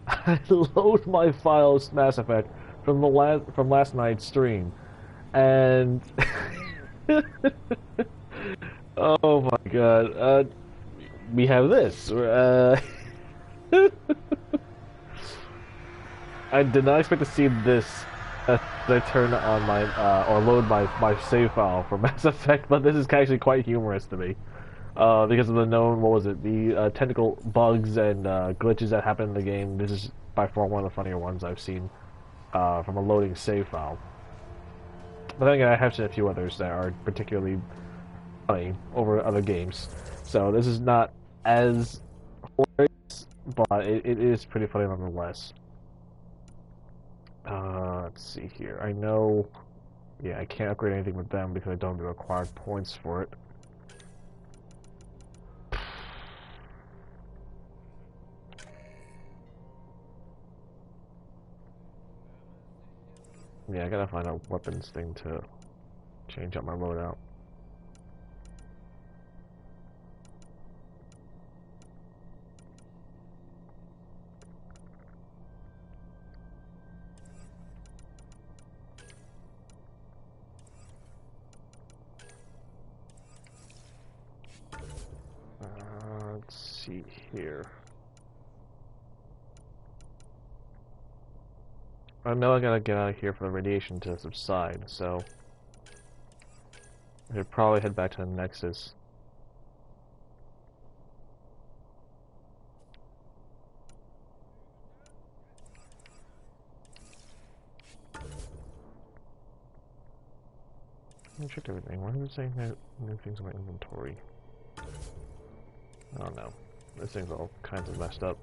I load my files Mass Effect from last night's stream, and oh my god, we have this. I did not expect to see this as I turn on my or load my save file for Mass Effect, but this is actually quite humorous to me. Because of the known, what was it, the technical bugs and glitches that happen in the game. This is by far one of the funnier ones I've seen from a loading save file. But then again, I have seen a few others that are particularly funny over other games. So this is not as hilarious, but it is pretty funny nonetheless. Let's see here. I know, yeah, I can't upgrade anything with them because I don't have the required points for it. Yeah, I gotta find a weapons thing to change up my loadout. Let's see here. I know I gotta get out of here for the radiation to subside, so I should probably head back to the Nexus. I checked everything. Why is it saying that new things in my inventory? I don't know. This thing's all kinds of messed up.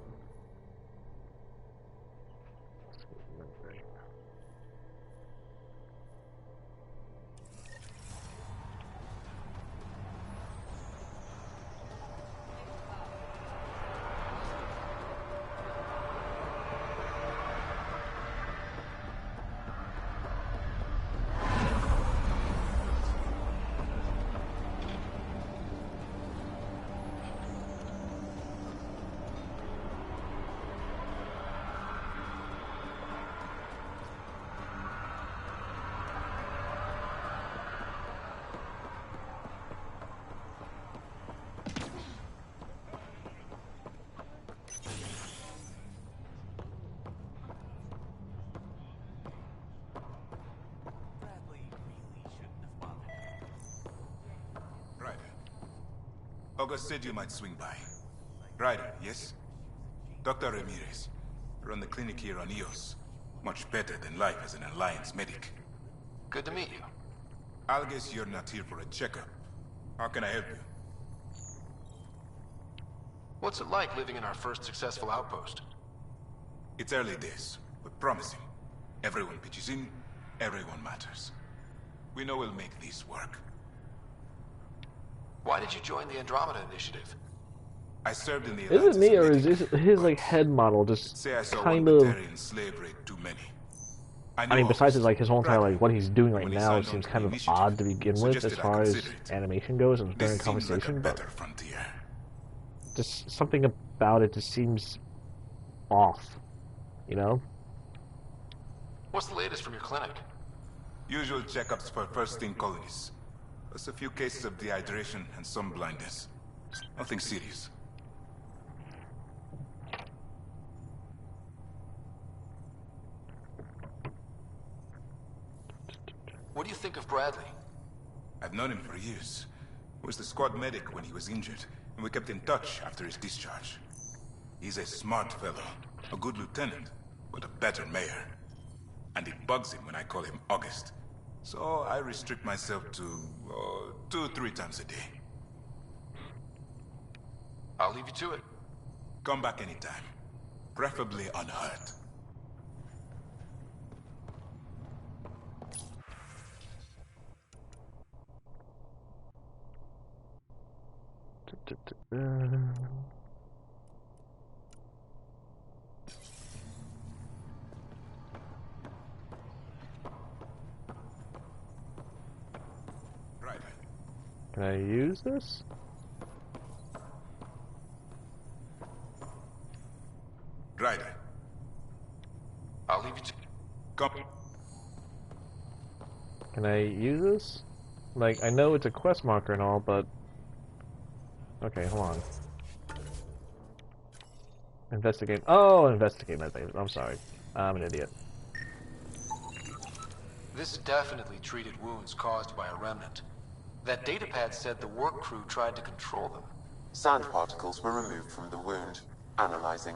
August said you might swing by. Ryder, yes? Dr. Ramirez. Run the clinic here on EOS. Much better than life as an Alliance medic. Good to meet you. I'll guess you're not here for a checkup. How can I help you? What's it like living in our first successful outpost? It's early days, but promising. Everyone pitches in, everyone matters. We know we'll make this work. Why did you join the Andromeda initiative? I served in the Is it me, or is his like head model just say I saw kind one of? Batarian slave raid too many. I mean, besides his, like his whole entire Right. like what he's doing right When he now, it signed on seems to kind the of initiative, odd to begin with as suggested I far as consider it. animation goes and during This seems like a conversation. But better frontier. just something about it just seems off, you know? What's the latest from your clinic? Usual checkups for first-in colonies. Plus a few cases of dehydration and some blindness. Nothing serious. What do you think of Bradley? I've known him for years. He was the squad medic when he was injured, and we kept in touch after his discharge. He's a smart fellow, a good lieutenant, but a better mayor. And it bugs him when I call him August. So I restrict myself to 2-3 times a day. I'll leave you to it. Come back anytime. Preferably unhurt. Right. Can I use this? Ryder, I'll leave you to... Come. Can I use this? Like, I know it's a quest marker and all, but... Okay, hold on. Investigate. Oh, investigate methods. I'm sorry. I'm an idiot. This definitely treated wounds caused by a remnant. That datapad said the work crew tried to control them. Sand particles were removed from the wound. Analyzing.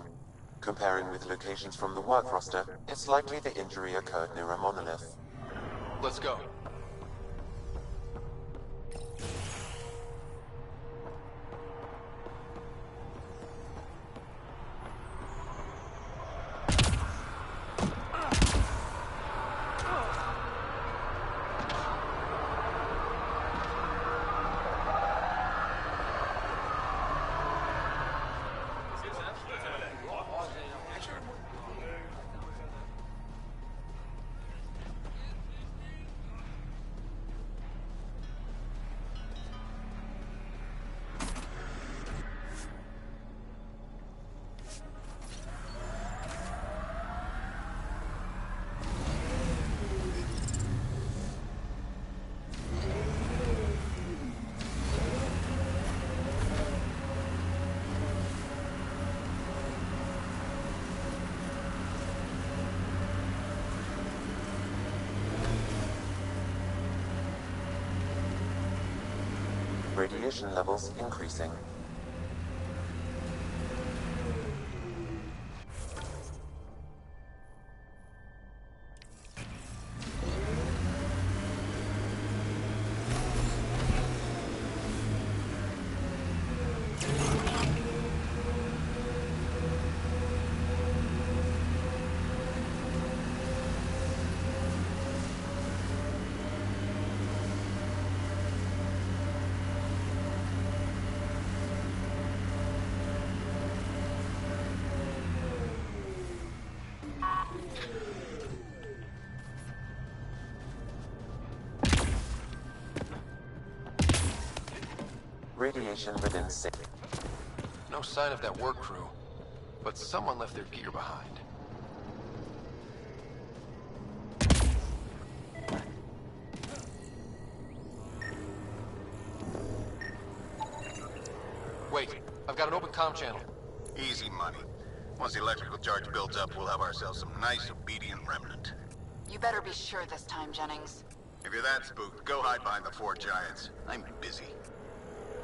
Comparing with locations from the work roster, it's likely the injury occurred near a monolith. Let's go. Radiation levels increasing. Radiation within 6. No sign of that work crew, but someone left their gear behind. Wait, I've got an open comm channel. Easy money. Once the electrical charge builds up, we'll have ourselves some nice, obedient remnant. You better be sure this time, Jennings. If you're that spooked, go hide behind the four giants. I'm busy.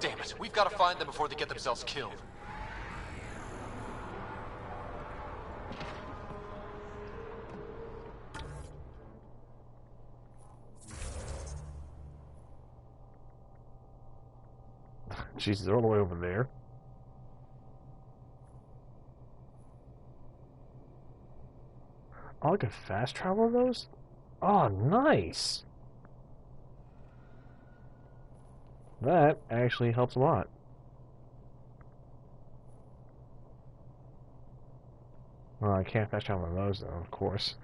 Damn it, we've got to find them before they get themselves killed. Jesus, they're all the way over there. Oh, I can fast travel those? Oh, nice! That actually helps a lot. Well, I can't fast travel on those, though, of course.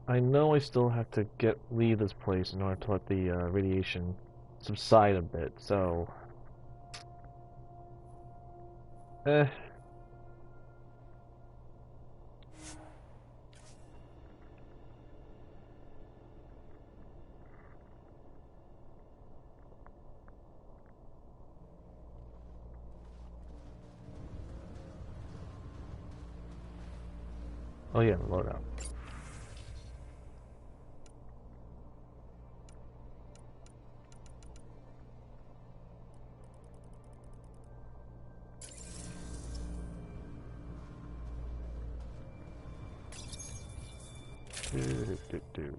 I know I still have to leave this place in order to let the radiation subside a bit, so... Oh yeah, the loadout. Do.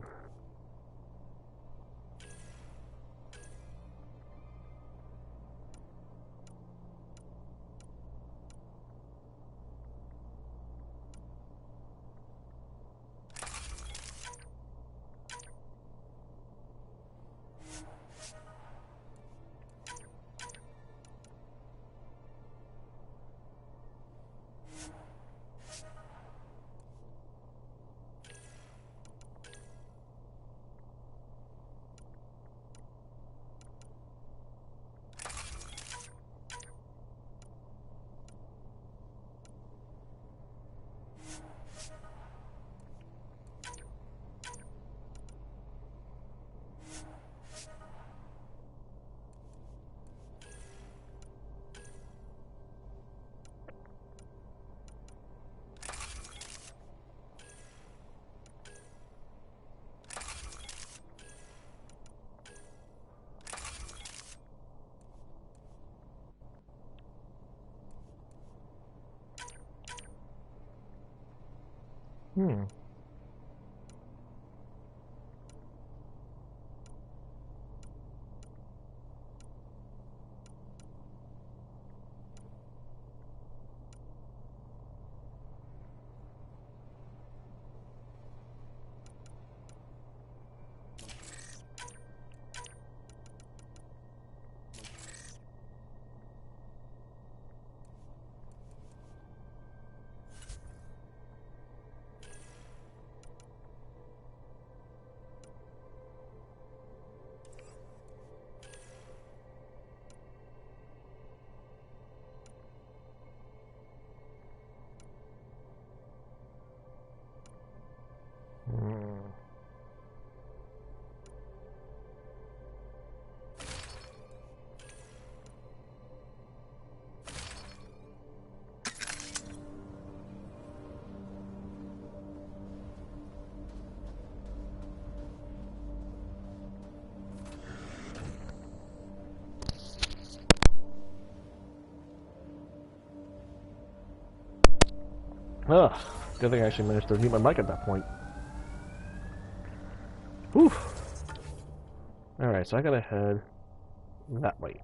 Hmm. Ugh. Good thing I actually managed to mute my mic at that point. Whew. Alright, so I gotta head that way.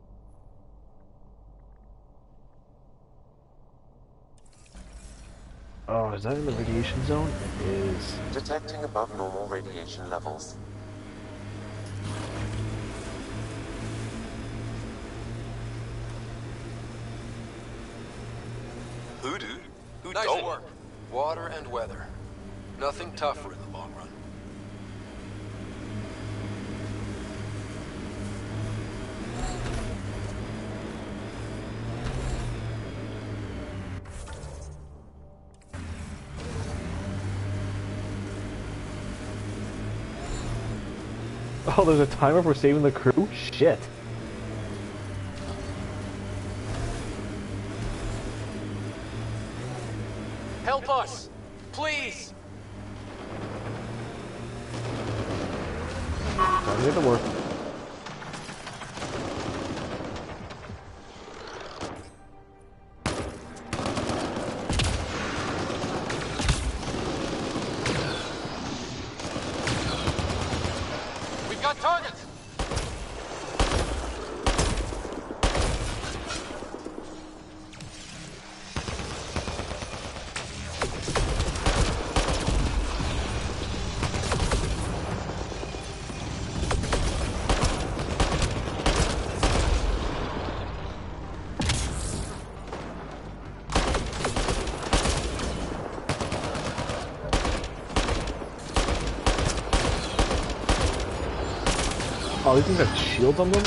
Oh, is that in the radiation zone? It is. Detecting above normal radiation levels. Hoodoo? Who Nice don't? work. Water and weather. Nothing tougher in the long run. Oh, there's a timer for saving the crew? Shit. Help us! Please! Time to get to work. We've got targets! Oh, these things have shields on them?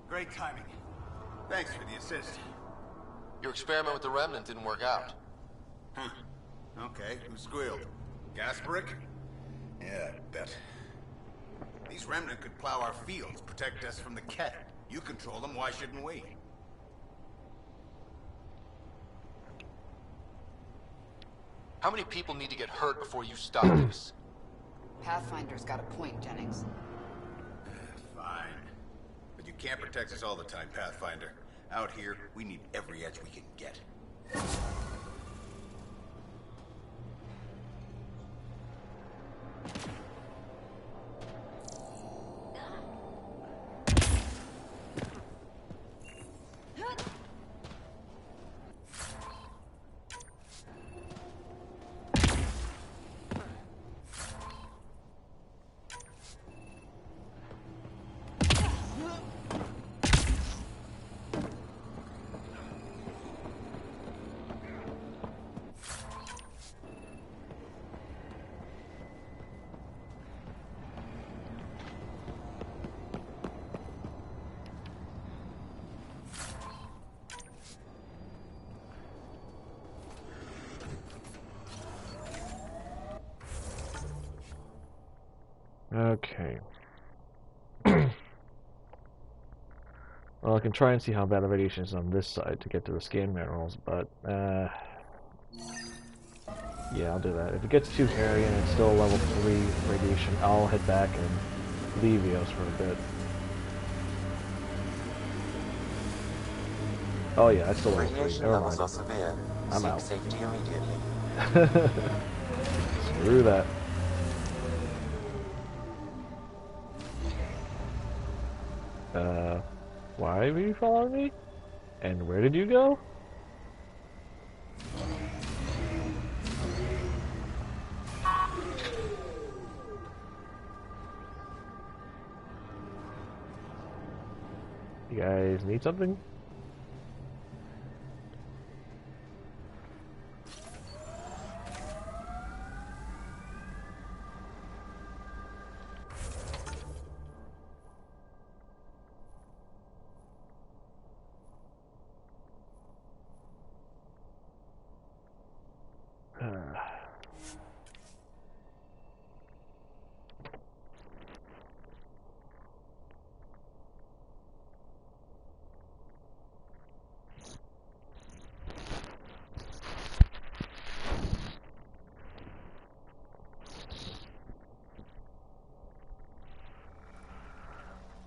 Great timing. Thanks for the assist. Your experiment with the remnant didn't work out. Huh. Okay, who squealed? Gasparic? Yeah, I bet. These remnant could plow our fields, protect us from the Ket. You control them, why shouldn't we? How many people need to get hurt before you stop this? Pathfinder's got a point, Jennings. Fine. But you can't protect us all the time, Pathfinder. Out here, we need every edge we can get. Okay. Well, I can try and see how bad the radiation is on this side to get to the scan minerals, but, yeah, I'll do that. If it gets too hairy and it's still level 3 radiation, I'll head back and leave Eos for a bit. Oh yeah, that's still level 3. Radiation Never levels mind. are severe. I'm Seek out. safety immediately. Screw that. Why were you following me? And where did you go? You guys need something?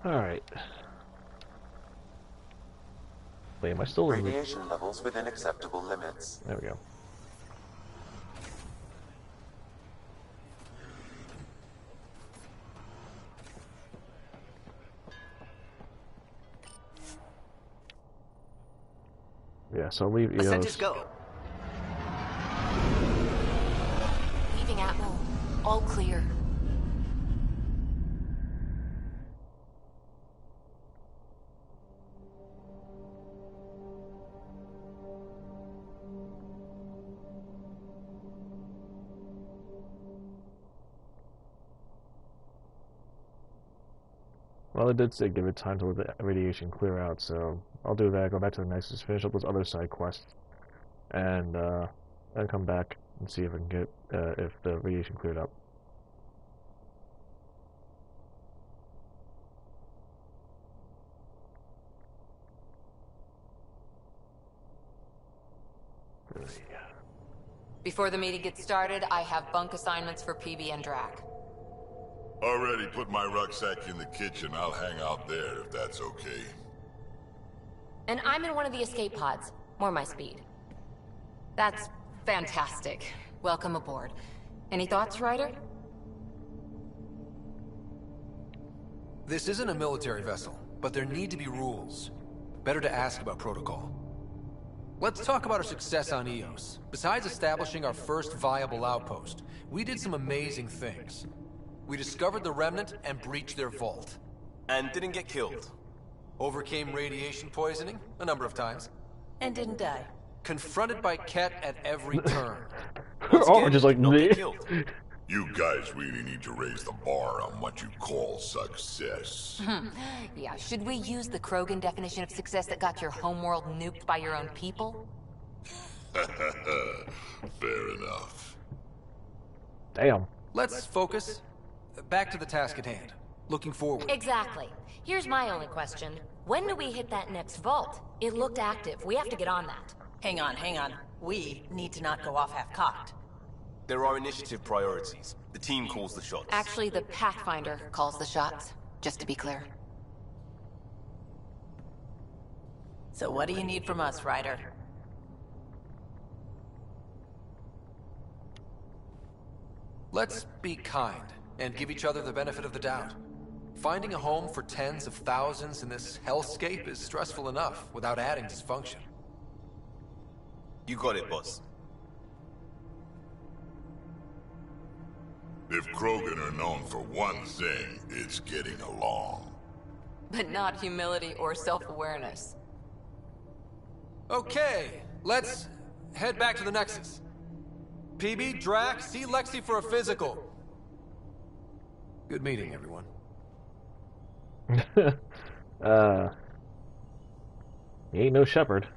Alright. Wait, am I still in the... Radiation levels within acceptable limits. There we go. Yeah, so leave Eos. Ascent is go. Leaving Atmo. All clear. Well, it did say give it time to let the radiation clear out, so I'll do that, go back to the Nexus, finish up those other side quests, and then come back and see if I can get, if the radiation cleared up. Before the meeting gets started, I have bunk assignments for PB and Drac. Already put my rucksack in the kitchen. I'll hang out there if that's okay. And I'm in one of the escape pods. More my speed. That's fantastic. Welcome aboard. Any thoughts, Ryder? This isn't a military vessel, but there need to be rules. Better to ask about protocol. Let's talk about our success on Eos. Besides establishing our first viable outpost, we did some amazing things. We discovered the Remnant and breached their vault. And didn't get killed. Overcame radiation poisoning a number of times. And didn't die. Confronted by Ket at every turn. We're all just like not me. get killed. You guys really need to raise the bar on what you call success. Yeah, should we use the Krogan definition of success that got your homeworld nuked by your own people? Fair enough. Damn. Let's focus. Back to the task at hand. Looking forward. Exactly. Here's my only question. When do we hit that next vault? It looked active. We have to get on that. Hang on, hang on. We need to not go off half-cocked. There are initiative priorities. The team calls the shots. Actually, the Pathfinder calls the shots, just to be clear. So what do you need from us, Ryder? Let's be kind and give each other the benefit of the doubt. Finding a home for tens of thousands in this hellscape is stressful enough without adding dysfunction. You got it, boss. If Krogan are known for one thing, it's getting along. But not humility or self-awareness. Okay, let's head back to the Nexus. PB, Drac, see Lexi for a physical. Good meeting, everyone. He ain't no shepherd.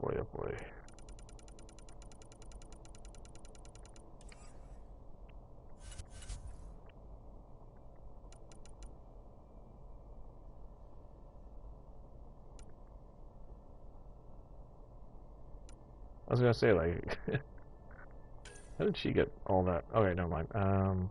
boy, oh boy. I was gonna say, like, how did she get all that? Okay, never mind.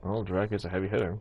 Well, Drake is a heavy hitter.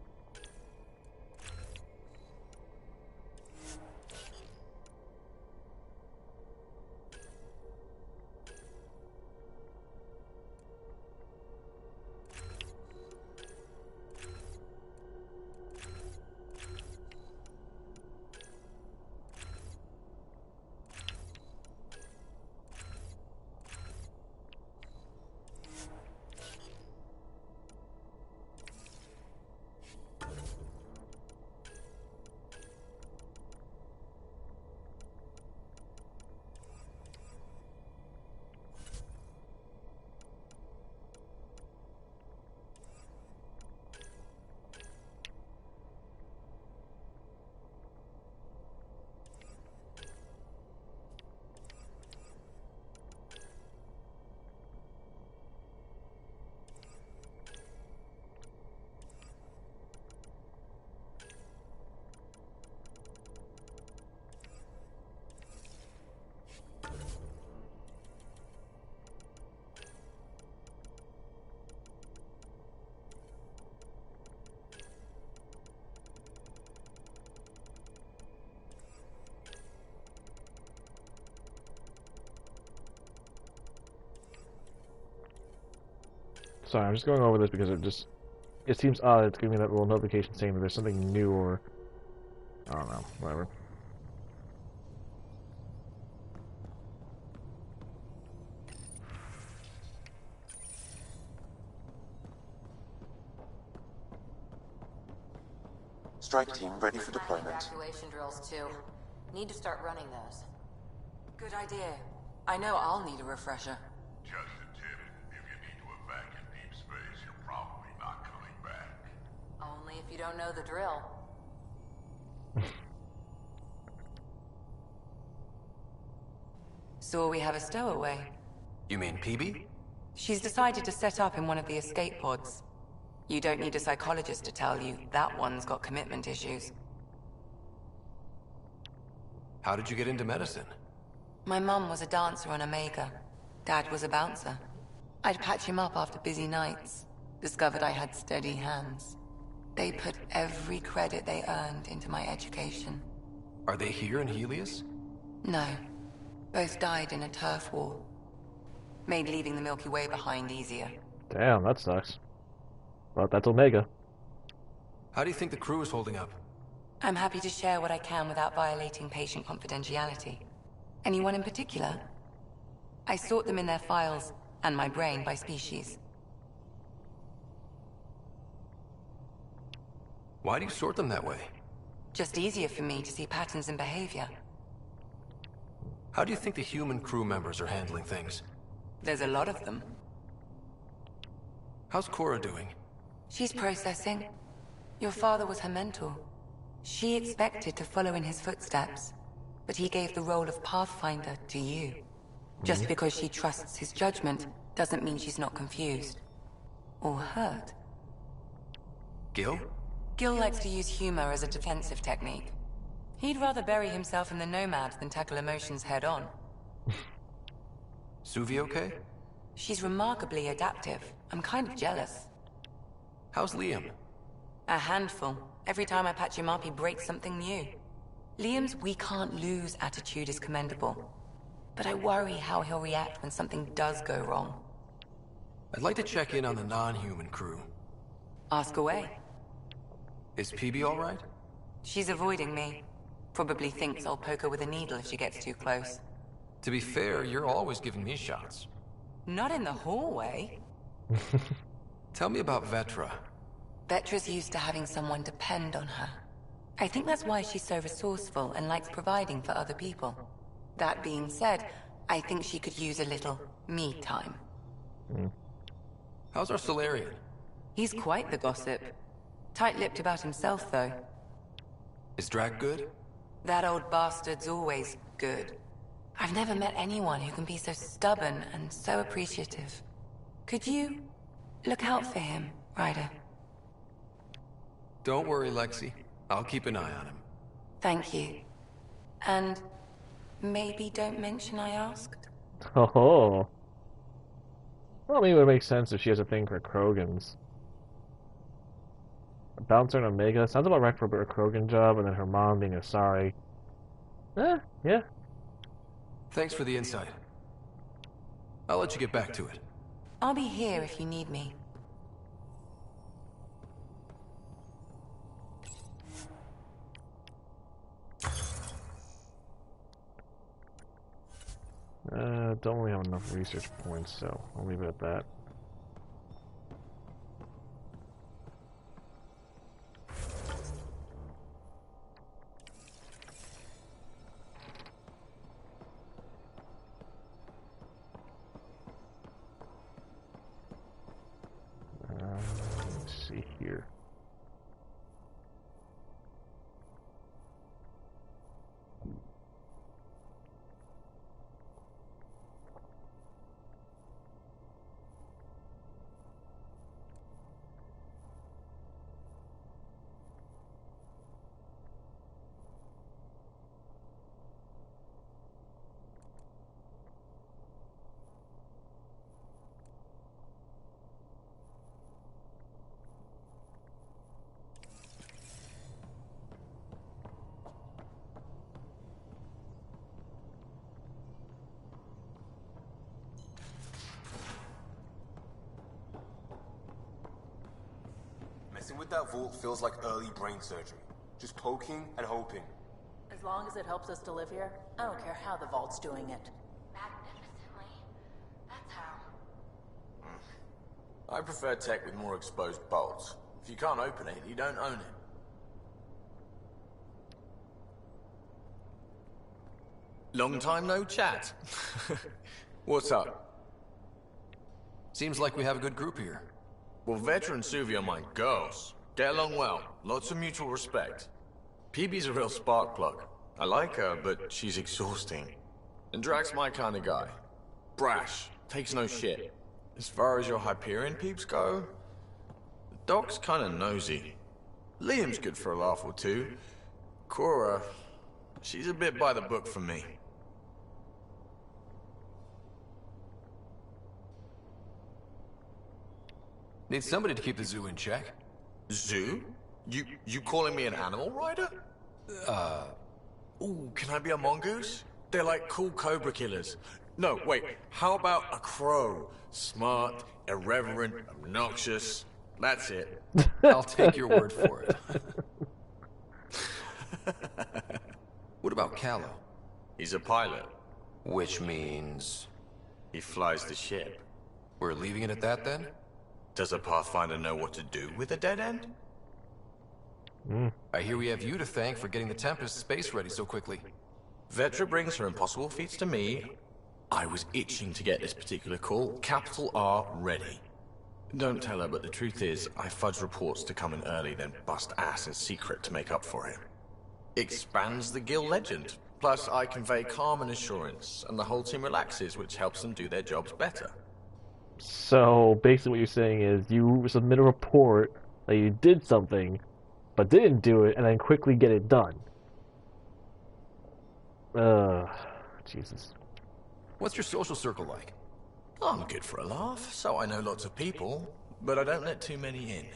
Sorry, I'm just going over this because it seems odd. It's giving me that little notification saying that there's something new or I don't know, whatever. Strike team ready for deployment. Evacuation drills too. Need to start running those. Good idea. I know I'll need a refresher. Just a tip. If you need to evac in deep space, you're probably not coming back. Only if you don't know the drill. So we have a stowaway. You mean PB? She's decided to set up in one of the escape pods. You don't need a psychologist to tell you that one's got commitment issues. How did you get into medicine? My mum was a dancer on Omega. Dad was a bouncer. I'd patch him up after busy nights. Discovered I had steady hands. They put every credit they earned into my education. Are they here in Helios? No. Both died in a turf war. Made leaving the Milky Way behind easier. Damn, that sucks. But that's Omega. How do you think the crew is holding up? I'm happy to share what I can without violating patient confidentiality. Anyone in particular? I sort them in their files, and my brain by species. Why do you sort them that way? Just easier for me to see patterns in behavior. How do you think the human crew members are handling things? There's a lot of them. How's Cora doing? She's processing. Your father was her mentor. She expected to follow in his footsteps, but he gave the role of Pathfinder to you. Just because she trusts his judgment doesn't mean she's not confused. Or hurt. Gil? Gil likes to use humor as a defensive technique. He'd rather bury himself in the Nomad than tackle emotions head-on. Suvi okay? She's remarkably adaptive. I'm kind of jealous. How's Liam? A handful. Every time I patch him up, he breaks something new. Liam's "we can't lose" attitude is commendable. But I worry how he'll react when something does go wrong. I'd like to check in on the non-human crew. Ask away. Is PB all right? She's avoiding me. Probably thinks I'll poke her with a needle if she gets too close. To be fair, you're always giving me shots. Not in the hallway. Tell me about Vetra. Vetra's used to having someone depend on her. I think that's why she's so resourceful and likes providing for other people. That being said, I think she could use a little me time. How's our Solarian? He's quite the gossip. Tight-lipped about himself, though. Is Drac good? That old bastard's always good. I've never met anyone who can be so stubborn and so appreciative. Could you look out for him, Ryder? Don't worry, Lexi. I'll keep an eye on him. Thank you. And maybe don't mention I asked? Oh. Well, maybe it would make sense if she has a thing for Krogans. A bouncer and Omega. Sounds about right for a Krogan job, and then her mom being a sorry. Yeah. Thanks for the insight. I'll let you get back to it. I'll be here if you need me. Don't really have enough research points, so I'll leave it at that. Let's see here. Messing with that vault feels like early brain surgery. Just poking and hoping. As long as it helps us to live here, I don't care how the vault's doing it. Magnificently. That's how. I prefer tech with more exposed bolts. If you can't open it, you don't own it. Long time no chat. What's up? Seems like we have a good group here. Well, Vetra and Suvi are my girls. Get along well. Lots of mutual respect. PB's a real spark plug. I like her, but she's exhausting. And Drac's my kind of guy. Brash. Takes no shit. As far as your Hyperion peeps go, the Doc's kind of nosy. Liam's good for a laugh or two. Cora, she's a bit by the book for me. Need somebody to keep the zoo in check. Zoo? You calling me an animal rider? Ooh, can I be a mongoose? They're like cool cobra killers. No, wait, how about a crow? Smart, irreverent, obnoxious. That's it. I'll take your word for it. What about Callow? He's a pilot. Which means... He flies the ship. We're leaving it at that, then? Does a Pathfinder know what to do with a dead end? I hear we have you to thank for getting the Tempest space ready so quickly. Vetra brings her impossible feats to me. I was itching to get this particular call. Capital R ready. Don't tell her, but the truth is, I fudge reports to come in early, then bust ass in secret to make up for it. Expands the guild legend. Plus, I convey calm and assurance, and the whole team relaxes, which helps them do their jobs better. So, basically what you're saying is you submit a report that you did something, but didn't do it, and then quickly get it done. Jesus. What's your social circle like? I'm good for a laugh, so I know lots of people, but I don't let too many in.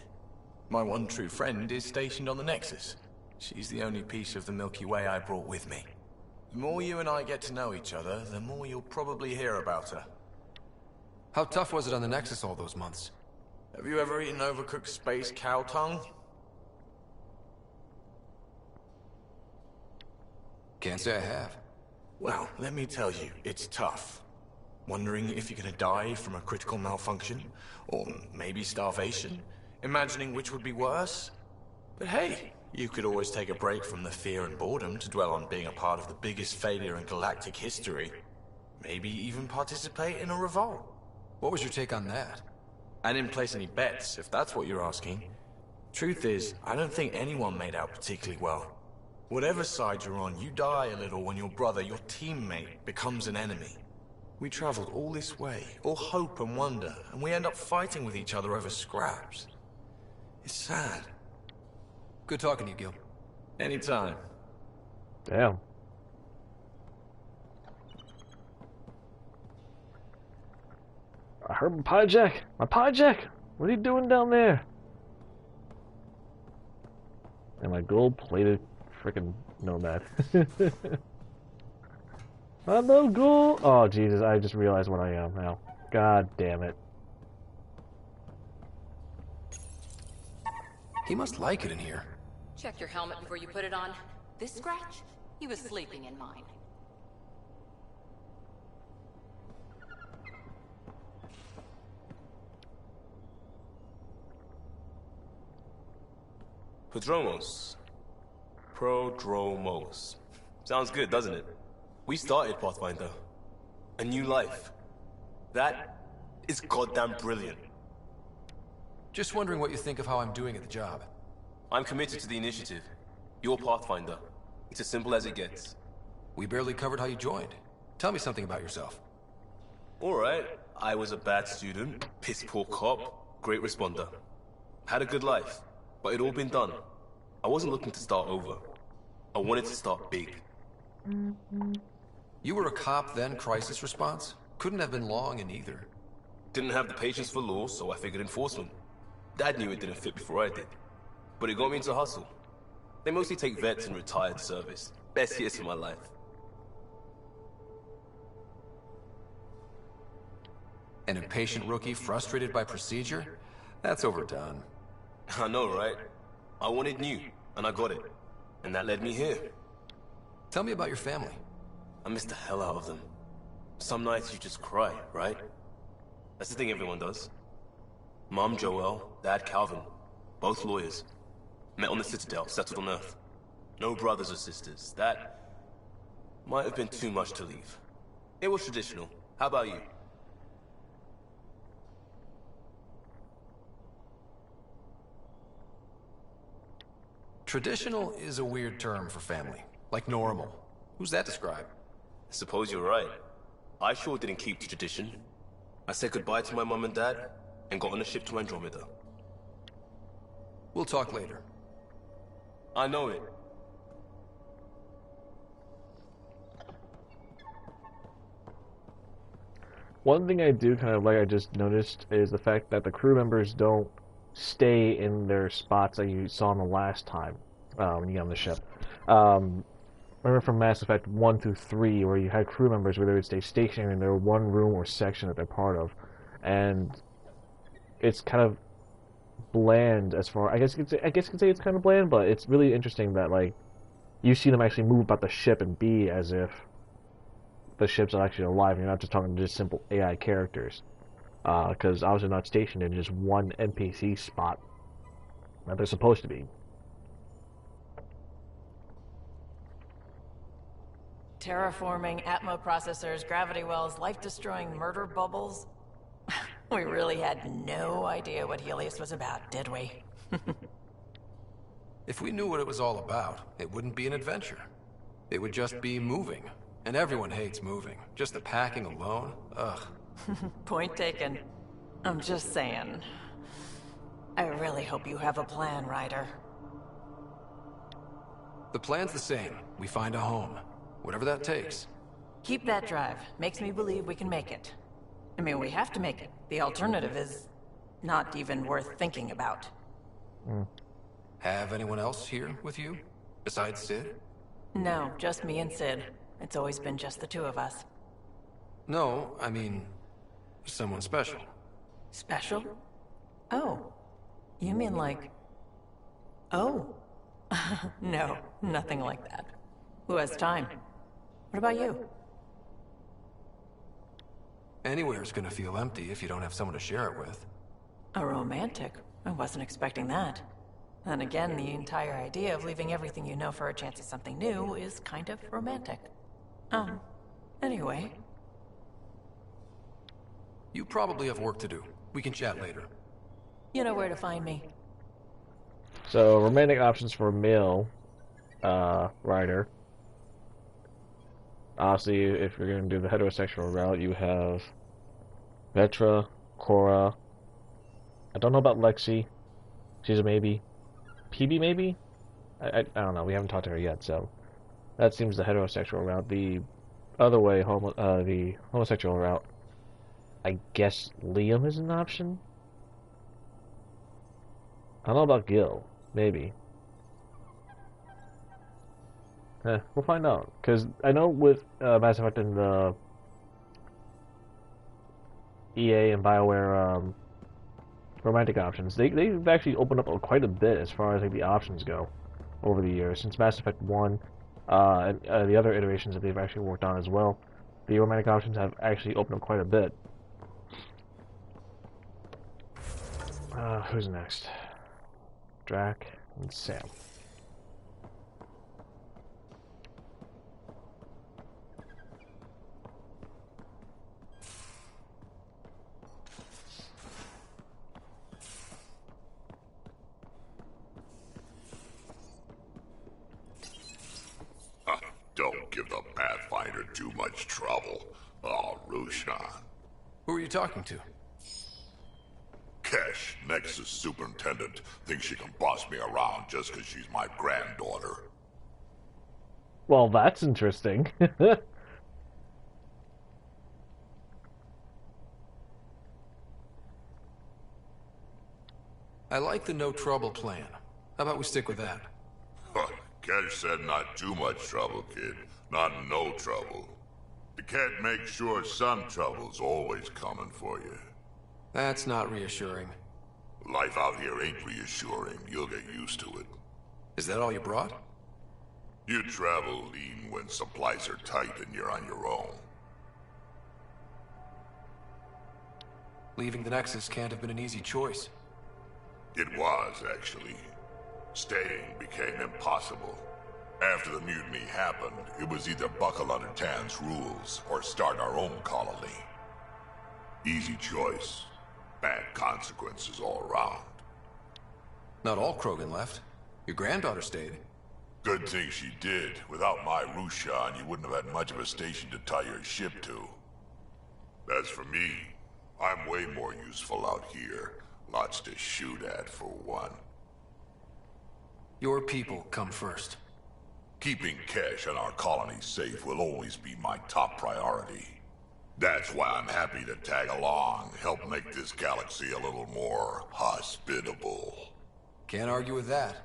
My one true friend is stationed on the Nexus. She's the only piece of the Milky Way I brought with me. The more you and I get to know each other, the more you'll probably hear about her. How tough was it on the Nexus all those months? Have you ever eaten overcooked space cow tongue? Can't say I have. Well, let me tell you, it's tough. Wondering if you're gonna die from a critical malfunction, or maybe starvation, imagining which would be worse. But hey, you could always take a break from the fear and boredom to dwell on being a part of the biggest failure in galactic history. Maybe even participate in a revolt. What was your take on that? I didn't place any bets, if that's what you're asking. Truth is, I don't think anyone made out particularly well. Whatever side you're on, you die a little when your brother, your teammate, becomes an enemy. We traveled all this way, all hope and wonder, and we end up fighting with each other over scraps. It's sad. Good talking to you, Gil. Anytime. Damn. I heard my pie jack. My pie jack. What are you doing down there? And my gold-plated freaking nomad. I love gold. Oh Jesus! I just realized what I am now. God damn it. He must like it in here. Check your helmet before you put it on. This scratch? He was sleeping in mine. Prodromos. Sounds good, doesn't it? We started Pathfinder. A new life. That is goddamn brilliant. Just wondering what you think of how I'm doing at the job. I'm committed to the initiative. You're Pathfinder. It's as simple as it gets. We barely covered how you joined. Tell me something about yourself. Alright. I was a bad student, piss poor cop, great responder. Had a good life, but it'd all been done. I wasn't looking to start over. I wanted to start big. You were a cop then, crisis response? Couldn't have been long in either. Didn't have the patience for law, so I figured enforcement. Dad knew it didn't fit before I did. But it got me into hustle. They mostly take vets and retired service. Best years of my life. An impatient rookie frustrated by procedure? That's overdone. I know, right? I wanted new, and I got it. And that led me here. Tell me about your family. I miss the hell out of them. Some nights you just cry, right? That's the thing everyone does. Mom Joelle, Dad Calvin. Both lawyers. Met on the Citadel, settled on Earth. No brothers or sisters. That might have been too much to leave. It was traditional. How about you? Traditional is a weird term for family. Like normal. Who's that describe? Suppose you're right. I sure didn't keep to tradition. I said goodbye to my mom and dad, and got on a ship to Andromeda. We'll talk later. I know it. One thing I do kind of like, I just noticed, is the fact that the crew members don't stay in their spots that you saw in the last time when you get on the ship. Remember from Mass Effect 1 through 3, where you had crew members where they would stay stationary in their one room or section that they're part of, and it's kind of bland as far. I guess you could say it's kind of bland, but it's really interesting that like you see them actually move about the ship and be as if the ships are actually alive. You're not just talking to just simple AI characters, because obviously not stationed in just one NPC spot that they're supposed to be. Terraforming, Atmo processors, gravity wells, life-destroying murder bubbles. We really had no idea what Helios was about, did we? If we knew what it was all about, it wouldn't be an adventure. It would just be moving. And everyone hates moving. Just the packing alone, ugh. Point taken. I'm just saying. I really hope you have a plan, Ryder. The plan's the same. We find a home. Whatever that takes. Keep that drive. Makes me believe we can make it. I mean, we have to make it. The alternative is not even worth thinking about. Have anyone else here with you? Besides Sid? No, just me and Sid. It's always been just the two of us. No, I mean, someone special. Special? Oh. You mean like... Oh. No, nothing like that. Who has time? What about you? Anywhere's gonna feel empty if you don't have someone to share it with. A romantic? I wasn't expecting that. And again, the entire idea of leaving everything you know for a chance at something new is kind of romantic. Anyway. You probably have work to do. We can chat later. You know where to find me. So, romantic options for a male writer. Obviously, if you're going to do the heterosexual route, you have Vetra, Cora. I don't know about Lexi. She's a maybe. PB maybe? I don't know. We haven't talked to her yet, so that seems the heterosexual route. The other way, the homosexual route, I guess Liam is an option? I don't know about Gil. Maybe. We'll find out. Because I know with Mass Effect and the EA and BioWare romantic options, they've actually opened up quite a bit as far as like the options go over the years. Since Mass Effect 1 and the other iterations that they've actually worked on as well, the romantic options have actually opened up quite a bit. Who's next? Drac and Sam. Don't give the Pathfinder too much trouble. Oh, Rushan. Who are you talking to? Kesh, Nexus Superintendent, thinks she can boss me around just because she's my granddaughter. Well, that's interesting. I like the no trouble plan. How about we stick with that? Kesh said not too much trouble, kid. Not no trouble. You can't make sure some trouble's always coming for you. That's not reassuring. Life out here ain't reassuring. You'll get used to it. Is that all you brought? You travel lean when supplies are tight and you're on your own. Leaving the Nexus can't have been an easy choice. It was, actually. Staying became impossible. After the mutiny happened, it was either buckle under Tan's rules or start our own colony. Easy choice. Bad consequences all around. Not all Krogan left. Your granddaughter stayed. Good thing she did. Without my Rushan, you wouldn't have had much of a station to tie your ship to. As for me, I'm way more useful out here. Lots to shoot at, for one. Your people come first. Keeping Kesh and our colony safe will always be my top priority. That's why I'm happy to tag along, help make this galaxy a little more hospitable. Can't argue with that.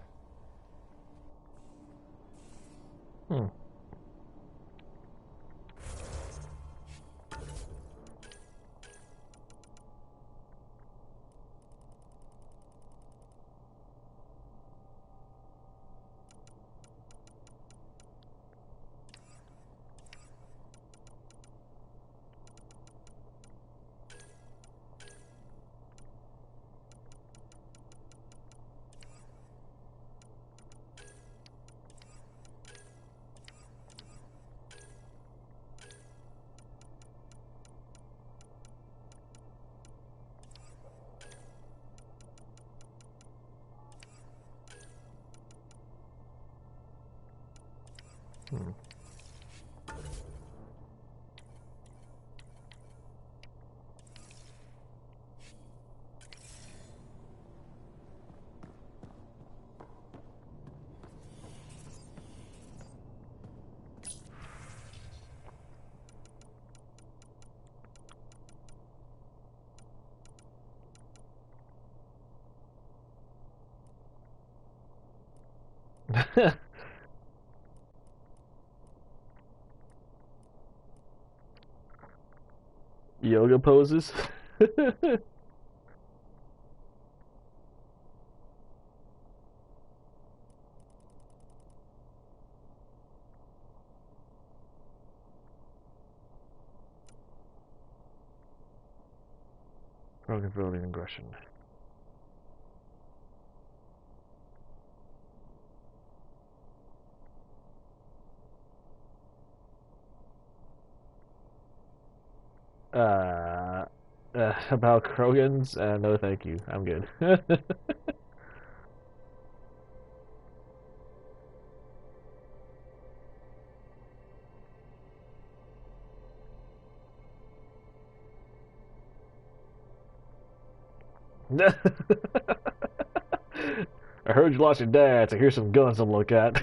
Yoga poses. Programmability and aggression. About Krogans? No, thank you. I'm good. I heard you lost your dad, so here's some guns to look at.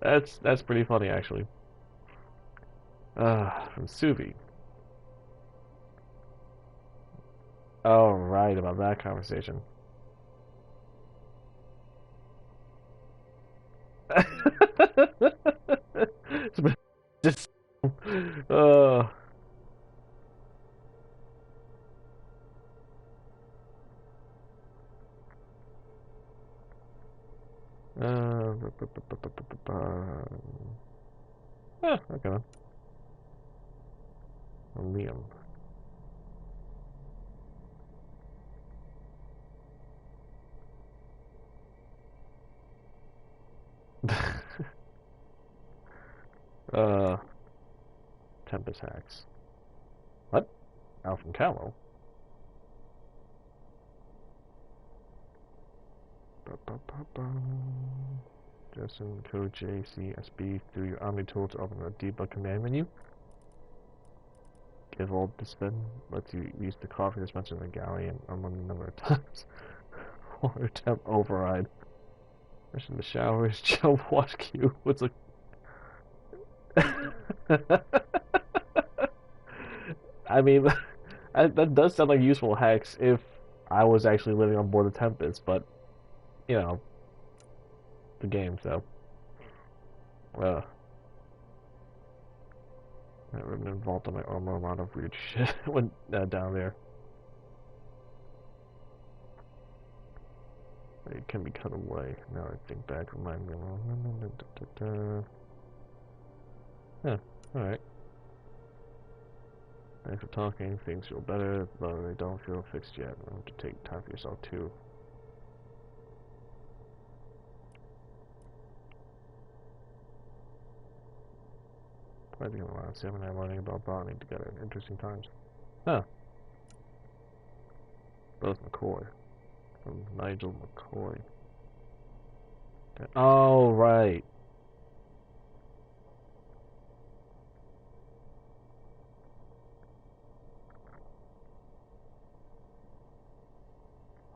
That's pretty funny, actually. From Suvi. Oh, right, about that conversation. Just, uh, okay then. Liam. Tempest hacks. What? Alpha and Callow? Justin, code JCSB through your Omni tool to open the debug command menu. Give all dispen lets you use the coffee dispenser in the galley and among a number of times. Water temp override. Mission the showers, jump wash queue. What's a I mean, that does sound like useful hacks if I was actually living on board the Tempest, but you know, the game, so. Never been involved in my armor, a lot of weird shit went down there. It can be cut away. Now I think back, remind me. Huh, alright. Thanks for talking. Things feel better, but they don't feel fixed yet. You have to take time for yourself, too. I think I'm around 7 and learning about botany together. Interesting times. Huh. Both McCoy. From Nigel McCoy. Oh, right.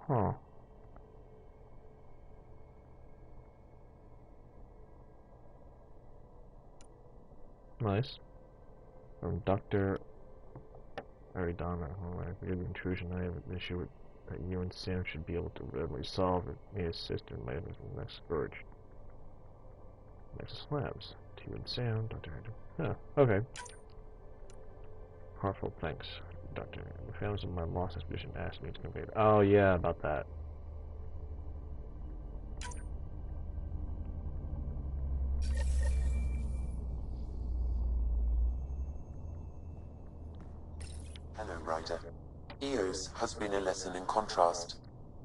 Huh. Nice. From Dr. Aridana. Alright, weird intrusion. I have an issue with that you and Sam should be able to readily solve it. May assist in later in the next scourge. Next slabs. To you and Sam, Dr. Huh, okay. Heartfelt thanks, Doctor. The families of my lost expedition asked me to convey it. Oh yeah, about that. Hello, Ryder. Eos has been a lesson in contrast.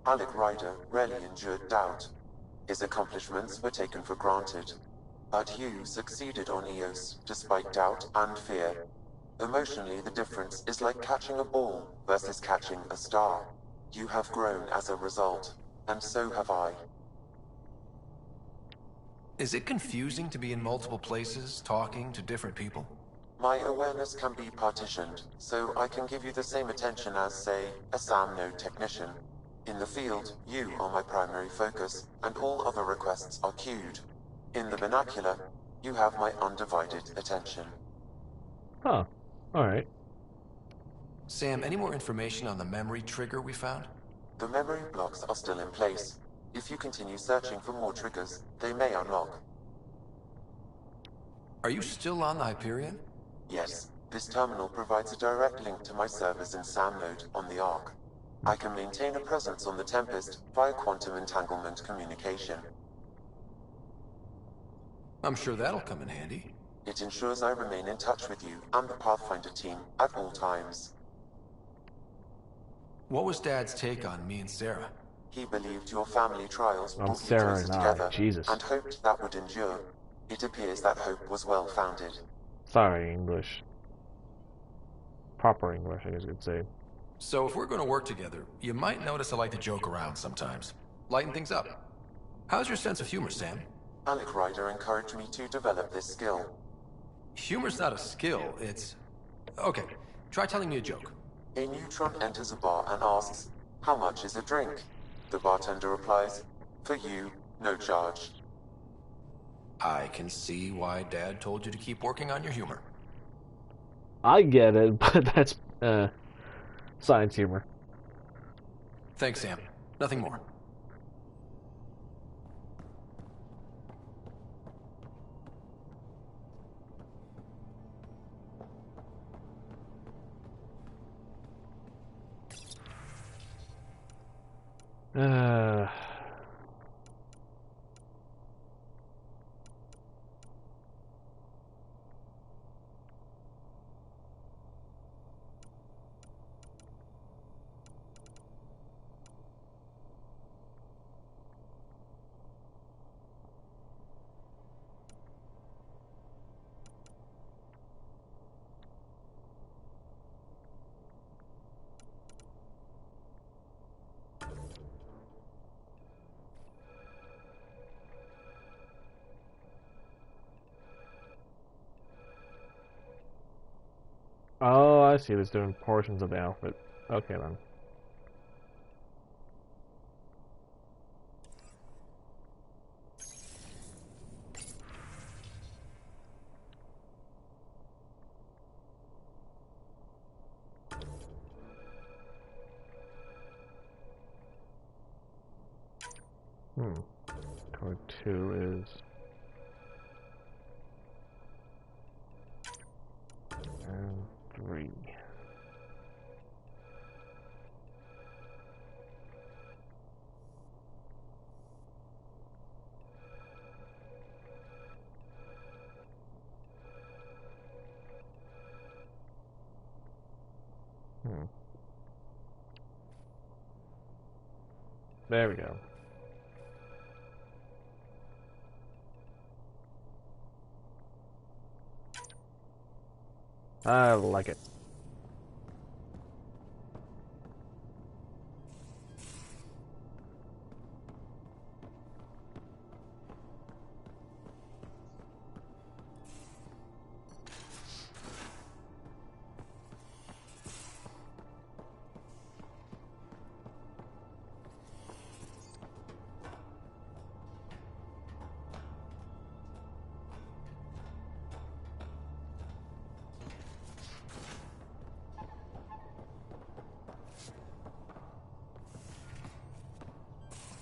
Alec Ryder rarely endured doubt. His accomplishments were taken for granted. But you succeeded on Eos, despite doubt and fear. Emotionally, the difference is like catching a ball versus catching a star. You have grown as a result, and so have I. Is it confusing to be in multiple places, talking to different people? My awareness can be partitioned, so I can give you the same attention as, say, a SAM node technician. In the field, you are my primary focus, and all other requests are queued. In the vernacular, you have my undivided attention. Huh. Alright. Sam, any more information on the memory trigger we found? The memory blocks are still in place. If you continue searching for more triggers, they may unlock. Are you still on the Hyperion? Yes. This terminal provides a direct link to my servers in SAM mode on the Ark. I can maintain a presence on the Tempest via quantum entanglement communication. I'm sure that'll come in handy. It ensures I remain in touch with you and the Pathfinder team at all times. What was Dad's take on me and Sarah? He believed your family trials brought you Sarah closer and I, together Jesus. and hoped that would endure. It appears that hope was well-founded. Sorry, English. Proper English, I guess you could say. So if we're going to work together, you might notice I like to joke around sometimes. Lighten things up. How's your sense of humor, Sam? Alec Ryder encouraged me to develop this skill. Humor's not a skill, it's... Okay, try telling me a joke. A neutron enters a bar and asks, "How much is a drink?" The bartender replies, "For you, no charge." I can see why Dad told you to keep working on your humor. I get it, but that's, science humor. Thanks, Sam. Nothing more. Oh, I see. There's different portions of the outfit. Okay, then. Code 2 is... and 3. There we go. I like it.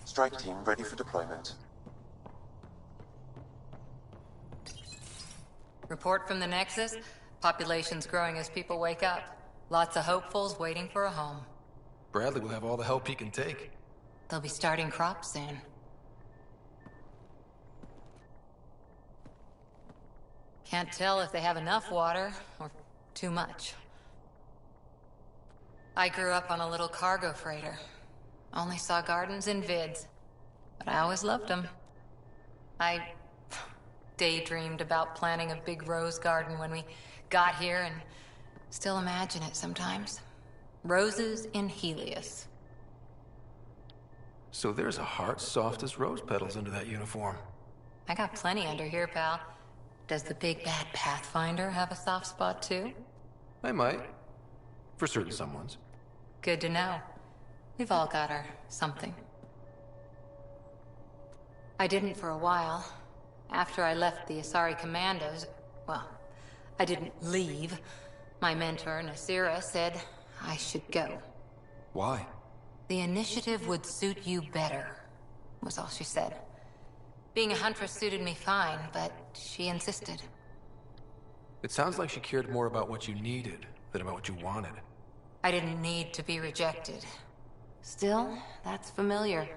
Strike team ready for deployment. Report from the Nexus. Population's growing as people wake up. Lots of hopefuls waiting for a home. Bradley will have all the help he can take. They'll be starting crops soon. Can't tell if they have enough water or too much. I grew up on a little cargo freighter. Only saw gardens in vids, but I always loved them. I daydreamed about planting a big rose garden when we got here and still imagine it sometimes. Roses in Helios. So there's a heart soft as rose petals under that uniform. I got plenty under here, pal. Does the big bad Pathfinder have a soft spot too? I might. For certain someones. Good to know. We've all got our something. I didn't for a while. After I left the Asari Commandos, well, I didn't leave. My mentor, Nasira, said I should go. Why? The initiative would suit you better, was all she said. Being a huntress suited me fine, but she insisted. It sounds like she cared more about what you needed than about what you wanted. I didn't need to be rejected. Still, that's familiar.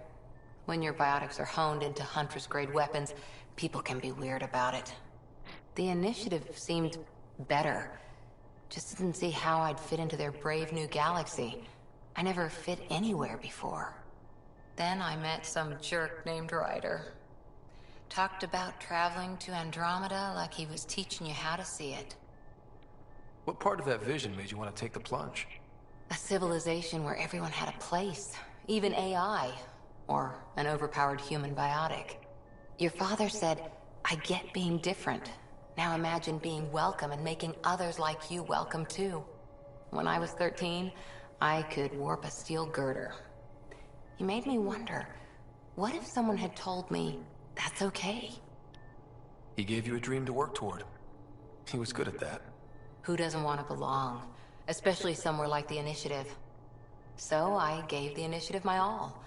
When your biotics are honed into Huntress-grade weapons, people can be weird about it. The initiative seemed better. Just didn't see how I'd fit into their brave new galaxy. I never fit anywhere before. Then I met some jerk named Ryder. Talked about traveling to Andromeda like he was teaching you how to see it. What part of that vision made you want to take the plunge? A civilization where everyone had a place, even AI, or an overpowered human biotic. Your father said, I get being different. Now imagine being welcome and making others like you welcome too. When I was 13, I could warp a steel girder. He made me wonder, what if someone had told me that's okay? He gave you a dream to work toward. He was good at that. Who doesn't want to belong? Especially somewhere like the Initiative. So I gave the Initiative my all.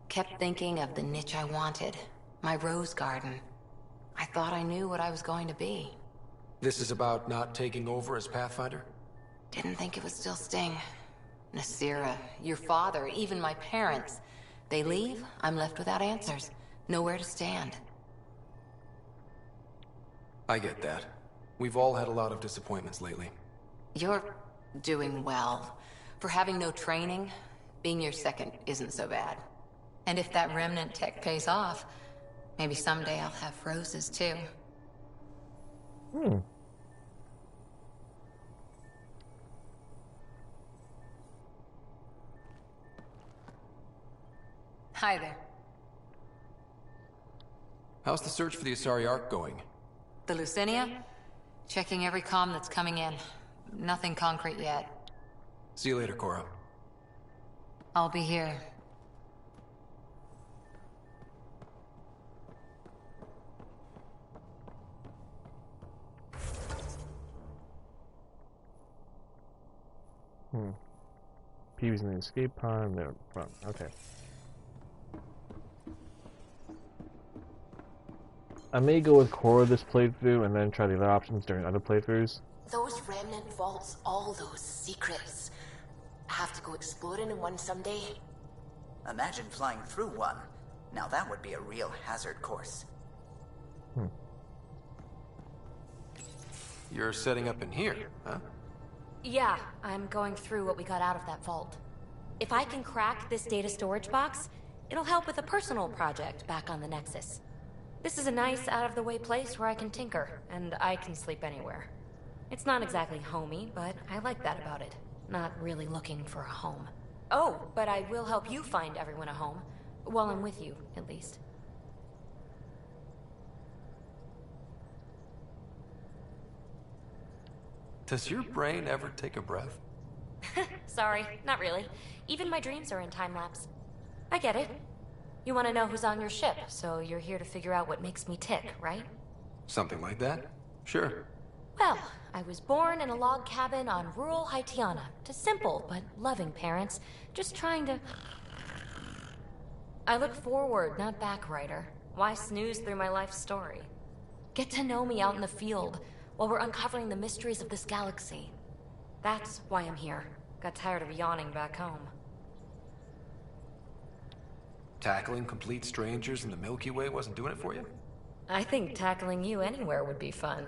Kept thinking of the niche I wanted. My rose garden. I thought I knew what I was going to be. This is about not taking over as Pathfinder? Didn't think it would still sting. Nasira, your father, even my parents. They leave, I'm left without answers. Nowhere to stand. I get that. We've all had a lot of disappointments lately. You're doing well. For having no training, being your second isn't so bad. And if that remnant tech pays off, maybe someday I'll have roses too. Hi there. How's the search for the Asari Ark going? The Lucinia? Checking every comm that's coming in. Nothing concrete yet. See you later, Cora. I'll be here. Peewee's in the escape pod. There. Okay. I may go with Cora this playthrough and then try the other options during other playthroughs. Those remnant vaults, all those secrets. I have to go exploring in one someday. Imagine flying through one. Now that would be a real hazard course. You're setting up in here, huh? Yeah, I'm going through what we got out of that vault. If I can crack this data storage box, it'll help with a personal project back on the Nexus. This is a nice, out-of-the-way place where I can tinker, and I can sleep anywhere. It's not exactly homey, but I like that about it. Not really looking for a home. Oh, but I will help you find everyone a home. While I'm with you, at least. Does your brain ever take a breath? Sorry, not really. Even my dreams are in time-lapse. I get it. You want to know who's on your ship, so you're here to figure out what makes me tick, right? Something like that? Sure. Well, I was born in a log cabin on rural Haitiana to simple but loving parents, just trying to... I look forward, not back, Ryder. Why snooze through my life story? Get to know me out in the field, while we're uncovering the mysteries of this galaxy. That's why I'm here. Got tired of yawning back home. Tackling complete strangers in the Milky Way wasn't doing it for you? I think tackling you anywhere would be fun.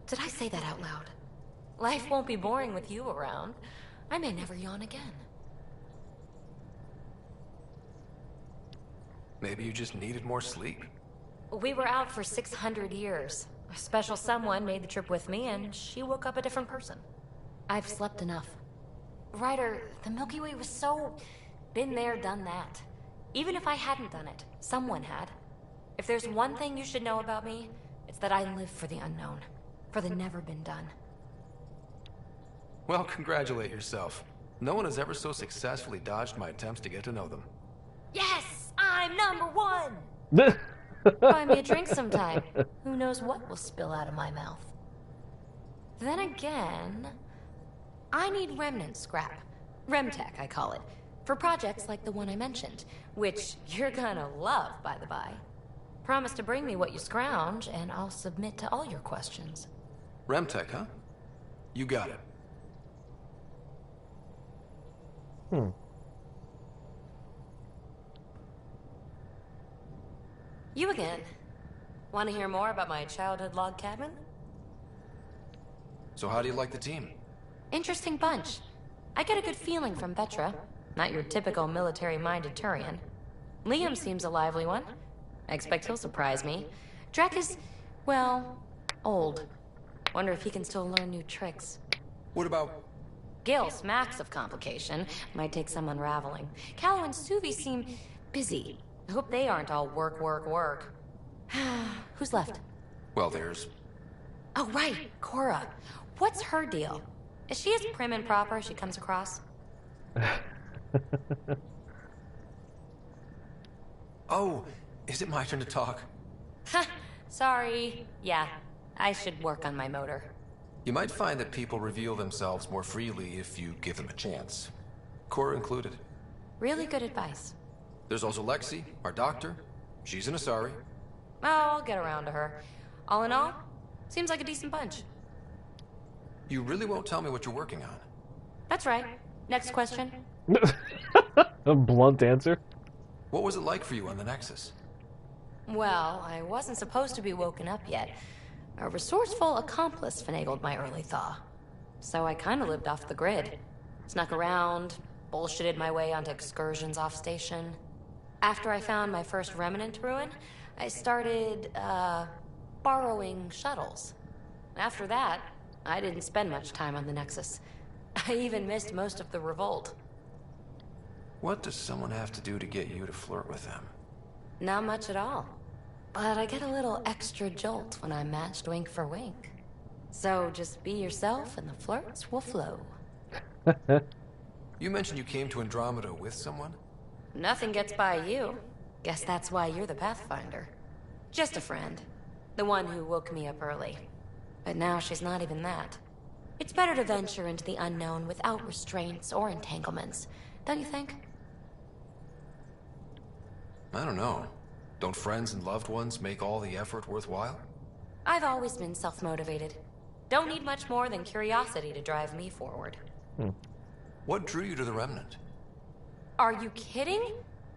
Did I say that out loud? Life won't be boring with you around. I may never yawn again. Maybe you just needed more sleep. We were out for 600 years. A special someone made the trip with me, and she woke up a different person. I've slept enough. Ryder, the Milky Way was so... been there, done that. Even if I hadn't done it, someone had. If there's one thing you should know about me, it's that I live for the unknown. For the never been done. Well, congratulate yourself. No one has ever so successfully dodged my attempts to get to know them. Yes! I'm #1! Buy me a drink sometime. Who knows what will spill out of my mouth. Then again... I need remnant scrap. Remtech, I call it. For projects like the one I mentioned, which you're gonna love, by the by. Promise to bring me what you scrounge, and I'll submit to all your questions. Remtech, huh? You got it. You again. Want to hear more about my childhood log cabin? So how do you like the team? Interesting bunch. I get a good feeling from Vetra. Not your typical military-minded Turian. Liam seems a lively one. I expect he'll surprise me. Drek is, well, old. Wonder if he can still learn new tricks. What about... Gil smacks of complication. Might take some unraveling. Callow and Suvi seem busy. I hope they aren't all work, work, work. Who's left? Well, there's... Oh, right, Cora. What's her deal? Is she as prim and proper as she comes across? Oh, is it my turn to talk? Ha! Sorry. Yeah, I should work on my motor. You might find that people reveal themselves more freely if you give them a chance. Cora included. Really good advice. There's also Lexi, our doctor. She's an Asari. Oh, I'll get around to her. All in all, seems like a decent bunch. You really won't tell me what you're working on? That's right. Next question. A blunt answer. What was it like for you on the Nexus? Well, I wasn't supposed to be woken up yet. A resourceful accomplice finagled my early thaw. So I kind of lived off the grid. Snuck around, bullshitted my way onto excursions off station. After I found my first remnant ruin, I started, borrowing shuttles. After that, I didn't spend much time on the Nexus. I even missed most of the revolt. What does someone have to do to get you to flirt with them? Not much at all. But I get a little extra jolt when I'm matched wink for wink. So just be yourself and the flirts will flow. You mentioned you came to Andromeda with someone? Nothing gets by you. Guess that's why you're the Pathfinder. Just a friend. The one who woke me up early. But now she's not even that. It's better to venture into the unknown without restraints or entanglements, don't you think? I don't know. Don't friends and loved ones make all the effort worthwhile? I've always been self-motivated. Don't need much more than curiosity to drive me forward. What drew you to the Remnant? Are you kidding?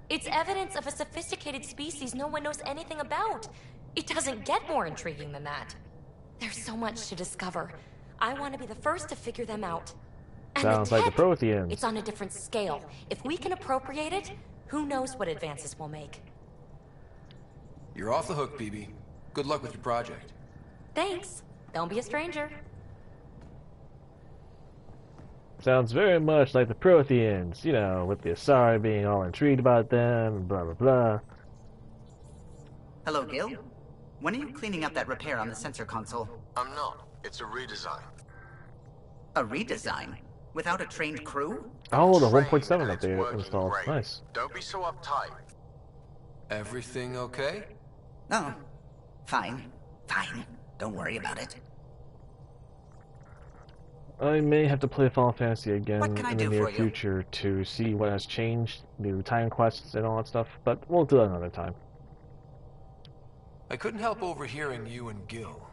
It's evidence of a sophisticated species no one knows anything about. It doesn't get more intriguing than that. There's so much to discover. I want to be the first to figure them out. And Sounds like the Protheans. It's on a different scale. If we can appropriate it, who knows what advances we'll make. You're off the hook, BB. Good luck with your project. Thanks. Don't be a stranger. Sounds very much like the Protheans, you know, with the Asari being all intrigued about them, blah blah blah. Hello, Gil. When are you cleaning up that repair on the sensor console? I'm not. It's a redesign. A redesign? Without a trained crew? Oh, the 1.7 update installed. Great. Nice. Don't be so uptight. Everything okay? Oh, fine. Fine. Don't worry about it. I may have to play Final Fantasy again What can I in the do near for you? future to see what has changed, new time quests and all that stuff, but we'll do that another time. I couldn't help overhearing you and Gil.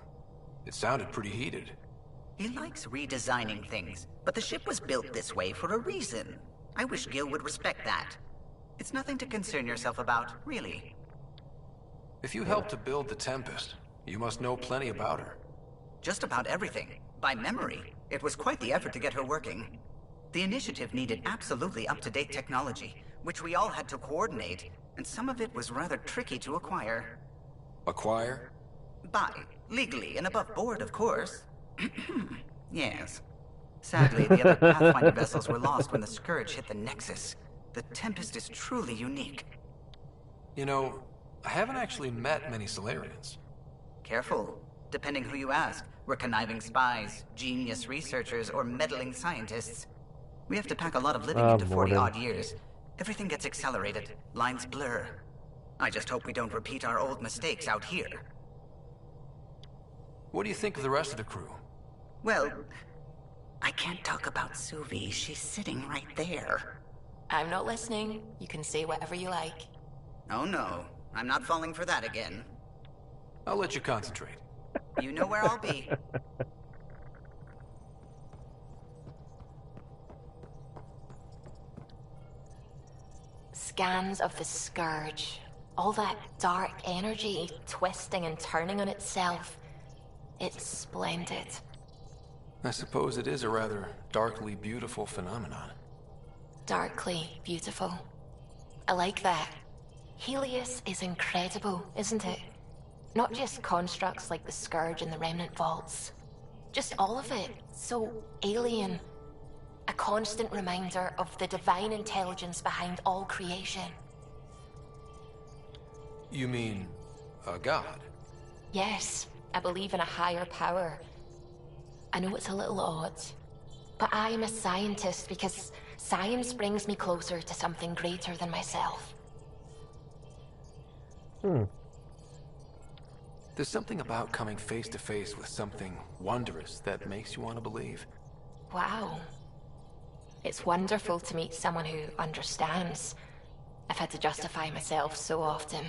It sounded pretty heated. He likes redesigning things, but the ship was built this way for a reason. I wish Gil would respect that. It's nothing to concern yourself about, really. If you helped to build the Tempest, you must know plenty about her. Just about everything. By memory. It was quite the effort to get her working. The initiative needed absolutely up-to-date technology, which we all had to coordinate, and some of it was rather tricky to acquire. Acquire? Buy. Legally and above board, of course. Yes. Sadly, the other Pathfinder vessels were lost when the Scourge hit the Nexus. The Tempest is truly unique. You know, I haven't actually met many Solarians. Careful. Depending who you ask, we're conniving spies, genius researchers, or meddling scientists. We have to pack a lot of living into 40-odd years. Everything gets accelerated. Lines blur. I just hope we don't repeat our old mistakes out here. What do you think of the rest of the crew? Well, I can't talk about Suvi. She's sitting right there. I'm not listening. You can say whatever you like. Oh no, I'm not falling for that again. I'll let you concentrate. You know where I'll be. Scans of the Scourge. All that dark energy twisting and turning on itself. It's splendid. I suppose it is a rather darkly beautiful phenomenon. Darkly beautiful. I like that. Helios is incredible, isn't it? Not just constructs like the Scourge and the Remnant Vaults. Just all of it. So alien. A constant reminder of the divine intelligence behind all creation. You mean a god? Yes, I believe in a higher power. I know it's a little odd, but I am a scientist because science brings me closer to something greater than myself. There's something about coming face to face with something wondrous that makes you want to believe. Wow. It's wonderful to meet someone who understands. I've had to justify myself so often.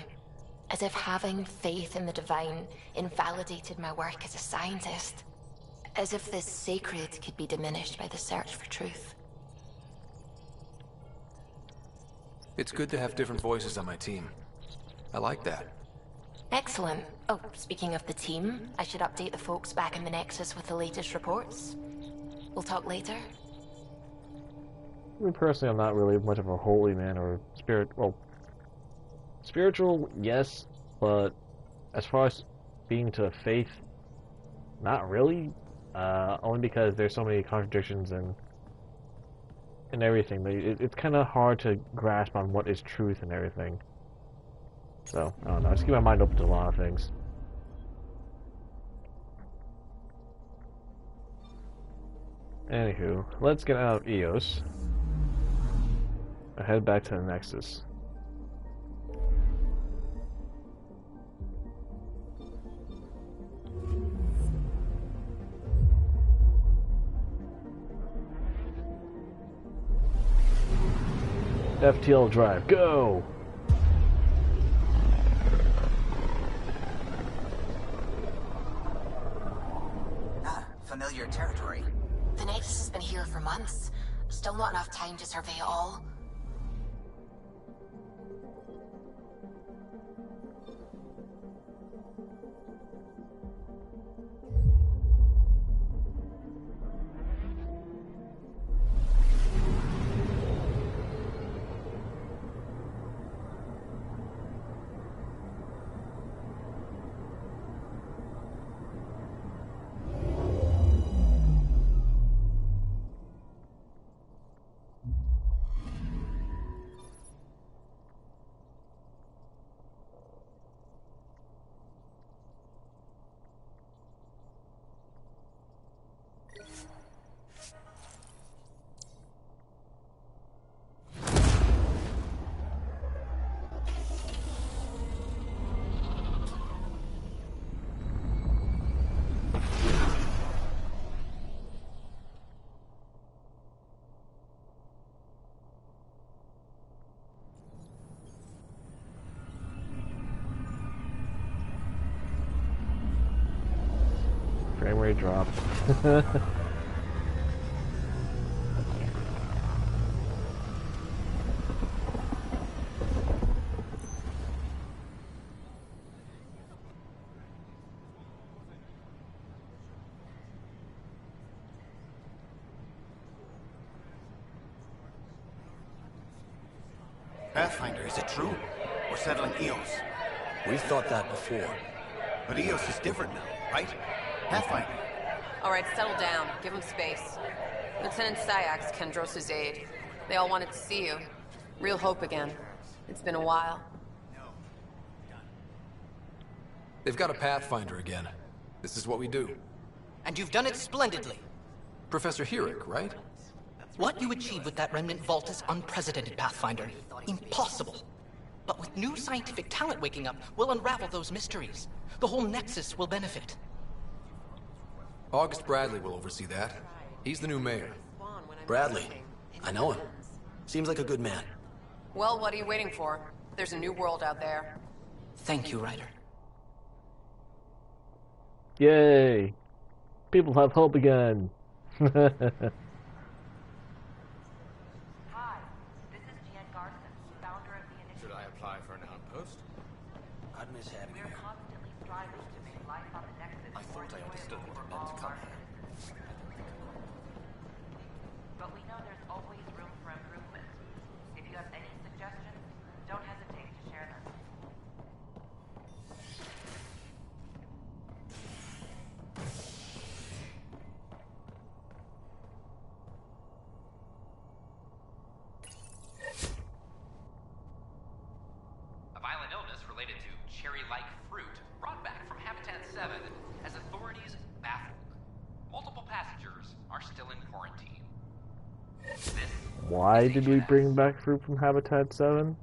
As if having faith in the divine invalidated my work as a scientist. As if the sacred could be diminished by the search for truth. It's good to have different voices on my team. I like that. Excellent. Oh, speaking of the team, I should update the folks back in the Nexus with the latest reports. We'll talk later. Me personally, I'm not really much of a holy man or spirit. Well, spiritual, yes, but as far as being to faith, not really. Only because there's so many contradictions and everything. It's kind of hard to grasp on what is truth and everything. So I don't know. I just keep my mind open to a lot of things. Anywho, let's get out of Eos. I head back to the Nexus. FTL drive, go! Familiar territory. The Nexus has been here for months. Still not enough time to survey it all. Frame rate drop. Pathfinder, is it true? We're settling Eos. We've thought that before. But Eos is different now, right? Pathfinder. All right, settle down. Give him space. Lieutenant Syax, Kendros' aide. They all wanted to see you. Real hope again. It's been a while. They've got a Pathfinder again. This is what we do. And you've done it splendidly. Professor Herrick, right? What you achieved with that remnant vault is unprecedented, Pathfinder. Impossible. But with new scientific talent waking up, we'll unravel those mysteries. The whole Nexus will benefit. August Bradley will oversee that. He's the new mayor. Bradley. I know him. Seems like a good man. Well, what are you waiting for? There's a new world out there. Thank you, Ryder. Yay! People have hope again. Should I apply for an outpost? I'd miss having you. I thought I understood what it meant to come here. But we know there's always room for improvement. If you have any suggestions, don't hesitate to share them. A violent illness related to cherry-like fruit brought back from Habitat 7 has authorities baffled. Multiple passengers are still in quarantine. Why did we bring back fruit from Habitat 7?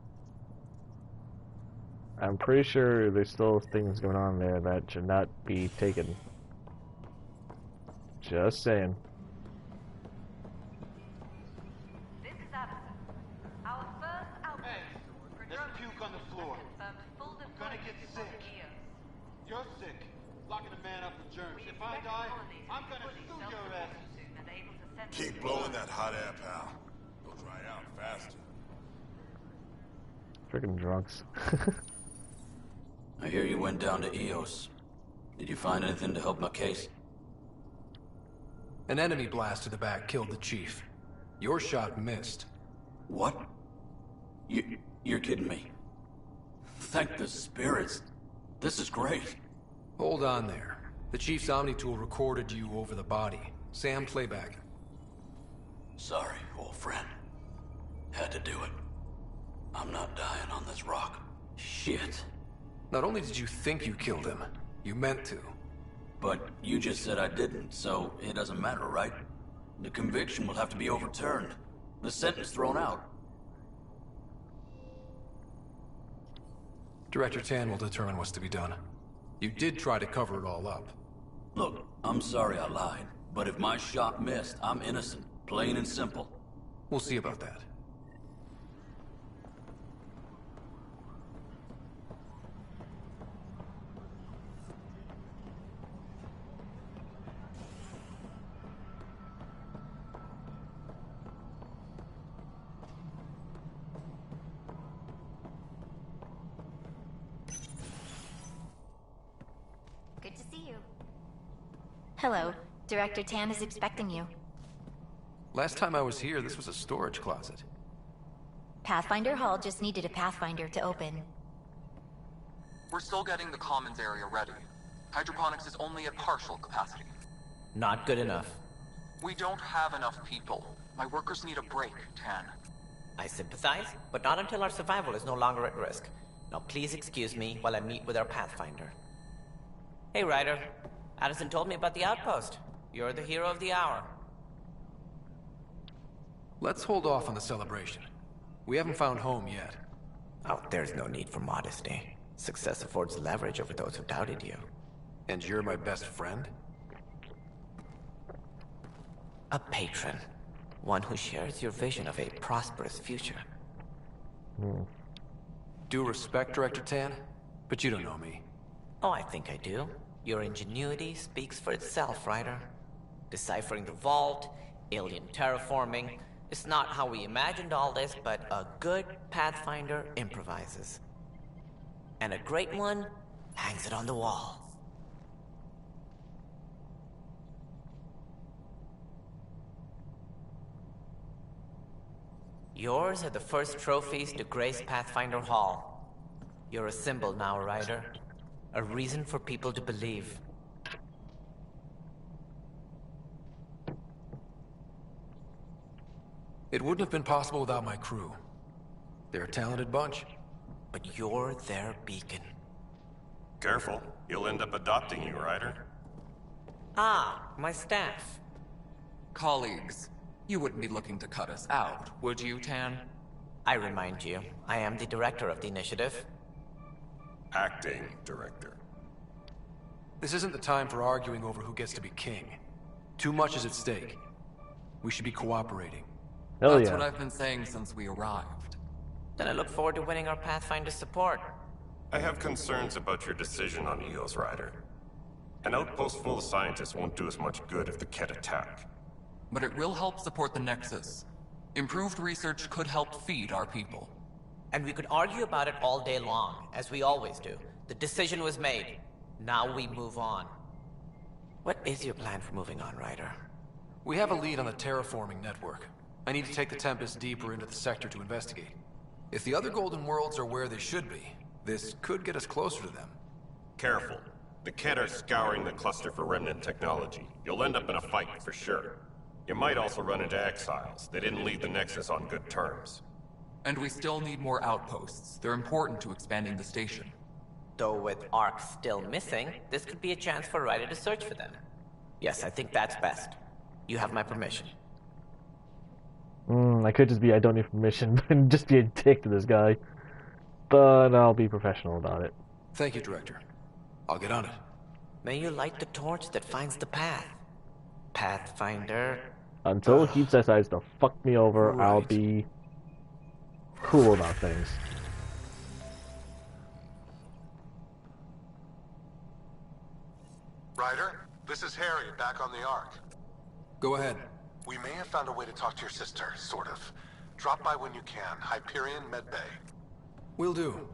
I'm pretty sure there's still things going on there that should not be taken. Just saying. This is Addison. Our first outbreak. Hey, there's puke on the floor. Gonna get sick. You're sick. Locking a man up with germs. If I die, I'm gonna sue your ass. Keep blowing that hot air, pal. It'll dry out faster. Freaking drunks. I hear you went down to Eos. Did you find anything to help my case? An enemy blast to the back killed the chief. Your shot missed. What? You're kidding me. Thank the spirits. This is great. Hold on there. The chief's Omni tool recorded you over the body. Sam, playback. Sorry, old friend. Had to do it. I'm not dying on this rock. Shit. Not only did you think you killed him, you meant to. But you just said I didn't, so it doesn't matter, right? The conviction will have to be overturned. The sentence thrown out. Director Tan will determine what's to be done. You did try to cover it all up. Look, I'm sorry I lied, but if my shot missed, I'm innocent. Plain and simple. We'll see about that. Good to see you. Hello. Director Tan is expecting you. Last time I was here, this was a storage closet. Pathfinder Hall just needed a Pathfinder to open. We're still getting the commons area ready. Hydroponics is only at partial capacity. Not good enough. We don't have enough people. My workers need a break, Tan. I sympathize, but not until our survival is no longer at risk. Now please excuse me while I meet with our Pathfinder. Hey, Ryder. Addison told me about the outpost. You're the hero of the hour. Let's hold off on the celebration. We haven't found home yet. Oh, there's no need for modesty. Success affords leverage over those who doubted you. And you're my best friend? A patron. One who shares your vision of a prosperous future. Due respect, Director Tan, but you don't know me. Oh, I think I do. Your ingenuity speaks for itself, Ryder. Deciphering the vault, alien terraforming. It's not how we imagined all this, but a good Pathfinder improvises. And a great one hangs it on the wall. Yours are the first trophies to grace Pathfinder Hall. You're a symbol now, Ryder. A reason for people to believe. It wouldn't have been possible without my crew. They're a talented bunch. But you're their beacon. Careful. He'll end up adopting you, Ryder. Ah, my staff. Colleagues, you wouldn't be looking to cut us out, would you, Tan? I remind you, I am the director of the initiative. Acting director. This isn't the time for arguing over who gets to be king. Too much is at stake. We should be cooperating. Hell That's yeah. what I've been saying since we arrived. Then I look forward to winning our Pathfinder support. I have concerns about your decision on EOS, Ryder. An outpost full of scientists won't do us much good if the Ket attack. But it will help support the Nexus. Improved research could help feed our people. And we could argue about it all day long, as we always do. The decision was made. Now we move on. What is your plan for moving on, Ryder? We have a lead on the terraforming network. I need to take the Tempest deeper into the sector to investigate. If the other Golden Worlds are where they should be, this could get us closer to them. Careful. The Ket are scouring the cluster for remnant technology. You'll end up in a fight for sure. You might also run into exiles. They didn't leave the Nexus on good terms. And we still need more outposts. They're important to expanding the station. Though with Ark still missing, this could be a chance for Ryder to search for them. Yes, I think that's best. You have my permission. I could just be, I don't need permission, and just be a dick to this guy. But I'll be professional about it. Thank you, Director. I'll get on it. May you light the torch that finds the path. Pathfinder. Until he decides to fuck me over, Right. I'll be cool about things. Ryder, this is Harry, back on the Ark. Go ahead. We may have found a way to talk to your sister, sort of. Drop by when you can. Hyperion Medbay. Will do.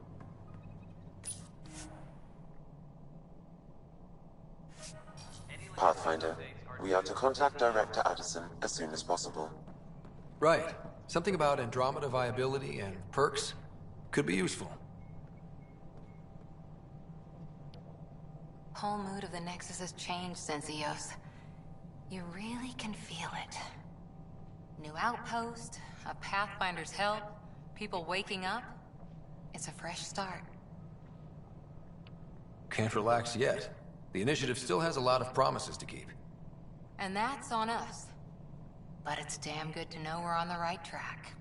Pathfinder, we are to contact Director Addison as soon as possible. Right. Something about Andromeda viability and perks could be useful. Whole mood of the Nexus has changed since EOS. You really can feel it. New outpost, a Pathfinder's help, people waking up. It's a fresh start. Can't relax yet. The initiative still has a lot of promises to keep. And that's on us. But it's damn good to know we're on the right track.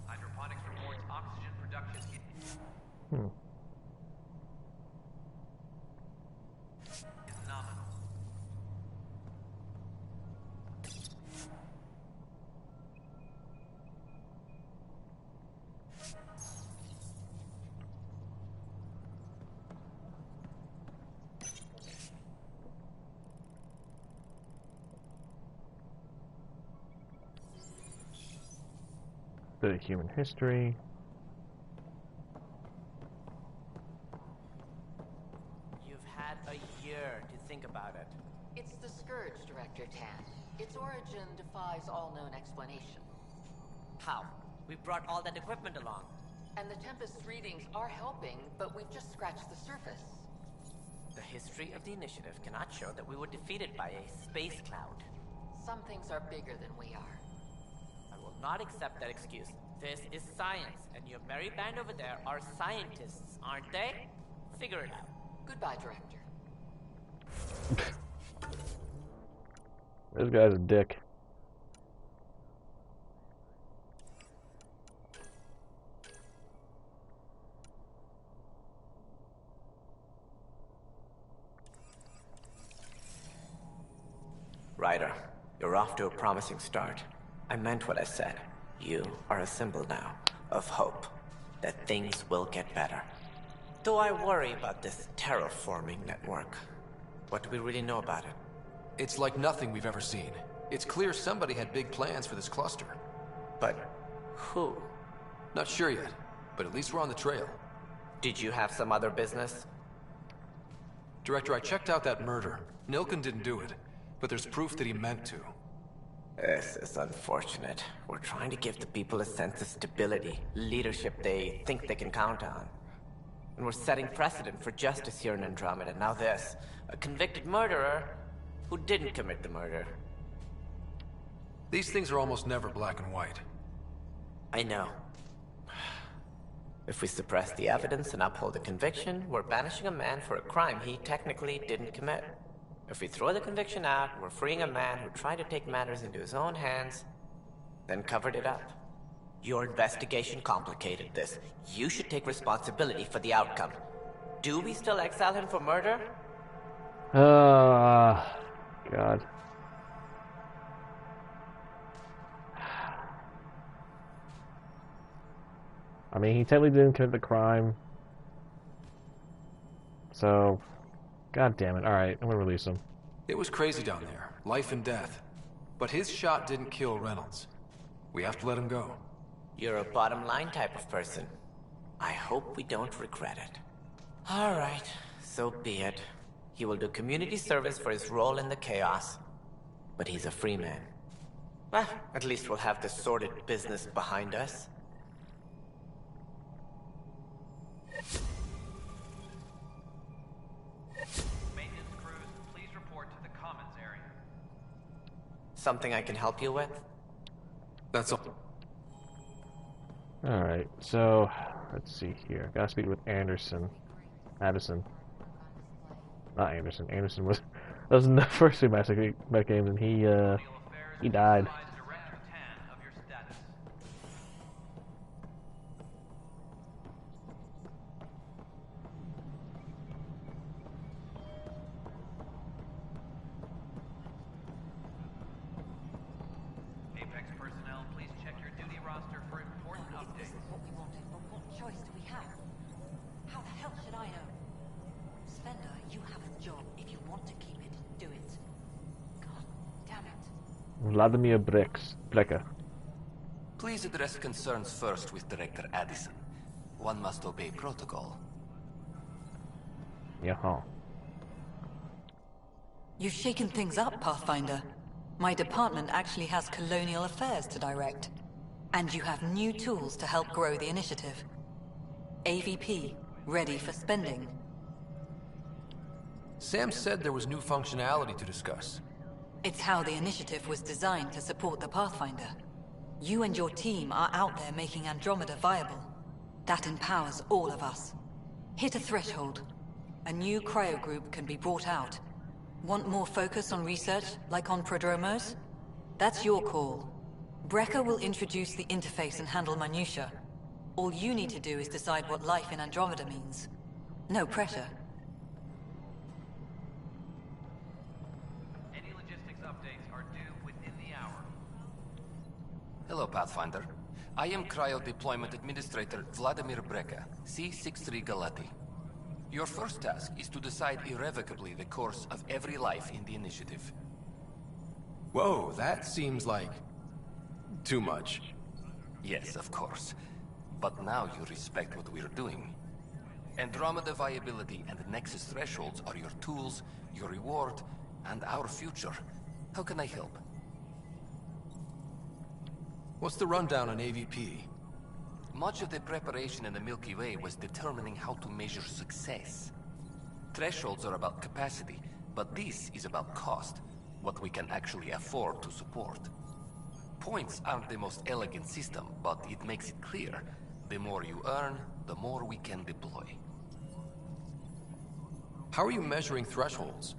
Hydroponics reports oxygen production is nominal. The human history. You've had a year to think about it. It's the Scourge, Director Tan. Its origin defies all known explanation. How? We brought all that equipment along. And the Tempest's readings are helping, but we've just scratched the surface. The history of the initiative cannot show that we were defeated by a space cloud. Some things are bigger than we are. I will not accept that excuse. This is science, and your merry band over there are scientists, aren't they? Figure it out. Goodbye, Director. This guy's a dick. Ryder, you're off to a promising start. I meant what I said. You are a symbol now of hope that things will get better. Though I worry about this terraforming network. What do we really know about it? It's like nothing we've ever seen. It's clear somebody had big plans for this cluster. But who? Not sure yet, but at least we're on the trail. Did you have some other business? Director, I checked out that murder. Nilken didn't do it, but there's proof that he meant to. This is unfortunate. We're trying to give the people a sense of stability, leadership they think they can count on. And we're setting precedent for justice here in Andromeda. Now this, a convicted murderer who didn't commit the murder. These things are almost never black and white. I know. If we suppress the evidence and uphold the conviction, we're banishing a man for a crime he technically didn't commit. If we throw the conviction out, we're freeing a man who tried to take matters into his own hands, then covered it up. Your investigation complicated this. You should take responsibility for the outcome. do we still exile him for murder? God. I mean, he technically didn't commit the crime. So, god damn it. Alright, I'm gonna release him. It was crazy down there. Life and death. But his shot didn't kill Reynolds. We have to let him go. You're a bottom line type of person. I hope we don't regret it. Alright, so be it. He will do community service for his role in the chaos. But he's a free man. Well, at least we'll have the sordid business behind us. Maintenance crews, please report to the commons area. Something I can help you with? That's all. Alright, so let's see here. Gotta speak with Anderson. Addison. Not Anderson. Anderson was that was in the first two Mass Effect games, and he died. Apex personnel, please check your duty roster for important updates. This is what we wanted, but what choice do we have? How the hell should I know? Spender, you have a job. If you want to keep it, do it. God damn it. Vladimir Brecker. Please address concerns first with Director Addison. One must obey protocol. Yeah. You've shaken things up, Pathfinder. My department actually has colonial affairs to direct. And you have new tools to help grow the initiative. AVP, ready for spending. Sam said there was new functionality to discuss. It's how the initiative was designed to support the Pathfinder. You and your team are out there making Andromeda viable. That empowers all of us. Hit a threshold. A new cryo group can be brought out. Want more focus on research, like on Prodromos? That's your call. Brecker will introduce the interface and handle minutiae. All you need to do is decide what life in Andromeda means. No pressure. Any logistics updates are due within the hour. Hello, Pathfinder. I am Cryo Deployment Administrator Vladimir Brecker, C-63 Galati. Your first task is to decide irrevocably the course of every life in the initiative. Whoa, that seems like... too much. Yes, of course. But now you respect what we're doing. Andromeda viability and Nexus thresholds are your tools, your reward, and our future. How can I help? What's the rundown on AVP? Much of the preparation in the Milky Way was determining how to measure success. Thresholds are about capacity, but this is about cost, what we can actually afford to support. Points aren't the most elegant system, but it makes it clear. The more you earn, the more we can deploy. How are you measuring thresholds?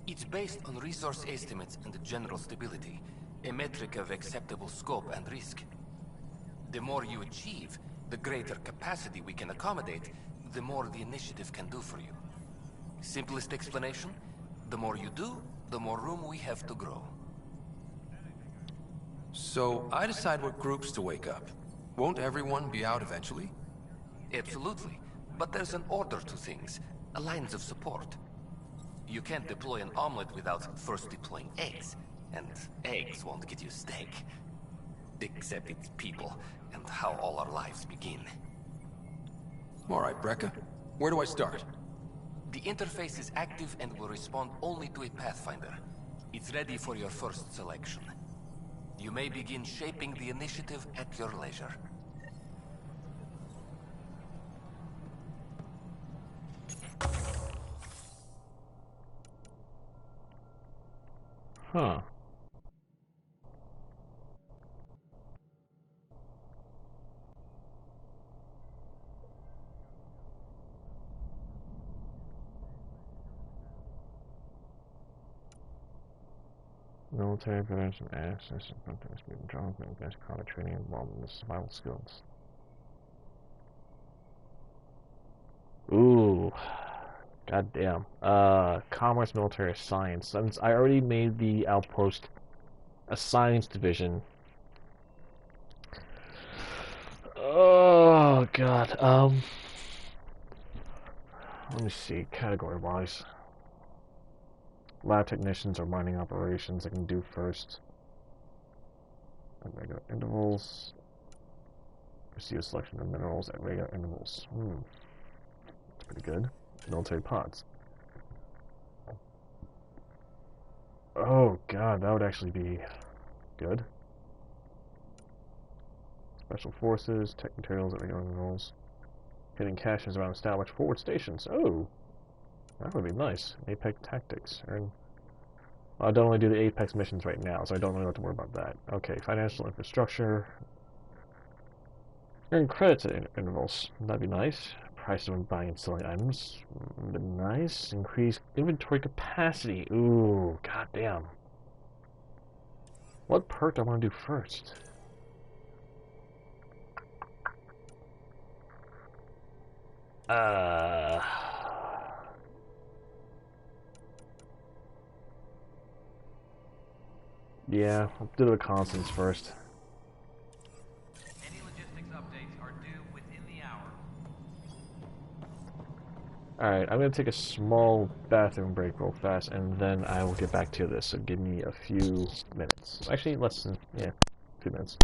It's based on resource estimates and general stability, a metric of acceptable scope and risk. The more you achieve, the greater capacity we can accommodate, the more the initiative can do for you. Simplest explanation, the more you do, the more room we have to grow. So, I decide what groups to wake up. Won't everyone be out eventually? Absolutely. But there's an order to things, a lines of support. You can't deploy an omelet without first deploying eggs. And eggs won't get you steak. Except it's people, and how all our lives begin. Alright, Brecker. Where do I start? The interface is active and will respond only to a Pathfinder. It's ready for your first selection. You may begin shaping the initiative at your leisure. Huh. Military prevention access and contacts being drawn from against combat training involved in the survival skills. Ooh. Ooh. God damn. Commerce, military, science. Since I already made the outpost a science division. Oh god. Let me see, category-wise. Lab technicians or mining operations I can do first. At regular intervals. Receive a selection of minerals at regular intervals. That's pretty good. Military pods. Oh god, that would actually be good. Special forces, tech materials at regular intervals. Hitting caches around established forward stations. Oh! That would be nice. Apex tactics. I don't only do the Apex missions right now, so I don't really have to worry about that. Okay, financial infrastructure. Earn credits at intervals. That'd be nice. Price of buying and selling items. That'd be nice. Increase inventory capacity. Ooh, goddamn. What perk do I want to do first? Yeah, I'll do the constants first. Any logistics updates are due within the hour. Alright, I'm gonna take a small bathroom break real fast, and then I will get back to this, so give me a few minutes. Actually, less than, yeah, a few minutes.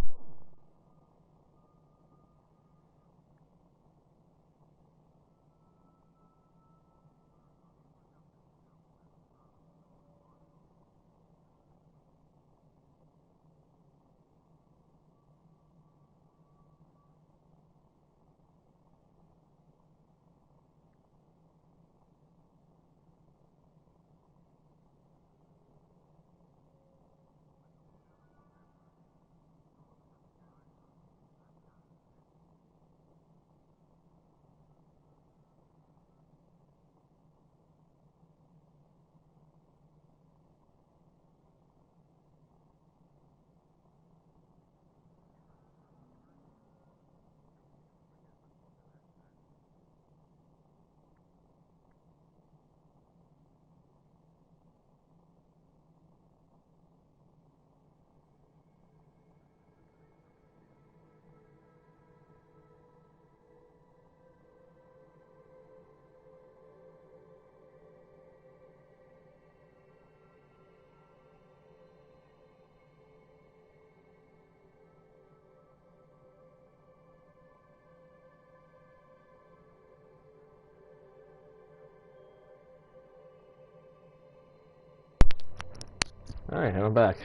Alright, I'm back.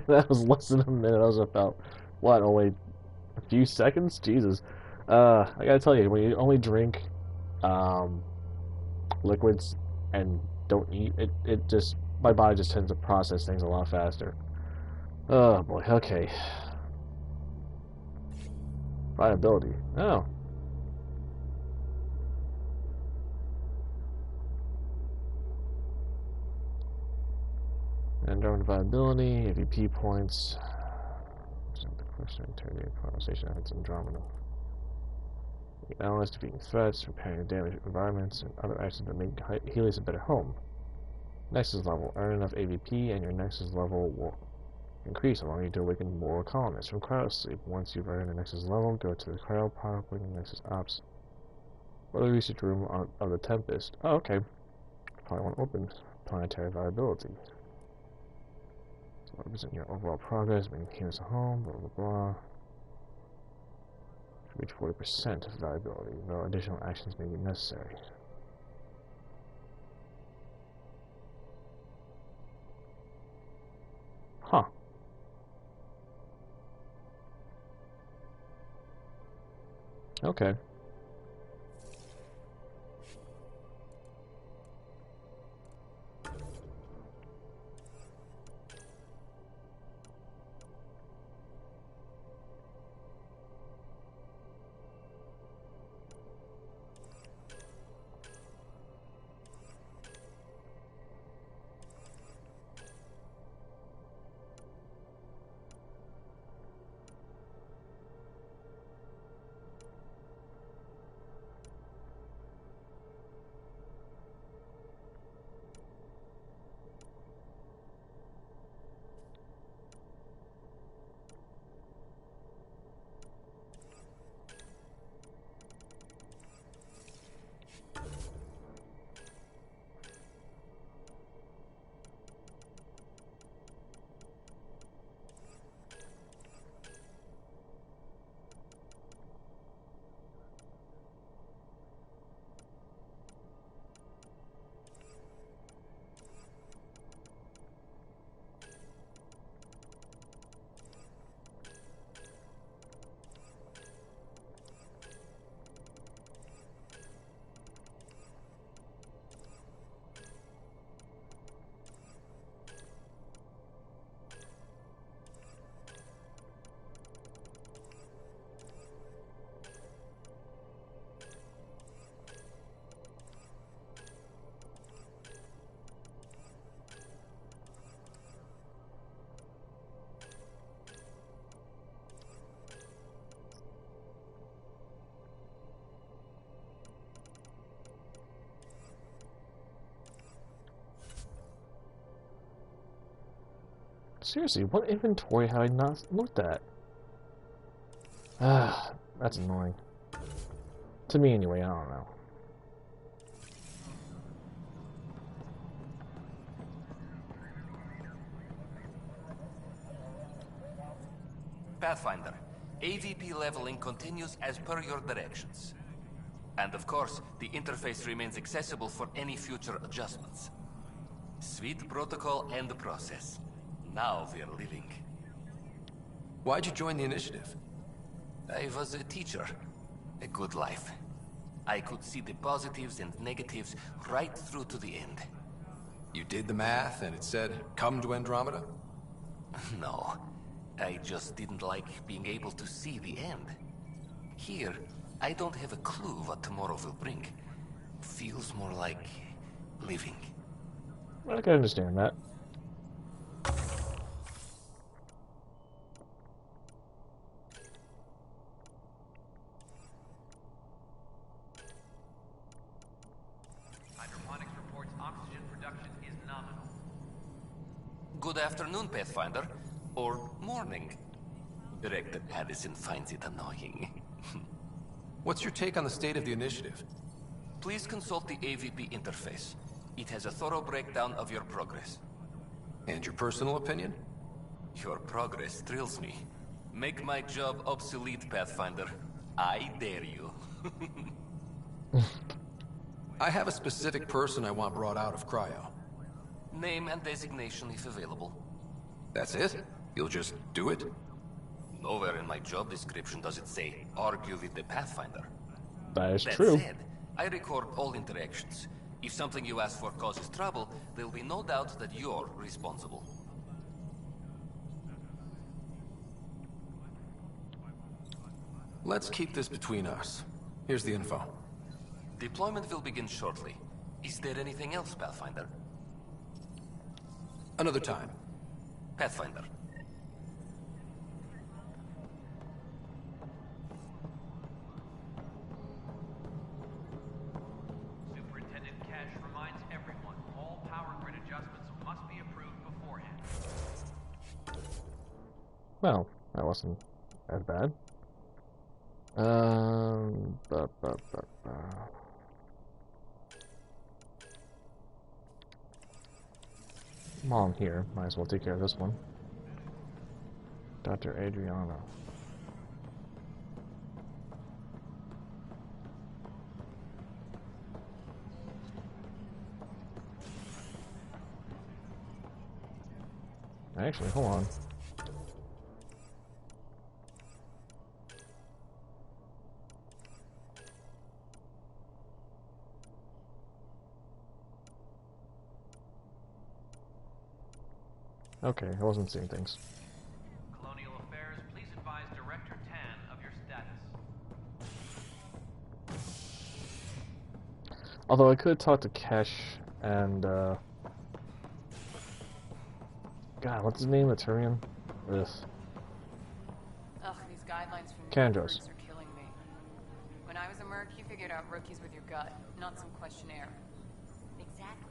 That was less than a minute. That was about, what, only a few seconds? Jesus. I gotta tell you, when you only drink, liquids and don't eat, it just, my body just tends to process things a lot faster. Oh boy, okay. Viability. Oh. Andromeda viability, AVP points. The question eternity conversation efforts Andromeda. The analyst defeating threats, repairing damaged environments, and other actions that make Helios a better home. Nexus level. Earn enough AVP and your Nexus level will increase, allowing you to awaken more colonists from cryosleep. Once you've earned a Nexus level, go to the cryo pod, awaken Nexus Ops. Or the research room of the Tempest. Oh, okay. Probably want to open planetary viability. So represent your overall progress, maintain as a home, blah blah blah. Reach 40% of viability, though additional actions may be necessary. Huh. Okay. Seriously, what inventory have I not looked at? Ah, that's annoying. To me anyway, I don't know. Pathfinder, AVP leveling continues as per your directions. And of course, the interface remains accessible for any future adjustments. Sweet protocol and the process. Now we're living. Why'd you join the initiative? I was a teacher. A good life. I could see the positives and negatives right through to the end. You did the math and it said, come to Andromeda? No. I just didn't like being able to see the end. Here, I don't have a clue what tomorrow will bring. Feels more like living. I can understand that. Hydroponics reports oxygen production is nominal. Good afternoon, Pathfinder. Or morning. Director Addison finds it annoying. What's your take on the state of the initiative? Please consult the AVP interface. It has a thorough breakdown of your progress. And your personal opinion? Your progress thrills me. Make my job obsolete, Pathfinder. I dare you. I have a specific person I want brought out of cryo. Name and designation if available. That's it? You'll just do it? Nowhere in my job description does it say, argue with the Pathfinder. That is true. That said, I record all interactions. If something you ask for causes trouble, there will be no doubt that you're responsible. Let's keep this between us. Here's the info. Deployment will begin shortly. Is there anything else, Pathfinder? Another time. Pathfinder. Superintendent Cash reminds everyone, all power grid adjustments must be approved beforehand. Well, that wasn't as bad. While I'm here, might as well take care of this one. Dr. Adriana. Actually, hold on. Okay, I wasn't seeing things. Colonial Affairs, please advise Director Tan of your status. Although I could talk to Kesh and, God, what's his name? Aturian? Ugh. Ugh, these guidelines from Kandros. are killing me. When I was a merc, you figured out rookies with your gut, not some questionnaire. Exactly.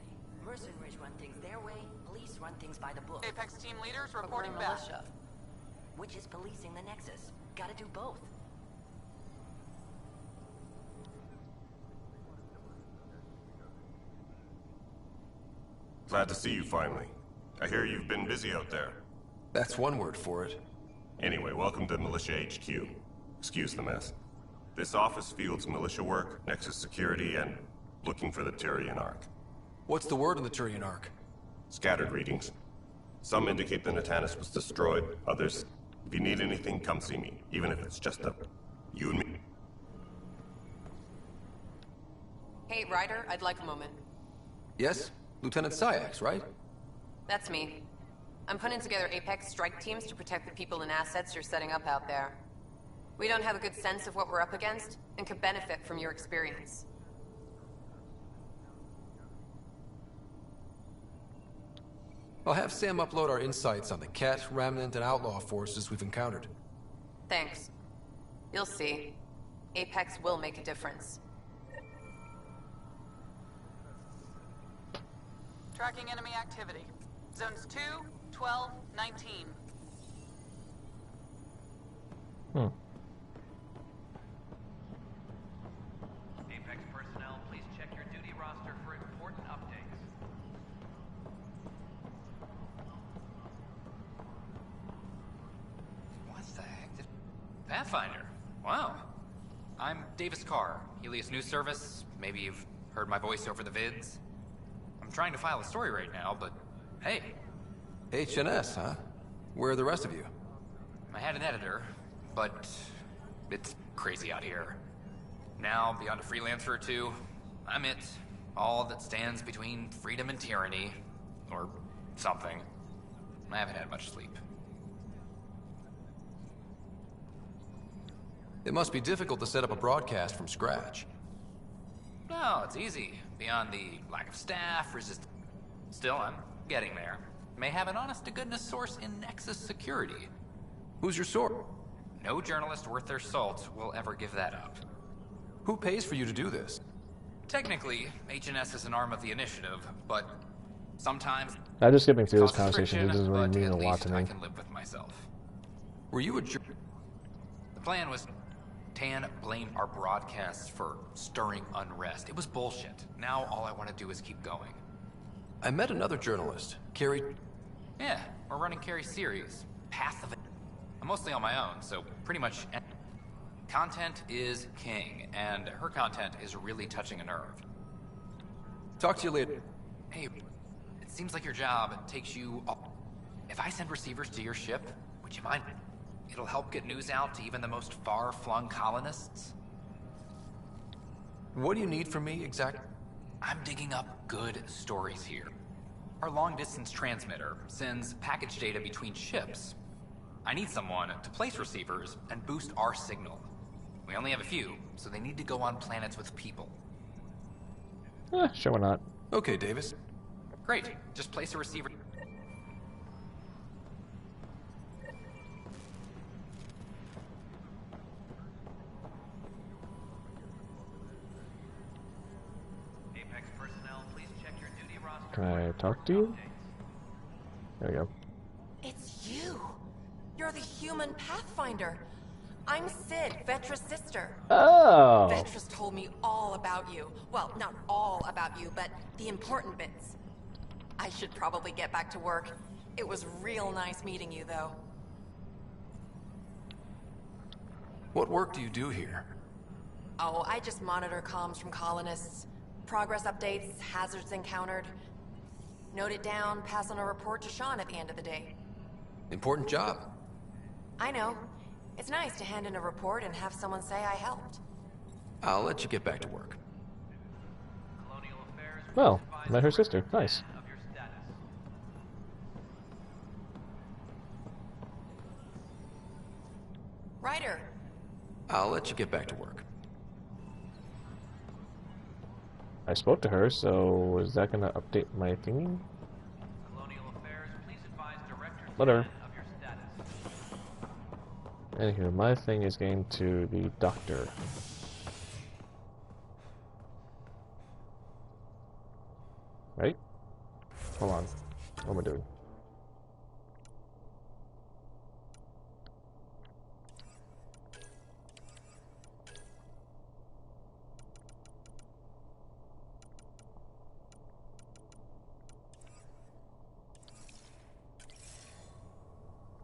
Mercenaries run things their way, police run things by the book. Apex team leaders But reporting we're back. militia. Which is policing the Nexus. Gotta do both. Glad to see you finally. I hear you've been busy out there. That's one word for it. Anyway, welcome to Militia HQ. Excuse the mess. This office fields militia work, Nexus security, and looking for the Tyrian Ark. What's the word on the Tyrian Ark? Scattered readings. Some indicate the Natanus was destroyed, others... If you need anything, come see me, even if it's just you and me. Hey, Ryder, I'd like a moment. Yes? Lieutenant Syax, right? That's me. I'm putting together Apex strike teams to protect the people and assets you're setting up out there. We don't have a good sense of what we're up against, and could benefit from your experience. I'll have Sam upload our insights on the Ket, Remnant, and Outlaw forces we've encountered. Thanks. You'll see. Apex will make a difference. Tracking enemy activity. Zones 2, 12:19. Apex personnel, please check your duty roster for important updates. What the heck? Pathfinder. Wow. I'm Davis Carr, Helios News Service. Maybe you've heard my voice over the vids. I'm trying to file a story right now, but hey. HNS, huh? Where are the rest of you? I had an editor, but it's crazy out here. Now, beyond a freelancer or two, I'm it. All that stands between freedom and tyranny. Or something. I haven't had much sleep. It must be difficult to set up a broadcast from scratch. No, it's easy. Beyond the lack of staff, Still, I'm getting there. May have an honest-to-goodness source in Nexus Security. Who's your source? No journalist worth their salt will ever give that up. Who pays for you to do this? Technically, HNS is an arm of the initiative, but sometimes... I'm just skipping through this causes conversation. It friction, doesn't really but mean at a lot least to I me. can live with myself. Were you a The plan was... Tan blamed our broadcasts for stirring unrest. It was bullshit. Now all I want to do is keep going. I met another journalist, Carrie... Yeah, we're running Carrie's series, Path of... I'm mostly on my own, so pretty much... Content is king, and her content is really touching a nerve. Talk to you later. Hey, it seems like your job takes you... If I send receivers to your ship, would you mind... It'll help get news out to even the most far-flung colonists? What do you need from me, exactly? I'm digging up good stories here. Our long-distance transmitter sends package data between ships. I need someone to place receivers and boost our signal. We only have a few, so they need to go on planets with people. Sure, why not? Okay, Davis. Great, just place a receiver... Can I talk to you? There we go. It's you! You're the human Pathfinder! I'm Sid, Vetra's sister. Oh! Vetra's told me all about you. Well, not all about you, but the important bits. I should probably get back to work. It was real nice meeting you, though. What work do you do here? Oh, I just monitor comms from colonists. Progress updates, hazards encountered. Note it down, pass on a report to Sean at the end of the day. Important job. I know. It's nice to hand in a report and have someone say I helped. I'll let you get back to work. Well, met her sister. Nice. Ryder. I'll let you get back to work. I spoke to her, so is that gonna update my thingy? Whatever. Anywho, my thing is getting to the doctor. Right? Hold on. What am I doing?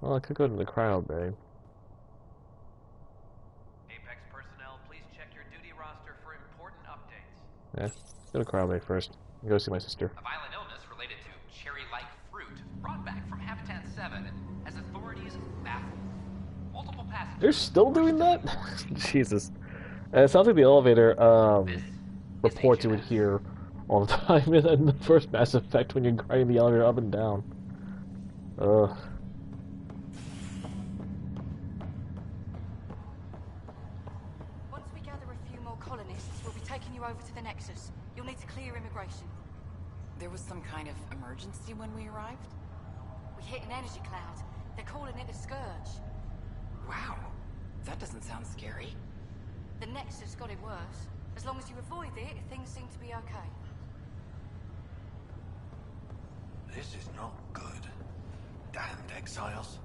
Well, I could go to the cryo bay. Apex personnel, please check your duty roster for important updates. Yeah, go to cryo bay first. Go see my sister. A violent illness related to cherry-like fruit brought back from Habitat 7 as authorities baffled. Multiple passengers... They're still doing that? Jesus. It sounds like the elevator reports you would hear all the time in the first Mass Effect when you're grinding the elevator up and down. Ugh. Once we gather a few more colonists, we'll be taking you over to the Nexus. You'll need to clear immigration. There was some kind of emergency when we arrived? We hit an energy cloud. They're calling it a scourge. Wow. That doesn't sound scary. The Nexus got it worse. As long as you avoid it, things seem to be okay. This is not good. damned exiles.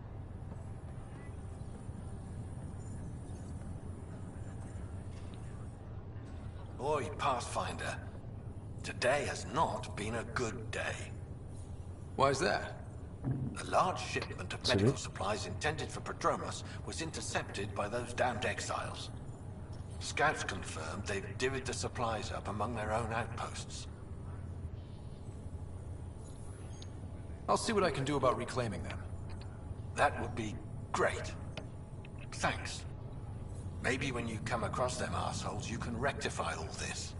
Boy, Pathfinder, today has not been a good day. Why's that? A large shipment of medical supplies intended for Prodromos was intercepted by those damned exiles. Scouts confirmed they've divvied the supplies up among their own outposts. I'll see what I can do about reclaiming them. That would be great. Thanks. Maybe when you come across them assholes, you can rectify all this.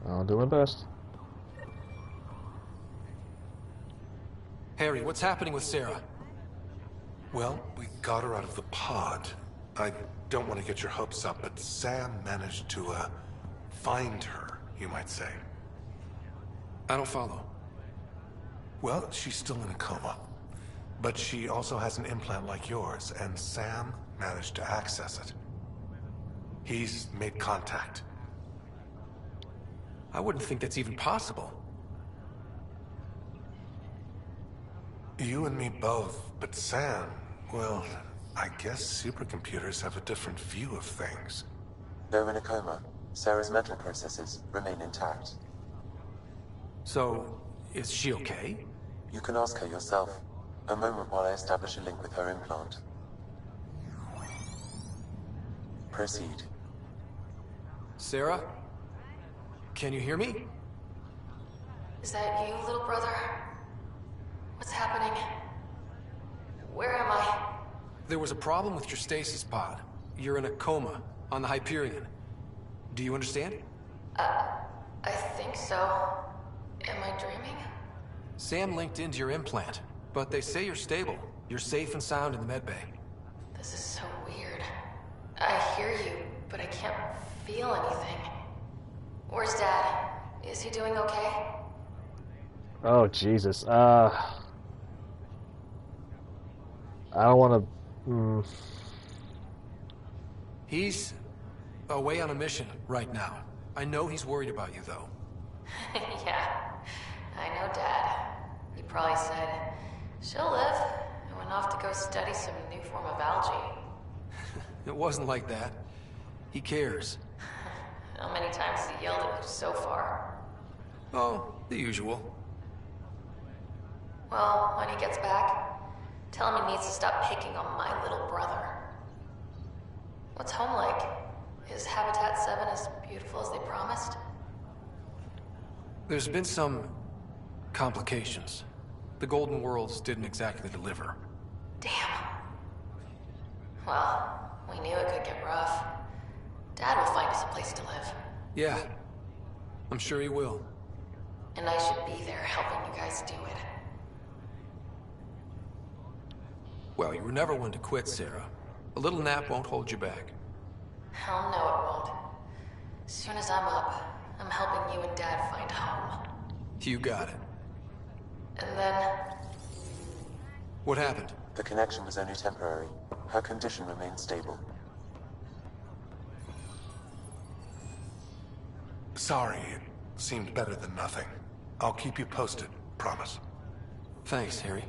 I'll do my best. Harry, what's happening with Sarah? Well, we got her out of the pod. I don't want to get your hopes up, but Sam managed to, find her, you might say. I don't follow. Well, she's still in a coma. But she also has an implant like yours, and Sam managed to access it. He's made contact. I wouldn't think that's even possible. You and me both, but Sam, well, I guess supercomputers have a different view of things. Though in a coma, Sarah's mental processes remain intact. So, is she okay? You can ask her yourself. A moment while I establish a link with her implant. Proceed. Sarah? Can you hear me? Is that you, little brother? What's happening? Where am I? There was a problem with your stasis pod. You're in a coma on the Hyperion. Do you understand? I think so. Am I dreaming? Sam linked into your implant, but they say you're stable. You're safe and sound in the medbay. This is so weird. I hear you, but I can't feel anything. Where's Dad? Is he doing okay? Oh, Jesus. I don't want to... He's away on a mission right now. I know he's worried about you, though. Yeah, I know Dad. He probably said, she'll live, and went off to go study some new form of algae. It wasn't like that. He cares. How many times has he yelled at you so far? Oh, the usual. Well, when he gets back, tell him he needs to stop picking on my little brother. What's home like? Is Habitat 7 as beautiful as they promised? There's been some complications. The Golden Worlds didn't exactly deliver. Damn. Well, we knew it could get rough. Dad will find us a place to live. Yeah, I'm sure he will. And I should be there helping you guys do it. Well, you were never one to quit, Sarah. A little nap won't hold you back. Hell no, it won't. As soon as I'm up, I'm helping you and Dad find home. You got it. And then... What happened? The connection was only temporary. Her condition remains stable. Sorry, it seemed better than nothing. I'll keep you posted, promise. Thanks, Harry.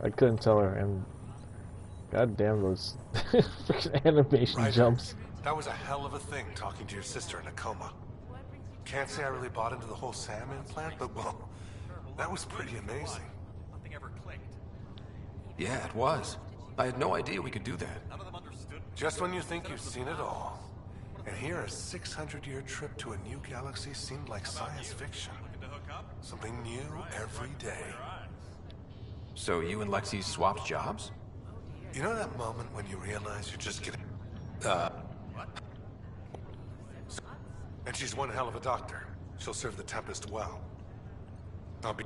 I couldn't tell her, and goddamn those freaking animation jumps. That was a hell of a thing, talking to your sister in a coma. Can't say I really bought into the whole Sam implant, but well, that was pretty amazing. Nothing ever clicked. Yeah, it was. I had no idea we could do that. None of them understood. Just when you think you've seen it all. And here, a 600-year trip to a new galaxy seemed like science fiction. Something new every day. So you and Lexi swapped jobs? You know that moment when you realize you're just getting... What? And she's one hell of a doctor. She'll serve the Tempest well. I'll be...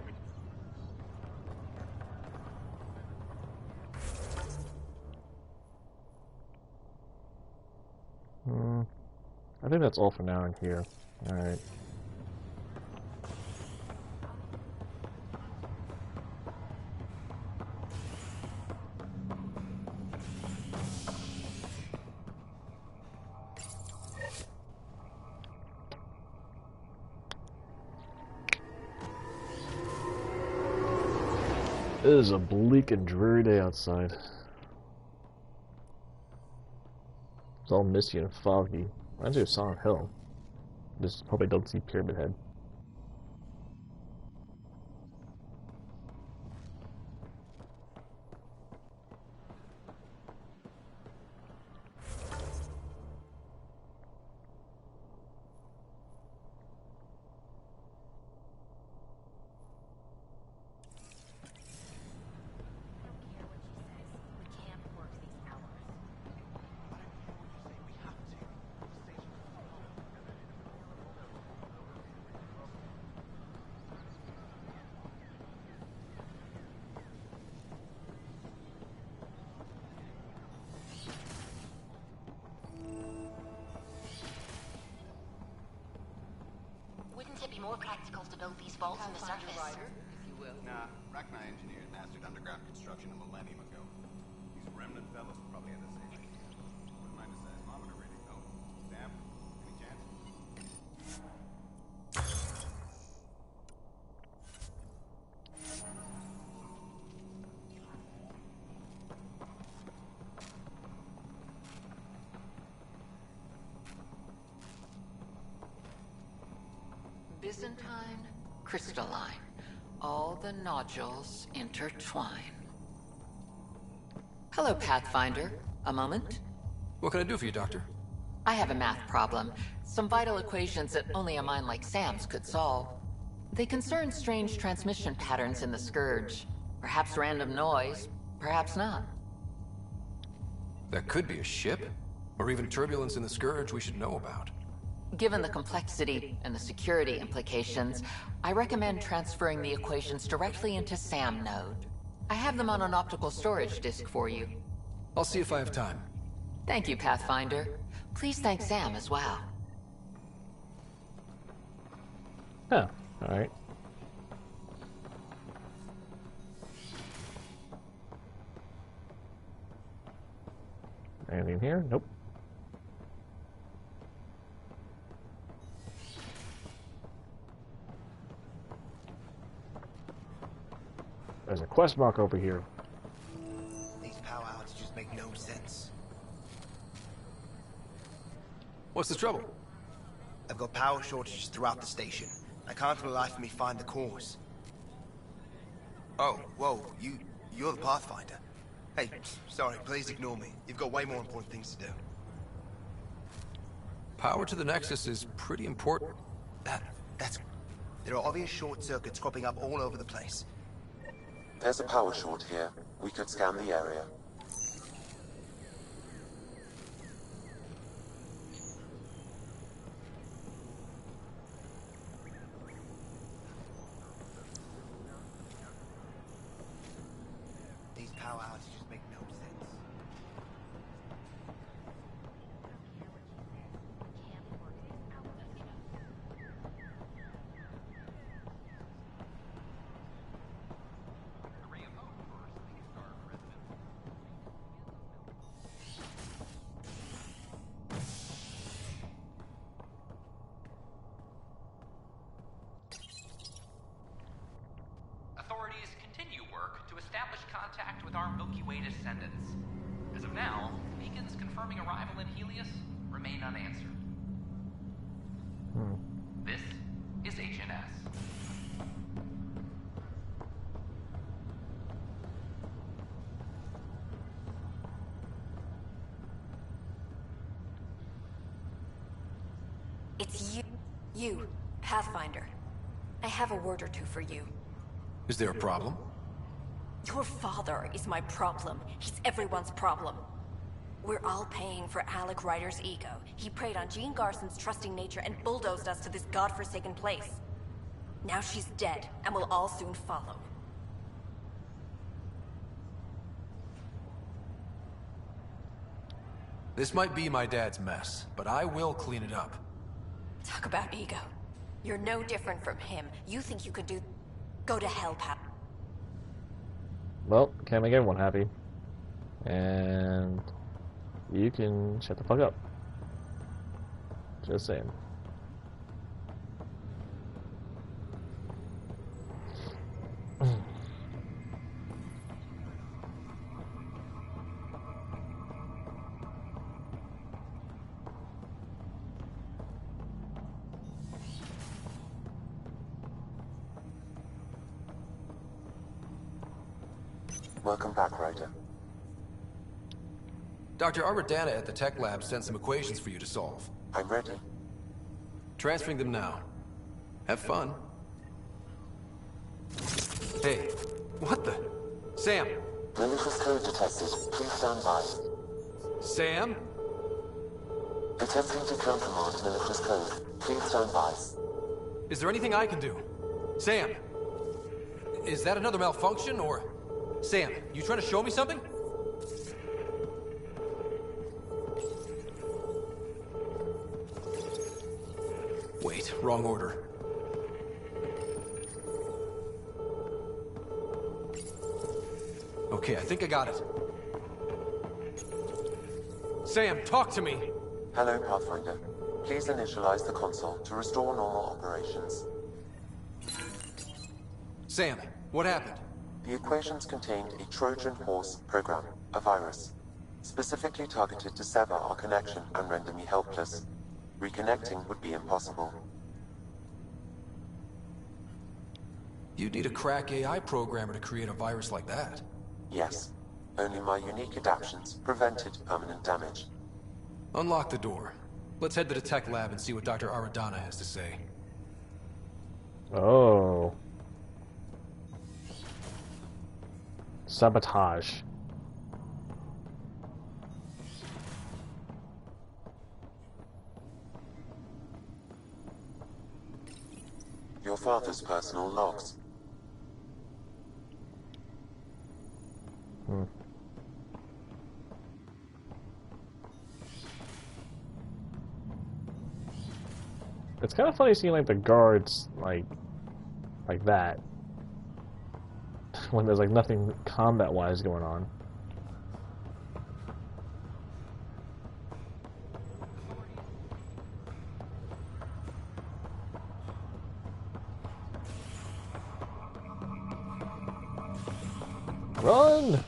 I think that's all for now in here. Alright. is a bleak and dreary day outside. It's all misty and foggy. Reminds me of Silent Hill. Just hope I don't see Pyramid Head. Wouldn't it be more practical to build these vaults on the surface? Nah, Rachni engineers mastered underground construction a millennium ago. These remnant fellows probably had the same idea. Wouldn't mind a seismometer reading, though. Sam, any chance? Byzantine, crystalline. All the nodules intertwine. Hello, Pathfinder. A moment? What can I do for you, Doctor? I have a math problem. Some vital equations that only a mind like Sam's could solve. They concern strange transmission patterns in the Scourge. Perhaps random noise, perhaps not. That could be a ship, or even turbulence in the Scourge we should know about. Given the complexity and the security implications, I recommend transferring the equations directly into SAM node. I have them on an optical storage disk for you. I'll see if I have time. Thank you, Pathfinder. Please thank Sam as well. Oh, alright. Anything here? Nope. There's a quest mark over here. These power outages make no sense. What's the trouble? I've got power shortages throughout the station. I can't for the life of me find the cause. Oh, whoa, you're the Pathfinder. Hey, sorry, please ignore me. You've got way more important things to do. Power to the Nexus is pretty important. There are obvious short circuits cropping up all over the place. There's a power short here. We could scan the area. These power outages make no sense. Authorities continue work to establish contact with our Milky Way descendants. As of now, beacons confirming arrival in Helios remain unanswered. This is HNS. It's you, Pathfinder. I have a word or two for you. Is there a problem? Your father is my problem. He's everyone's problem. We're all paying for Alec Ryder's ego. He preyed on Jean Garson's trusting nature and bulldozed us to this godforsaken place. Now she's dead, and we'll all soon follow. This might be my dad's mess, but I will clean it up. Talk about ego. You're no different from him. You think you could do... Go to hell, Pat. Well, can't make everyone happy. And you can shut the fuck up. Just saying. Welcome back, Ryder. Dr. Aradana at the tech lab sent some equations for you to solve. I'm ready. Transferring them now. Have fun. Hey, what the? Sam! Malicious code detected. Please stand by. Sam? Attempting to countermand malicious code. Please stand by. Is there anything I can do? Sam! Is that another malfunction, or... Sam, you trying to show me something? Wait, wrong order. Okay, I think I got it. Sam, talk to me! Hello, Pathfinder. Please initialize the console to restore normal operations. Sam, what happened? The equations contained a Trojan horse program, a virus, specifically targeted to sever our connection and render me helpless. Reconnecting would be impossible. You'd need a crack AI programmer to create a virus like that. Yes. Only my unique adaptions prevented permanent damage. Unlock the door. Let's head to the tech lab and see what Dr. Aradana has to say. Oh. Sabotage. Your father's personal logs. It's kind of funny seeing like the guards like that when there's like nothing combat-wise going on. Run!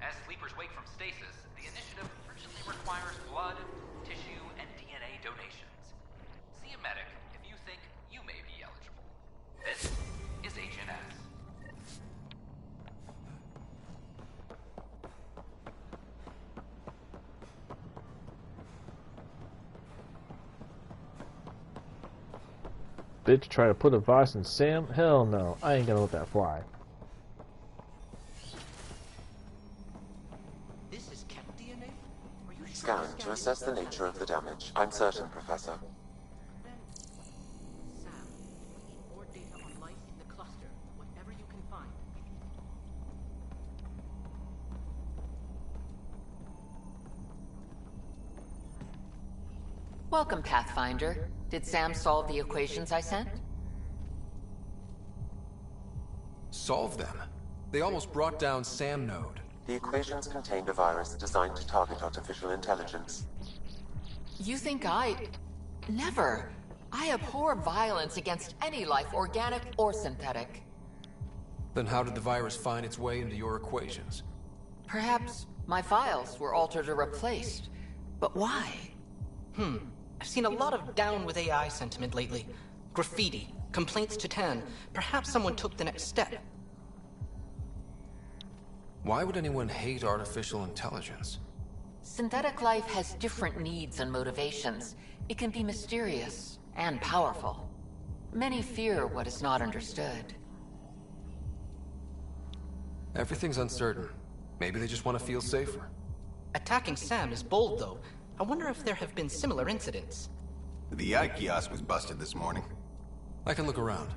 As sleepers wake from stasis, the initiative urgently requires blood, tissue, and DNA donations. See a medic if you think you may be eligible. This is Agent S. Bitch, try to put a virus in Sam? Hell no, I ain't gonna let that fly. This is cat DNA? Are you sure Scan to assess the nature of the damage. I'm certain, Professor. Sam, we need more data on life in the cluster, whatever you can find. Welcome, Pathfinder. Did Sam solve the equations I sent? Solve them? They almost brought down Sam Node. The equations contained a virus designed to target artificial intelligence. You think I... Never. I abhor violence against any life, organic or synthetic. Then how did the virus find its way into your equations? Perhaps my files were altered or replaced. But why? I've seen a lot of down with AI sentiment lately. Graffiti, complaints to 10. Perhaps someone took the next step. Why would anyone hate artificial intelligence? Synthetic life has different needs and motivations. It can be mysterious and powerful. Many fear what is not understood. Everything's uncertain. Maybe they just want to feel safer. Attacking Sam is bold, though. I wonder if there have been similar incidents. The eye kiosk was busted this morning. I can look around.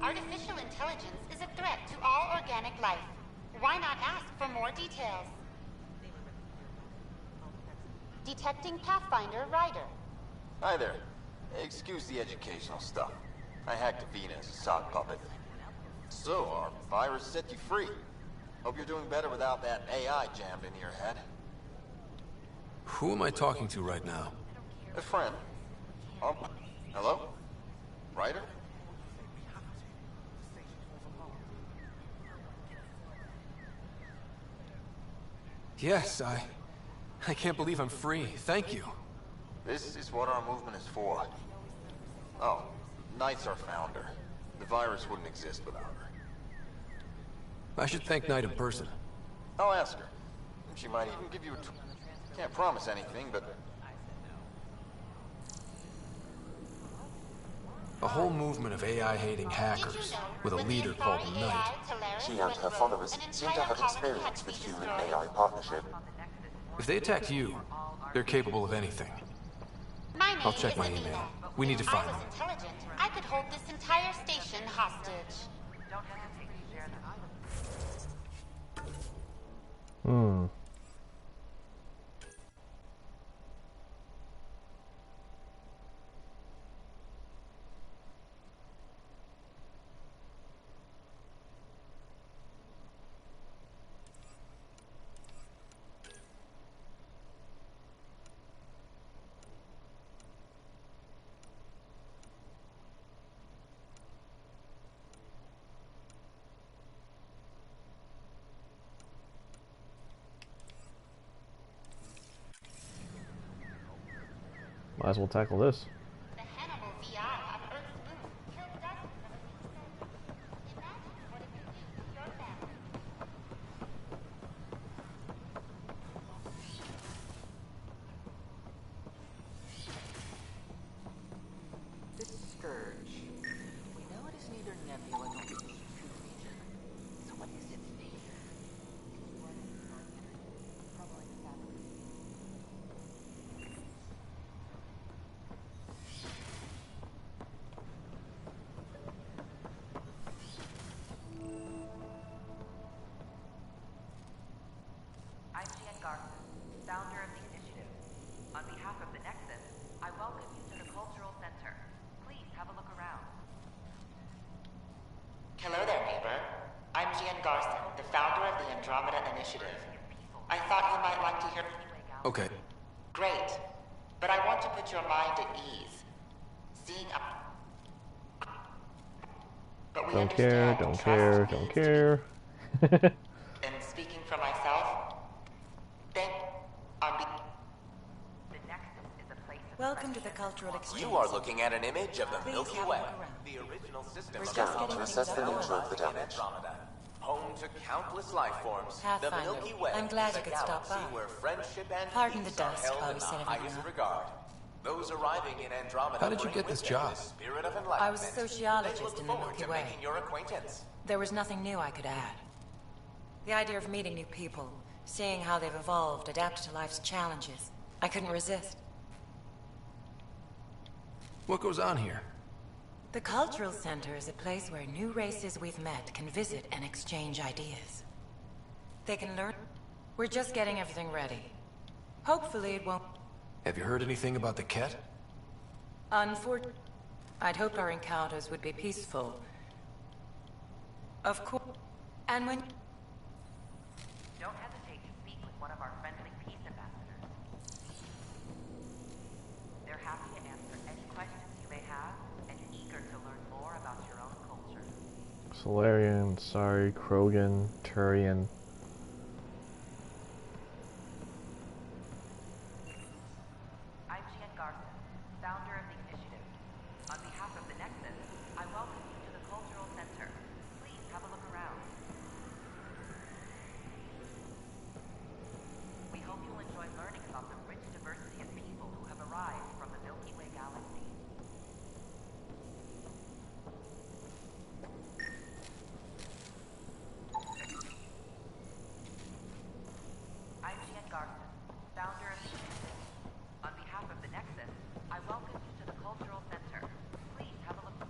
Artificial intelligence is a threat to all organic life. Why not ask for more details? Detecting Pathfinder Rider. Hi there. Excuse the educational stuff. I hacked Avina as a sock puppet. So, our virus set you free. Hope you're doing better without that AI jammed into your head. Who am I talking to right now? A friend. Hello? Ryder? Yes, I can't believe I'm free. Thank you. This is what our movement is for. Oh, Knight's our founder. The virus wouldn't exist without her. I should thank Knight in person. I'll ask her. She might even give you a Can't promise anything, but... A whole movement of AI-hating hackers, with a leader called Knight. She and her followers seem to have experience with human-AI partnership. If they attacked you, they're capable of anything. I'll check my email. We need to find them. Intelligent. I could hold this entire station hostage. Hmm. Might as well tackle this. This scourge. We know it is neither nebula nor true region. So what is its nature? I'm Jan Garson, founder of the initiative. On behalf of the Nexus, I welcome you to the Cultural Center. Please have a look around. Hello there, neighbor. I'm Jan Garson, the founder of the Andromeda Initiative. I thought you might like to hear... Okay. Great. But I want to put your mind at ease. Seeing a... But we Don't care, understand don't trust care, means don't care. And speaking for myself, think on Welcome to the cultural exchange. You are looking at an image of the Please Milky have a Way, look around. the original system We're of just the getting galaxy things assess the nature of the centralized in damage. Andromeda. Home to countless life forms, Pathfinder, the Milky Way I'm glad is you a could stop galaxy by. where friendship and Pardon the peace are dust held while in we the set everything highest up. regard. Those arriving in Andromeda How did you bring get this with them job? the spirit of I was a enlightenment. sociologist They look in the forward Milky to Way. making your acquaintance. There was nothing new I could add. The idea of meeting new people, seeing how they've evolved, adapted to life's challenges, I couldn't resist. What goes on here? The Cultural Center is a place where new races we've met can visit and exchange ideas. They can learn. We're just getting everything ready. Hopefully it won't... Have you heard anything about the Ket? Unfortunately, I'd hoped our encounters would be peaceful. Of course. And when... Don't hesitate to speak with one of our friendly peace ambassadors. They're happy to answer any questions you may have and eager to learn more about your own culture. Solarian, sorry, Krogan, Turian. I'm Jan Garson, founder of the initiative. On behalf of the Nexus, I welcome you to the Cultural Center. Please have a look around. We hope you'll enjoy learning about the rich diversity of people who have arrived from the Milky Way galaxy. I'm Jan Garson, founder of the initiative. On behalf of the Nexus, I welcome you to the Cultural Center. Please have a look.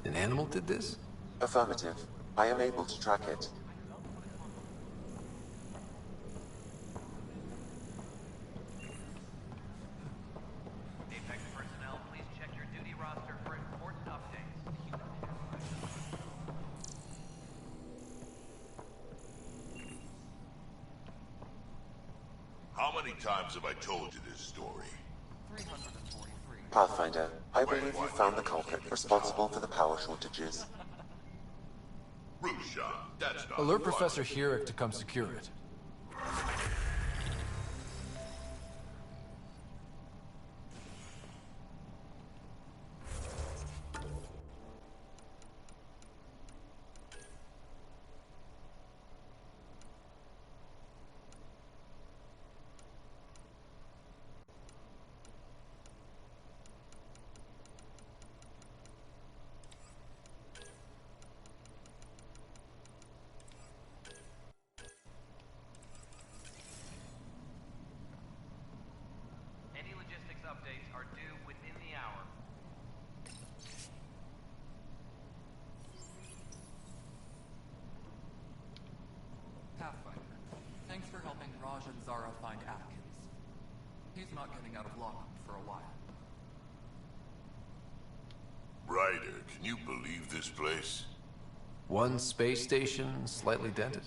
An animal did this? Affirmative. I am able to track it. Apex personnel, please check your duty roster for important updates. How many times have I told you this story? Pathfinder, I believe you found the culprit responsible for the power shortages. Rusha, that's not Alert funny. Professor Hurek to come secure it. Any logistics updates are due within the hour. Pathfinder, thanks for helping Raj and Zara find Atkins. He's not getting out of lockup for a while. Ryder, can you believe this place? One space station, slightly dented.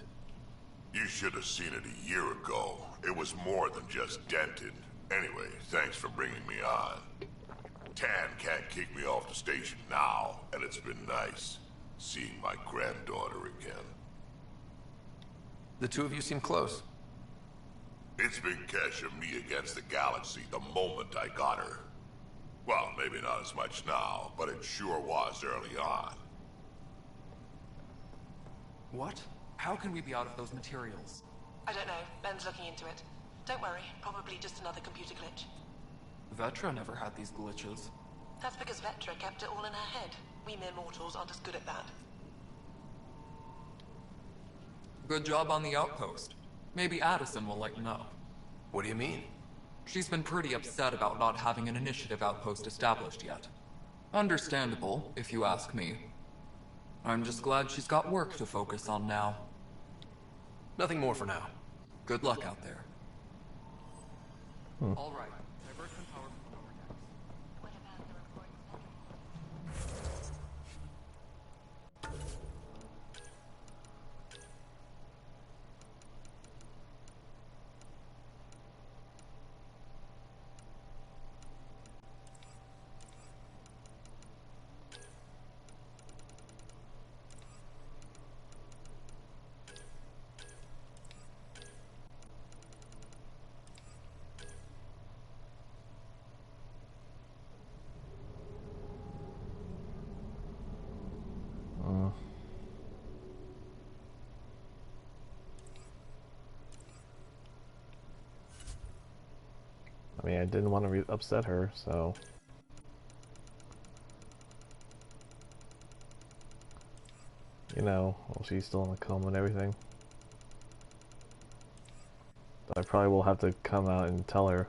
You should have seen it a year ago. It was more than just dented. Anyway, thanks for bringing me on. Tan can't kick me off the station now, and it's been nice seeing my granddaughter again. The two of you seem close. It's been Kesha me against the galaxy the moment I got her. Well, maybe not as much now, but it sure was early on. What? How can we be out of those materials? I don't know. Ben's looking into it. Don't worry. Probably just another computer glitch. Vetra never had these glitches. That's because Vetra kept it all in her head. We mere mortals aren't as good at that. Good job on the outpost. Maybe Addison will lighten up. What do you mean? She's been pretty upset about not having an initiative outpost established yet. Understandable, if you ask me. I'm just glad she's got work to focus on now. Nothing more for now. Good luck out there. Hmm. All right. Divert some power from lower decks. I mean, I didn't want to upset her, so... You know, well, she's still in a coma and everything. I probably will have to come out and tell her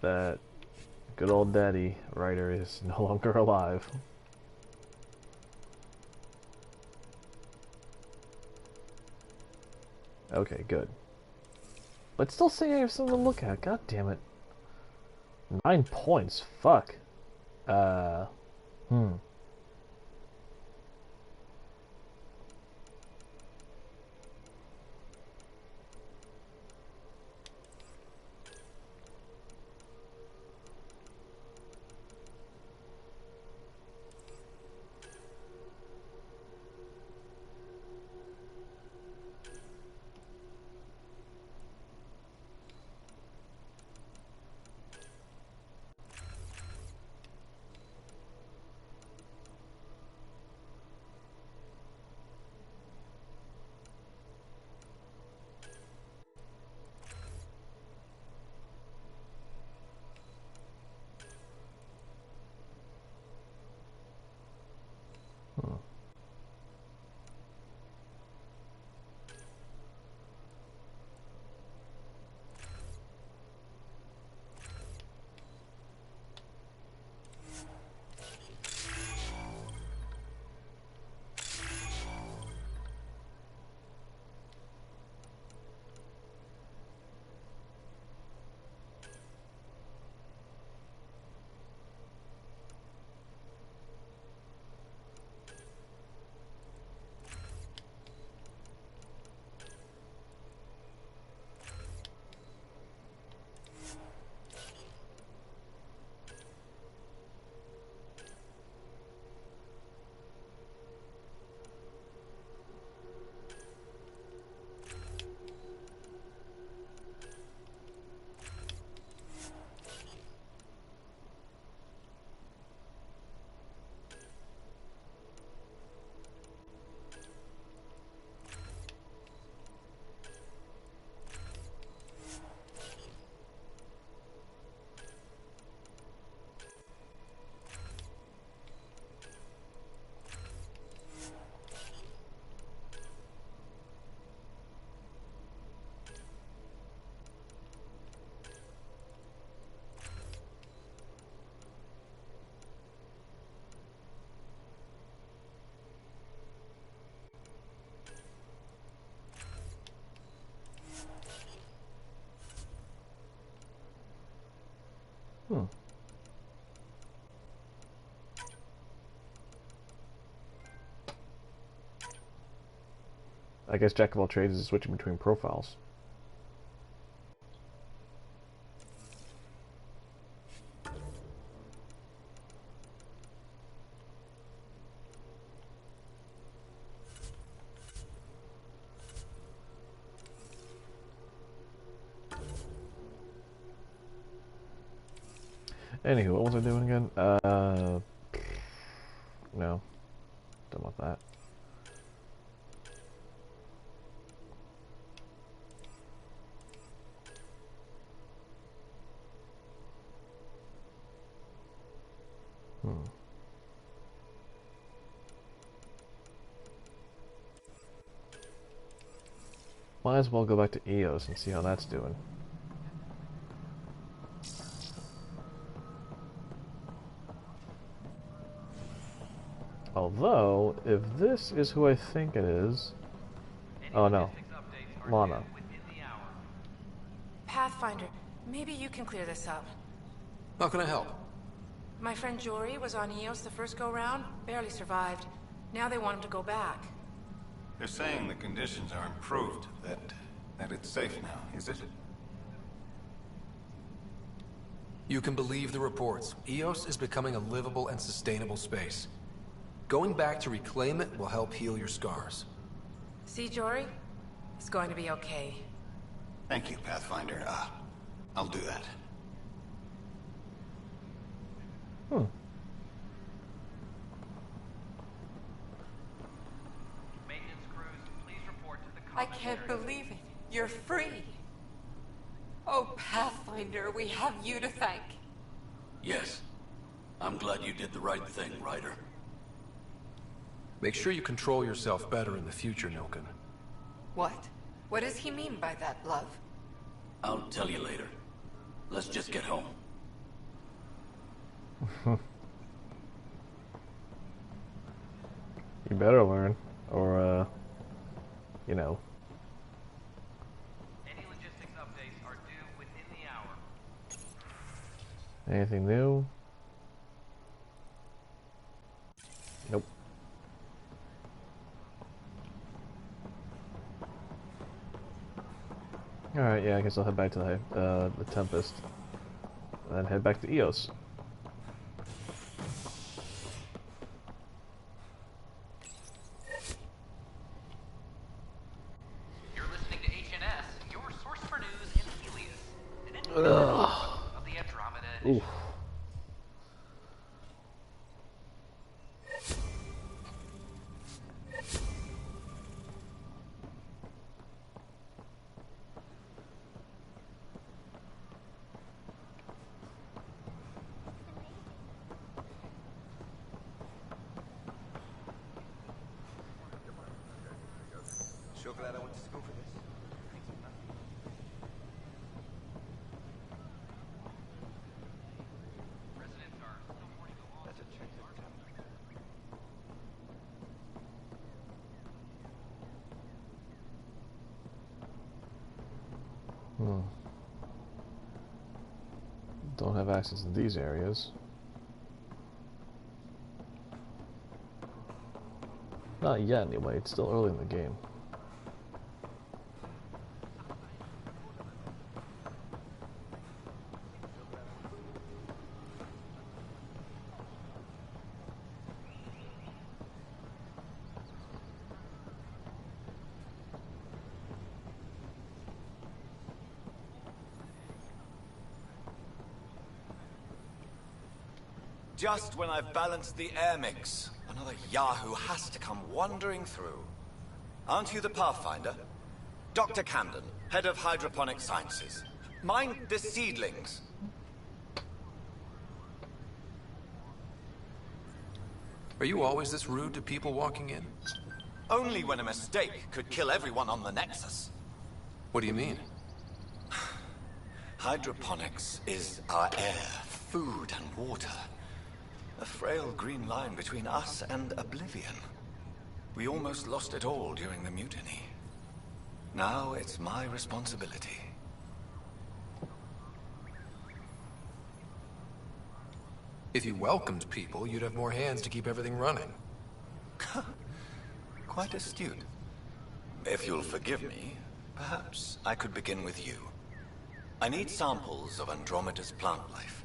that good old daddy, Ryder, is no longer alive. Okay, good. But still saying I have something to look at. God damn it. 9 points. Fuck. Hmm. I guess Jack of all trades is switching between profiles. Anywho, what was I doing again? No. Done with that. Might as well go back to EOS and see how that's doing. Although, if this is who I think it is... Oh no. Lana. Pathfinder, maybe you can clear this up. How can I help? My friend Jory was on EOS the first go-round, barely survived. Now they want him to go back. They're saying the conditions are improved, that it's safe now, is it? You can believe the reports. EOS is becoming a livable and sustainable space. Going back to reclaim it will help heal your scars. See, Jory? It's going to be okay. Thank you, Pathfinder. I'll do that. Maintenance crews, please report to the I can't believe it. You're free. Oh, Pathfinder, we have you to thank. Yes. I'm glad you did the right thing, Ryder. Make sure you control yourself better in the future, Nilken. What? What does he mean by that, love? I'll tell you later. Let's just get home. You better learn, or, you know. Any logistics updates are due within the hour. Anything new? Nope. Alright, yeah, I guess I'll head back to the Tempest. And then head back to EOS. You're listening to HNS, your source for news in Helios. An independent of the Andromeda Initiative. Oof. Sure glad I went to school for this. Residents are still mourning the loss of James. Don't have access to these areas. Not yet, anyway. It's still early in the game. Just when I've balanced the air mix, another Yahoo has to come wandering through. Aren't you the Pathfinder? Dr. Camden, head of hydroponic sciences. Mind the seedlings. Are you always this rude to people walking in? Only when a mistake could kill everyone on the Nexus. What do you mean? Hydroponics is our air, food, and water. A frail green line between us and oblivion. We almost lost it all during the mutiny. Now it's my responsibility. If you welcomed people, you'd have more hands to keep everything running. Quite astute. If you'll forgive me, perhaps I could begin with you. I need samples of Andromeda's plant life.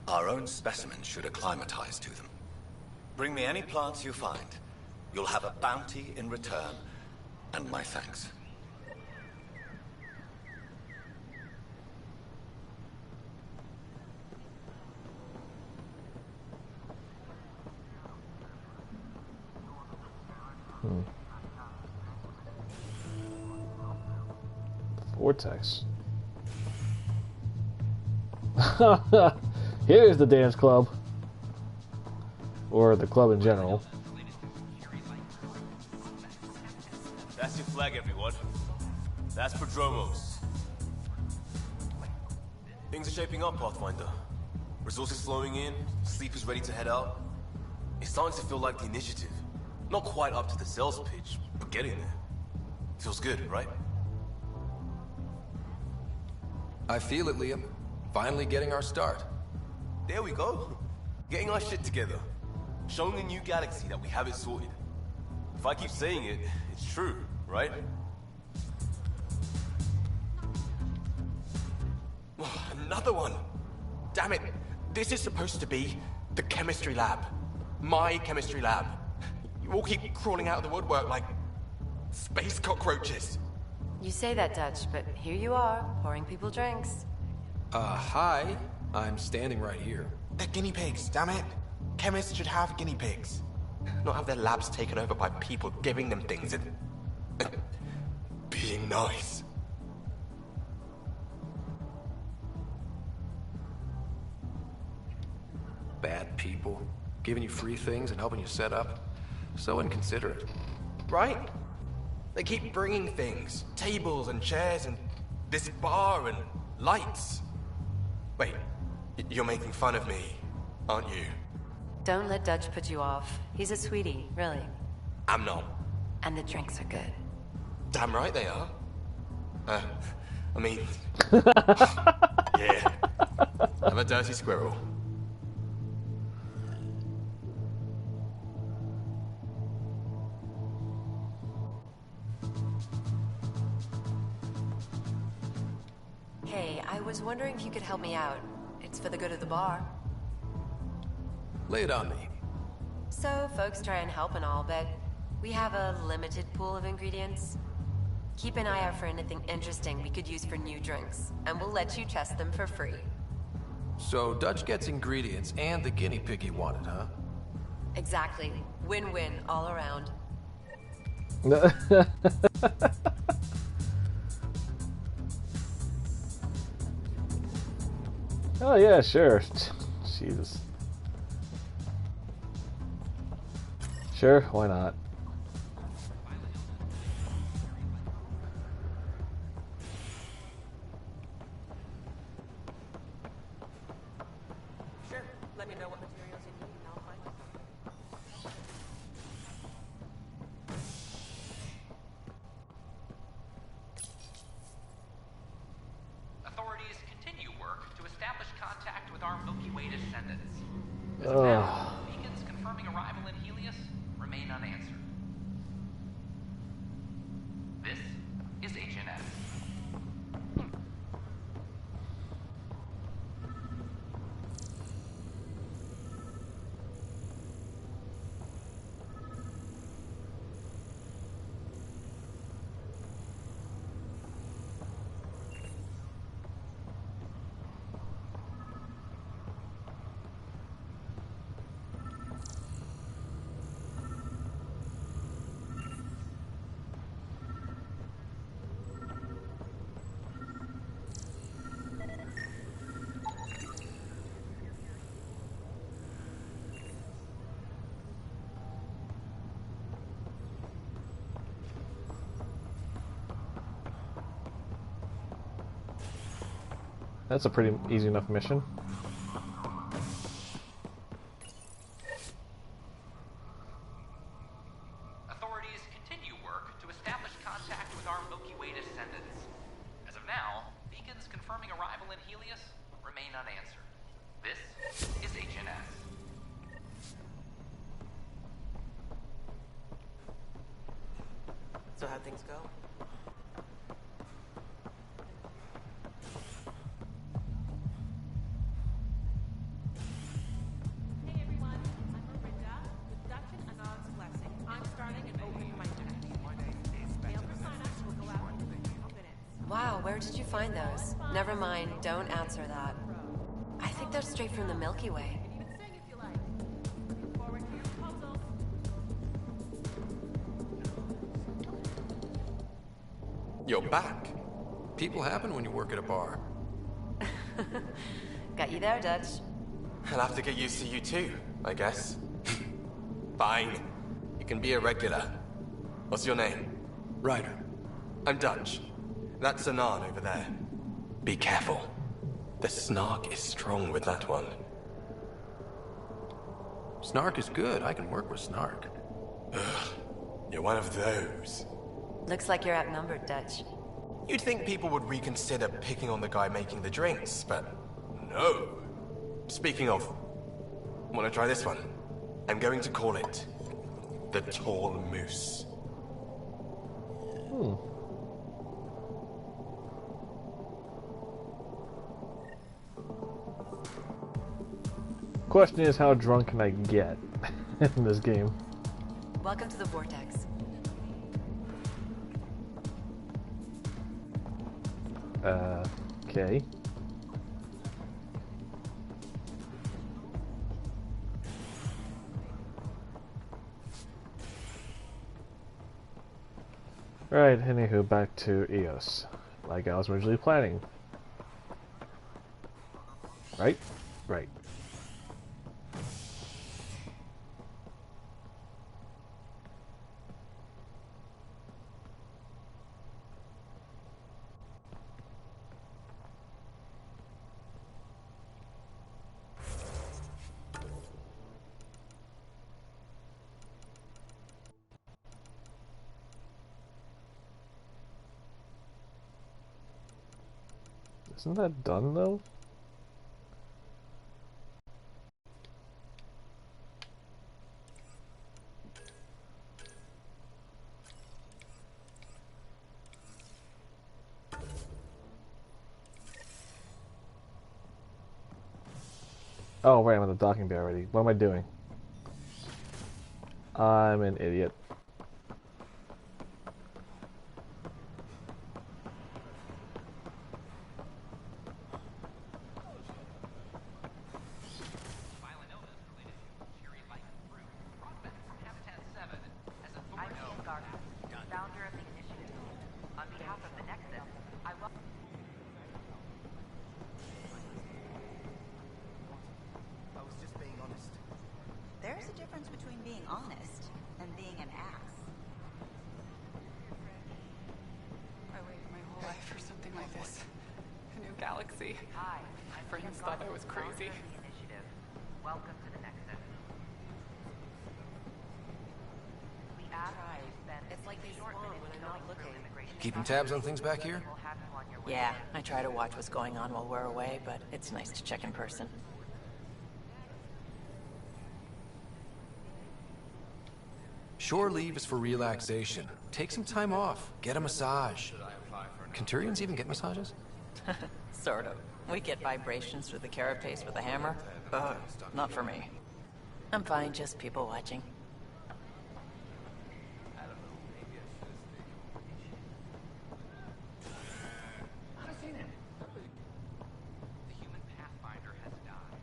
Our own specimens should acclimatize to them. Bring me any plants you find. You'll have a bounty in return, and my thanks. Vortex. Here's the dance club. Or the club in general. That's your flag, everyone. That's Prodromos. Things are shaping up, Pathfinder. Resources flowing in, sleepers ready to head out. It's starting to feel like the initiative. Not quite up to the sales pitch, but getting there. Feels good, right? I feel it, Liam. Finally getting our start. There we go. Getting our shit together. Showing the new galaxy that we have it sorted. If I keep saying it, it's true, right? Another one! Damn it! This is supposed to be the chemistry lab. My chemistry lab. You all keep crawling out of the woodwork like space cockroaches. You say that, Dutch, but here you are, pouring people drinks. Hi. I'm standing right here. They're guinea pigs, damn it. Chemists should have guinea pigs. Not have their labs taken over by people giving them things and being nice. Bad people. Giving you free things and helping you set up. So inconsiderate. Right? They keep bringing things. Tables and chairs and this bar and lights. Wait, you're making fun of me, aren't you? Don't let Dutch put you off. He's a sweetie, really. I'm not. And the drinks are good. Damn right they are. I mean... yeah. I'm a dirty squirrel. Hey, I was wondering if you could help me out. It's for the good of the bar. Lay it on me. So, folks try and help and all, but we have a limited pool of ingredients. Keep an eye out for anything interesting we could use for new drinks, and we'll let you test them for free. So Dutch gets ingredients and the guinea pig he wanted, huh? Exactly. Win-win all around. Oh yeah, sure. Jesus. Sure, why not? Sure. Let me know what materials you need and I'll find them. Authorities continue work to establish contact with our Milky Way descendants. As of now, beacons confirming arrival in Helios remain unanswered. This is HNS. That's a pretty easy enough mission. Authorities continue work to establish contact with our Milky Way descendants. As of now, beacons confirming arrival in Helios remain unanswered. This is HNS. So how'd things go? Hey everyone, I'm Miranda with Dutch and Anand's blessing. I'm starting an open mic night. Mail for sign-ups will go out in a few minutes. Wow, where did you find those? Never mind, don't answer that. I think they're straight from the Milky Way. You're back. People happen when you work at a bar. Got you there, Dutch. I'll have to get used to you too, I guess. Fine. You can be a regular. What's your name? Ryder. I'm Dutch. That's Anand over there. Be careful. The snark is strong with that one. Snark is good. I can work with Snark. Ugh. You're one of those. Looks like you're outnumbered, Dutch. You'd think people would reconsider picking on the guy making the drinks, but no. Speaking of, wanna try this one? I'm going to call it the Tall Moose. Question is, how drunk can I get in this game? Welcome to the Vortex. Okay. Right, anywho, back to EOS. Like I was originally planning. Right? Right. Isn't that done though? Oh wait, I'm on the docking bay already. What am I doing? I'm an idiot. I'm Ian Garden, founder of the initiative. On behalf of the Nexus, I welcome... I was just being honest. There's a difference between being honest and being an ass. I waited my whole life for something like this. A new galaxy. Hi, My friends thought I was crazy. the initiative. Welcome to the Nexus. We ask that you spend It's like they spawn when I'm not looking. Keeping tabs on things back here? Yeah, I try to watch what's going on while we're away, but it's nice to check in person. Shore leave is for relaxation. Take some time off. Get a massage. Can Turians even get massages? Sort of. We get vibrations through the carapace with a hammer. Not for me. I'm fine, just people watching. The human Pathfinder has died.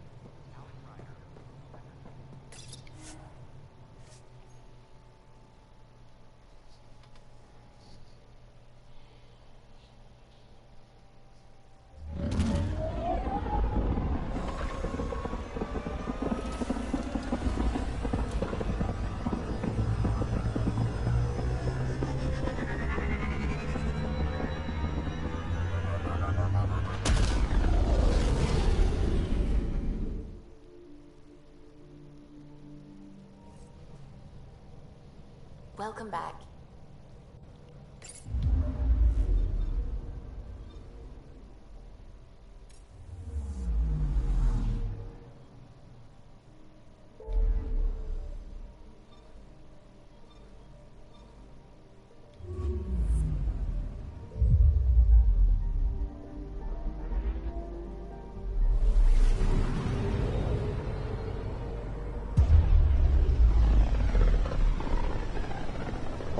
Alec Ryder. Welcome back.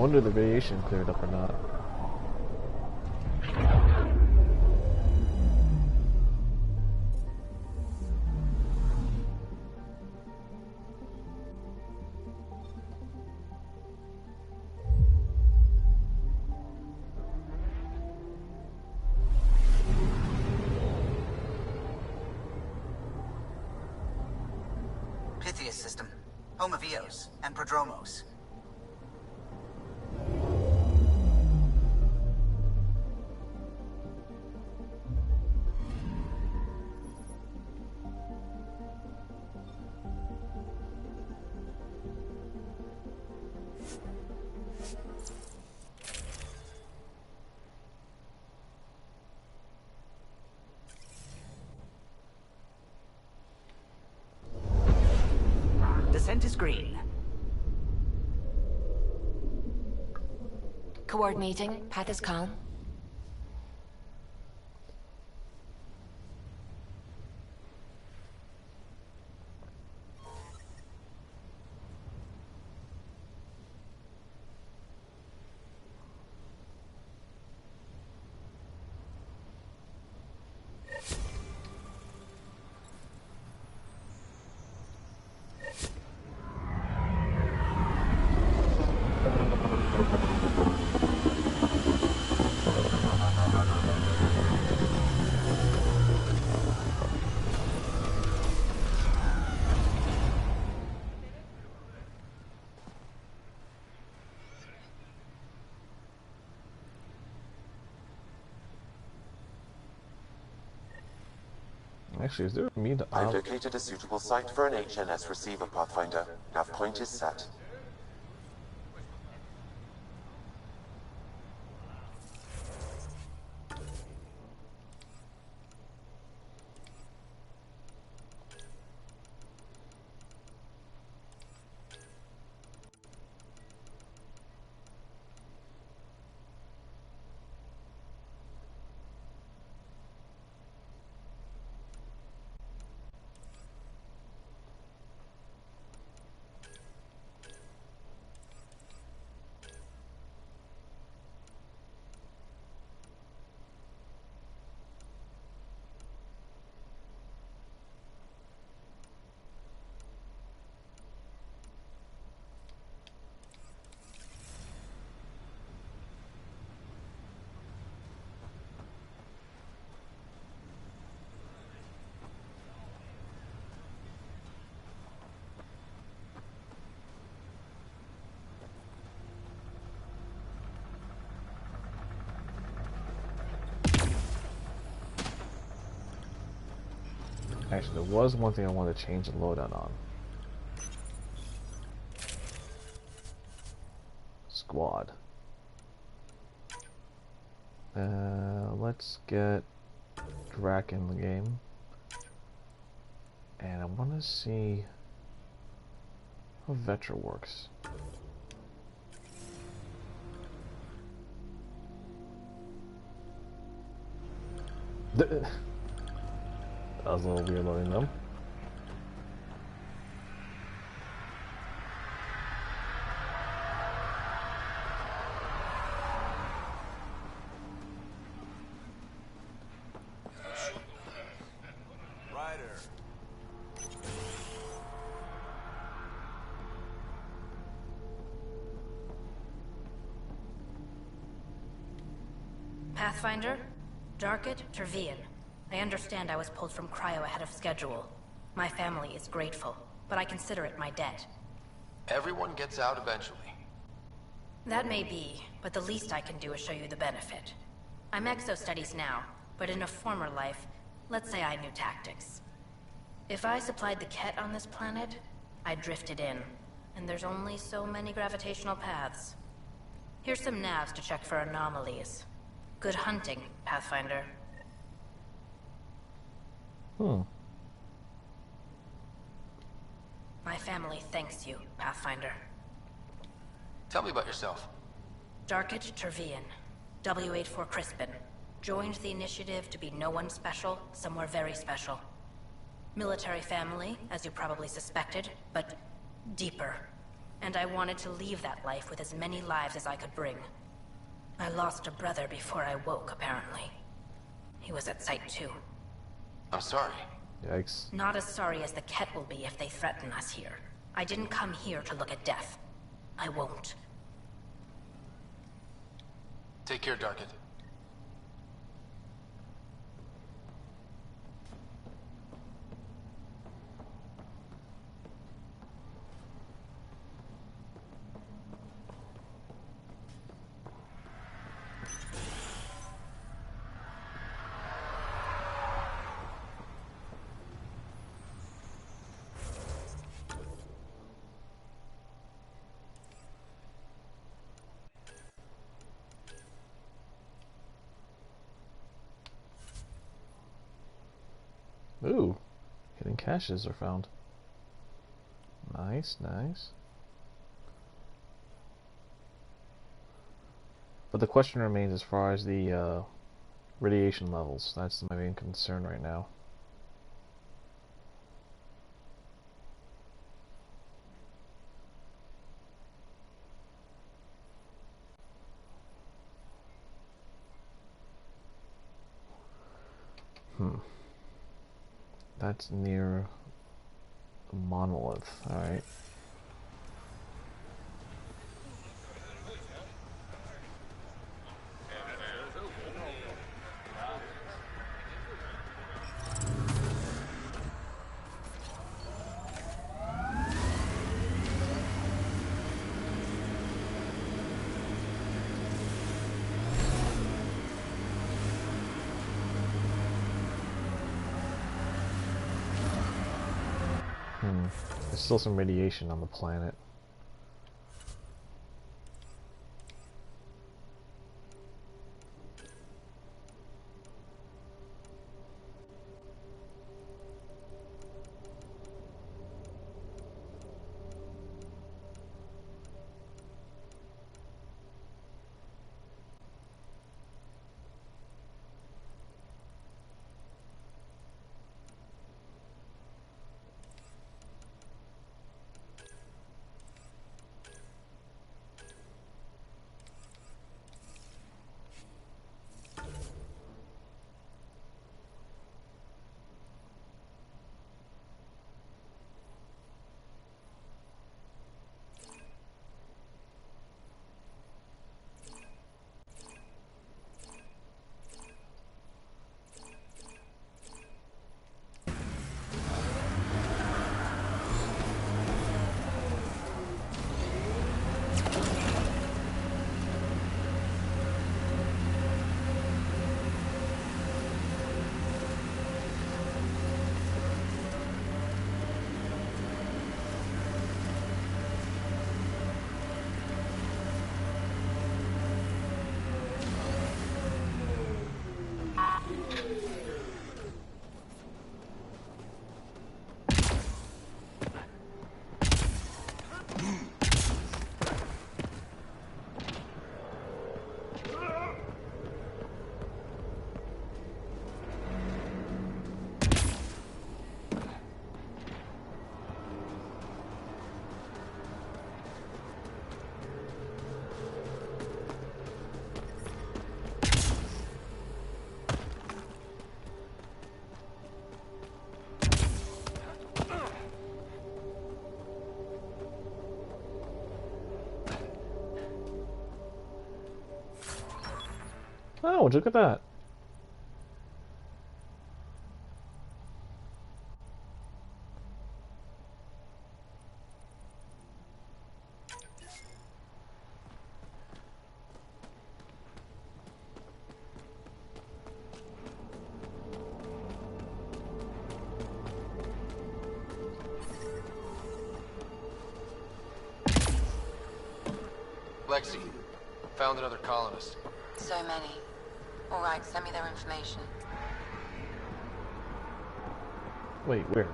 wonder if the radiation cleared up or not. Pythias system, home of Eos and Prodromos. Descent is green. Coordinating. Path is calm. Actually, is there a meet? I've located a suitable site for an HNS receiver, Pathfinder. Nav point is set. Actually, there was one thing I wanted to change the loadout on. Squad. Let's get Drac in the game. And I want to see how Vetra works. That was a little weird loading them. Pathfinder, Darkit, Tervian. I understand I was pulled from Cryo ahead of schedule. My family is grateful, but I consider it my debt. Everyone gets out eventually. That may be, but the least I can do is show you the benefit. I'm exo-studies now, but in a former life, let's say I knew tactics. If I supplied the Ket on this planet, I drifted in, and there's only so many gravitational paths. Here's some navs to check for anomalies. Good hunting, Pathfinder. My family thanks you, Pathfinder. Tell me about yourself. Darkit Tervian, W84 Crispin. Joined the initiative to be no one special, somewhere very special. Military family, as you probably suspected, but deeper. and I wanted to leave that life with as many lives as I could bring. I lost a brother before I woke, apparently. He was at Site 2. I'm sorry. Yikes. Not as sorry as the Ket will be if they threaten us here. I didn't come here to look at death. I won't. Take care, Darkit. Ooh, hidden caches are found. Nice, nice. But the question remains as far as the radiation levels. That's my main concern right now. That's near a monolith, alright. There's still some radiation on the planet. Oh, look at that. Lexi, found another colonist. So many. All right, send me their information. Wait, where?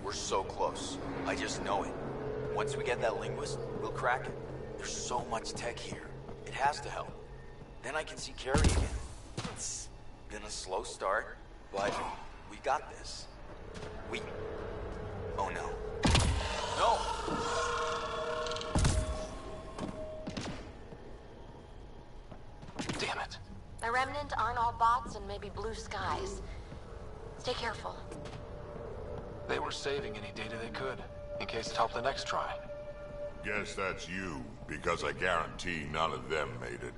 We're so close. I just know it. Once we get that linguist, we'll crack it. There's so much tech here. It has to help. Then I can see Carrie again. It's been a slow start, but we got this. Oh no. Remnant aren't all bots and maybe blue skies. Stay careful. They were saving any data they could, in case it helped the next try. Guess that's you, because I guarantee none of them made it.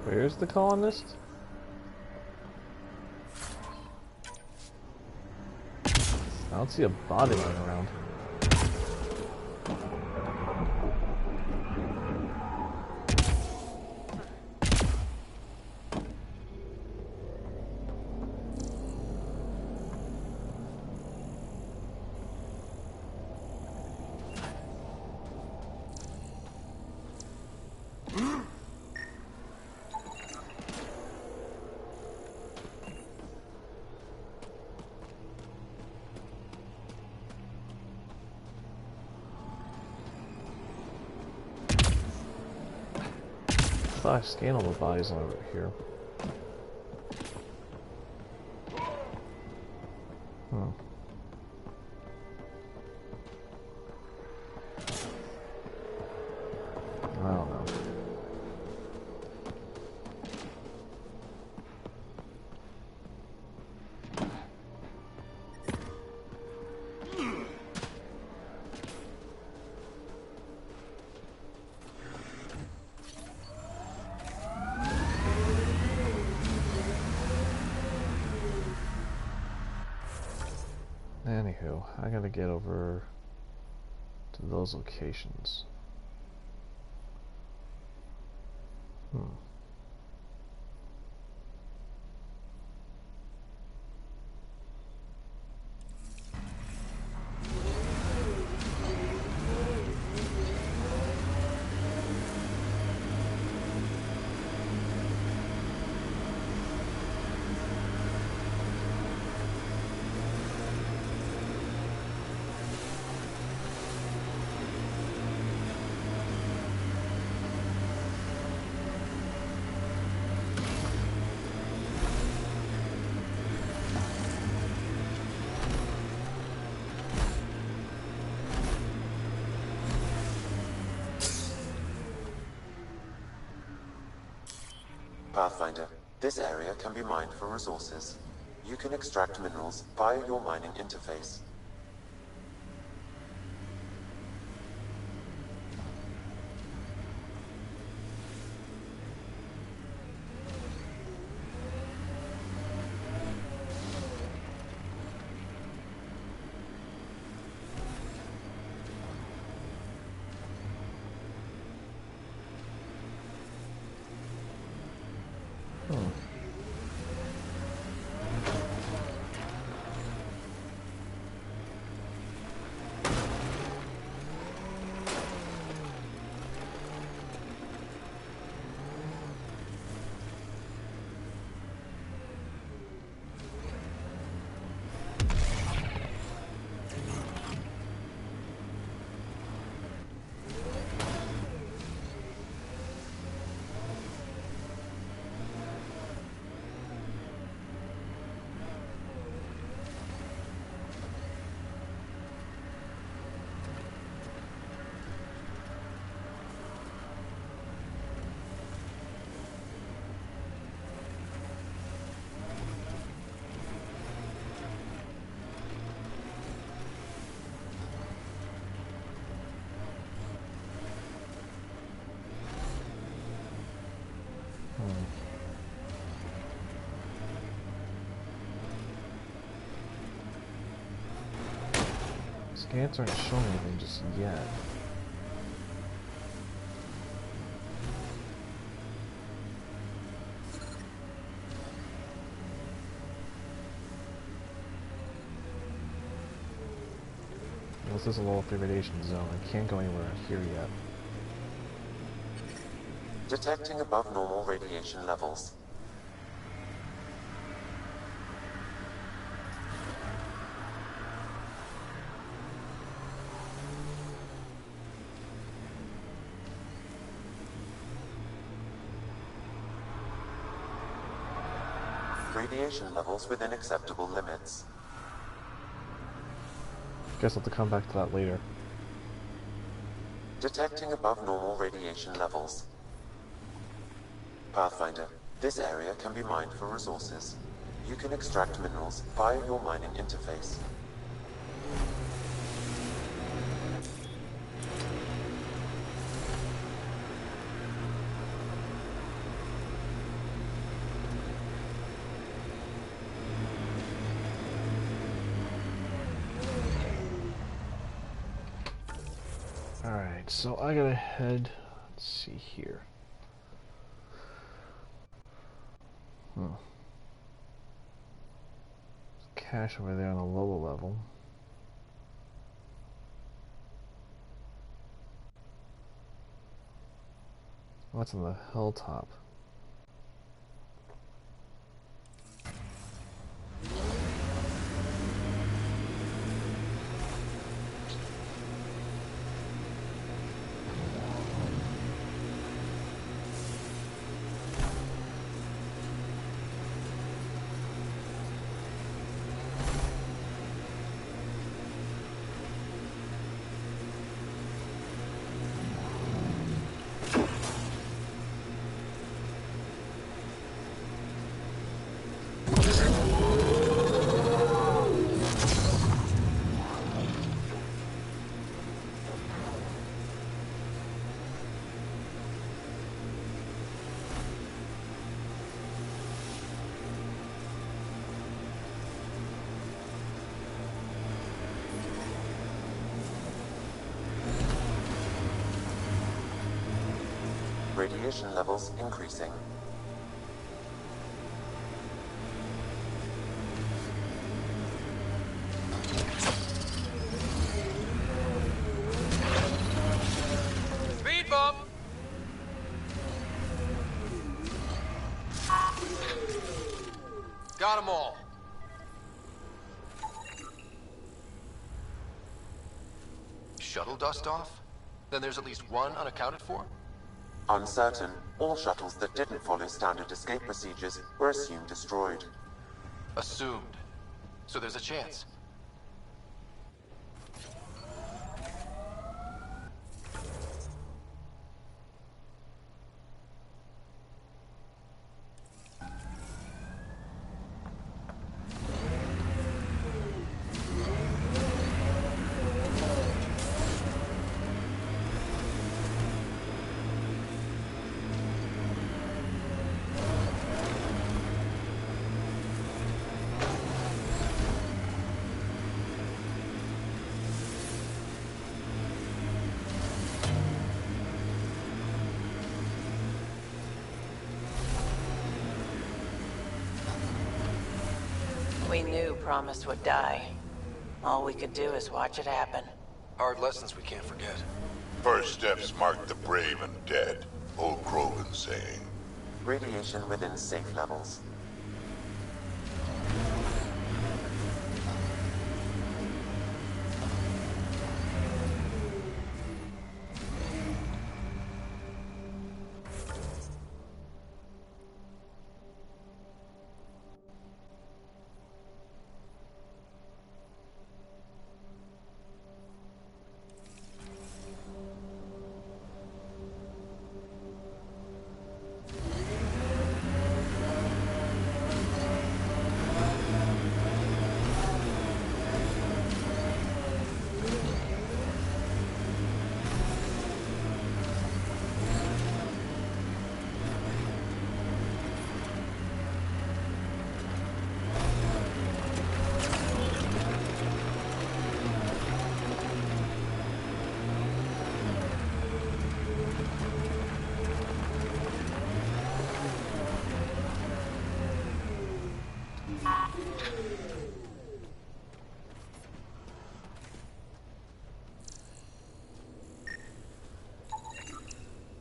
Where's the colonist? I don't see a body lying around. I scanned all the bodies over here. I don't know. Anywho, I gotta get over to those locations. Pathfinder, this area can be mined for resources. You can extract minerals via your mining interface. Scans aren't showing anything just yet. This is a low radiation zone. I can't go anywhere here yet. Detecting above normal radiation levels. Radiation levels within acceptable limits. Guess I'll have to come back to that later. Detecting above normal radiation levels. Pathfinder, this area can be mined for resources. You can extract minerals via your mining interface. Alright, so I gotta head, let's see here. There's cache over there on the lower level. What's on the hilltop? Radiation levels increasing. Speed bump! Got them all. Shuttle dust off? Then there's at least one unaccounted for? Uncertain, all shuttles that didn't follow standard escape procedures were assumed destroyed. Assumed. So there's a chance. We knew Promise would die. All we could do is watch it happen. Hard lessons we can't forget. First steps mark the brave and dead. Old Krogan saying. Radiation within safe levels.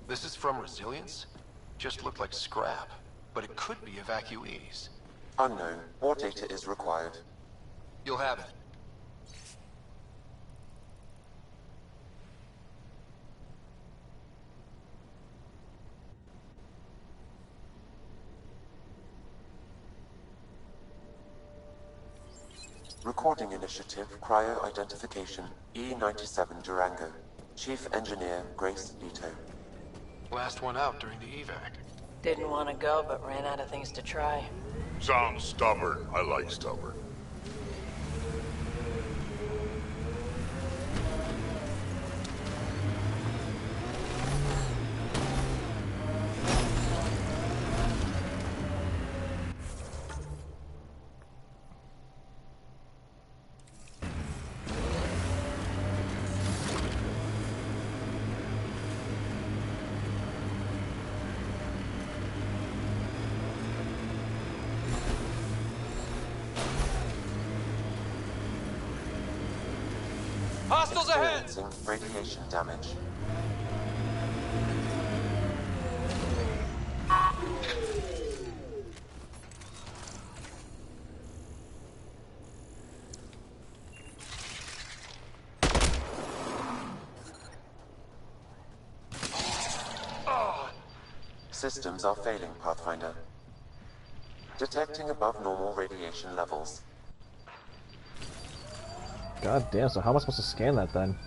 This is from Resilience? Just looked like scrap, but it could be evacuees. Unknown. More data is required. You'll have it. Recording Initiative Cryo Identification E97 Durango. Chief Engineer Grace Leto. Last one out during the evac. Didn't want to go, but ran out of things to try. Sounds stubborn. I like stubborn. Hostiles ahead! Experiencing radiation damage. Systems are failing, Pathfinder. Detecting above normal radiation levels. God damn, so how am I supposed to scan that then?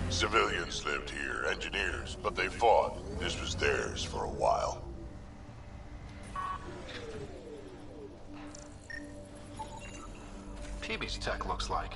Civilians lived here, engineers, but they fought. This was theirs for a while. PB's tech looks like.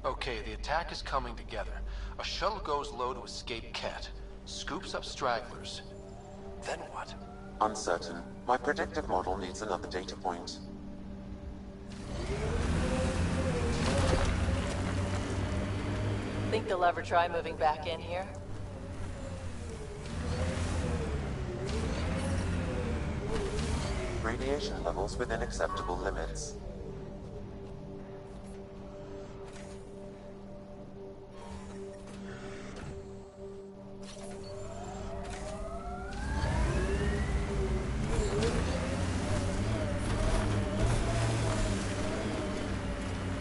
Okay, the attack is coming together. A shuttle goes low to escape Ket, scoops up stragglers. Then what? Uncertain. My predictive model needs another data point. Think they'll ever try moving back in here? Radiation levels within acceptable limits.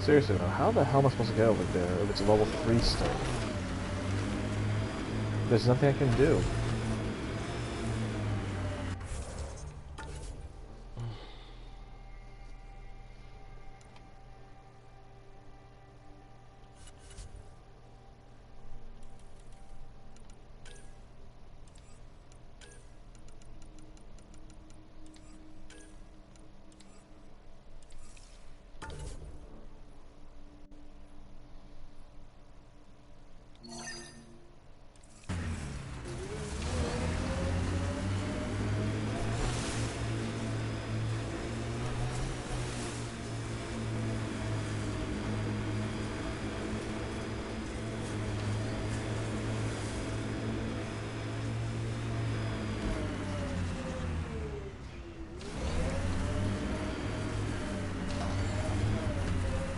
Seriously though, how the hell am I supposed to get over there if it's a level 3 still? There's nothing I can do.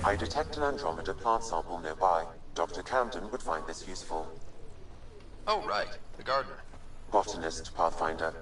I detect an Andromeda plant sample nearby. Dr. Camden would find this useful. Oh, right. The gardener. Botanist, Pathfinder.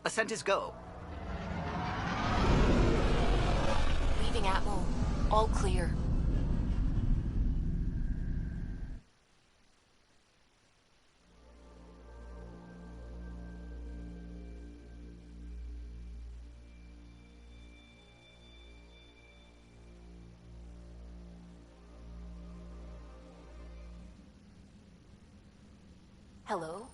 Ascent is go. Leaving Atmo. All clear. Hello?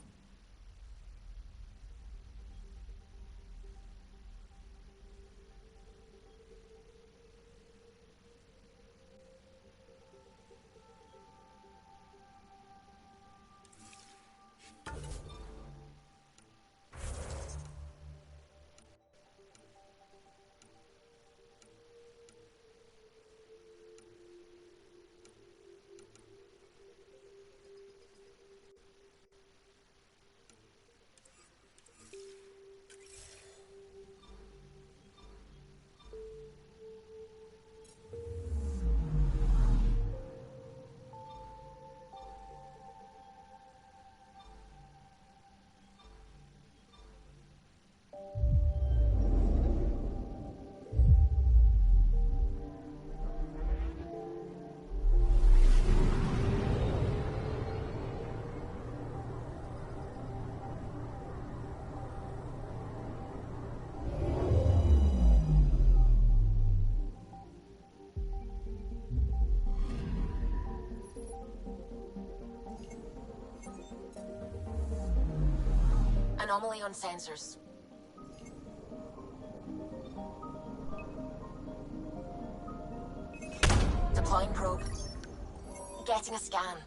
Anomaly on sensors. Deploying probe. Getting a scan.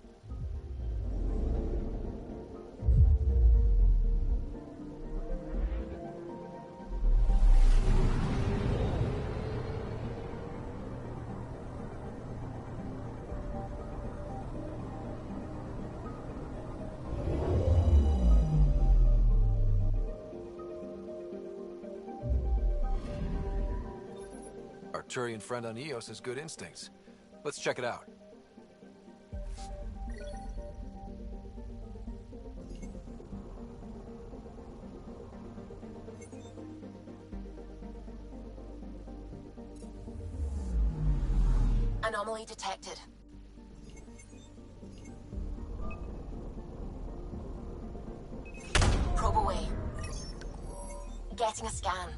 Arturian friend on Eos has good instincts. Let's check it out. Anomaly detected. Probe away. Getting a scan.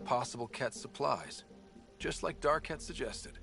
Possible Ket supplies, just like Dark had suggested.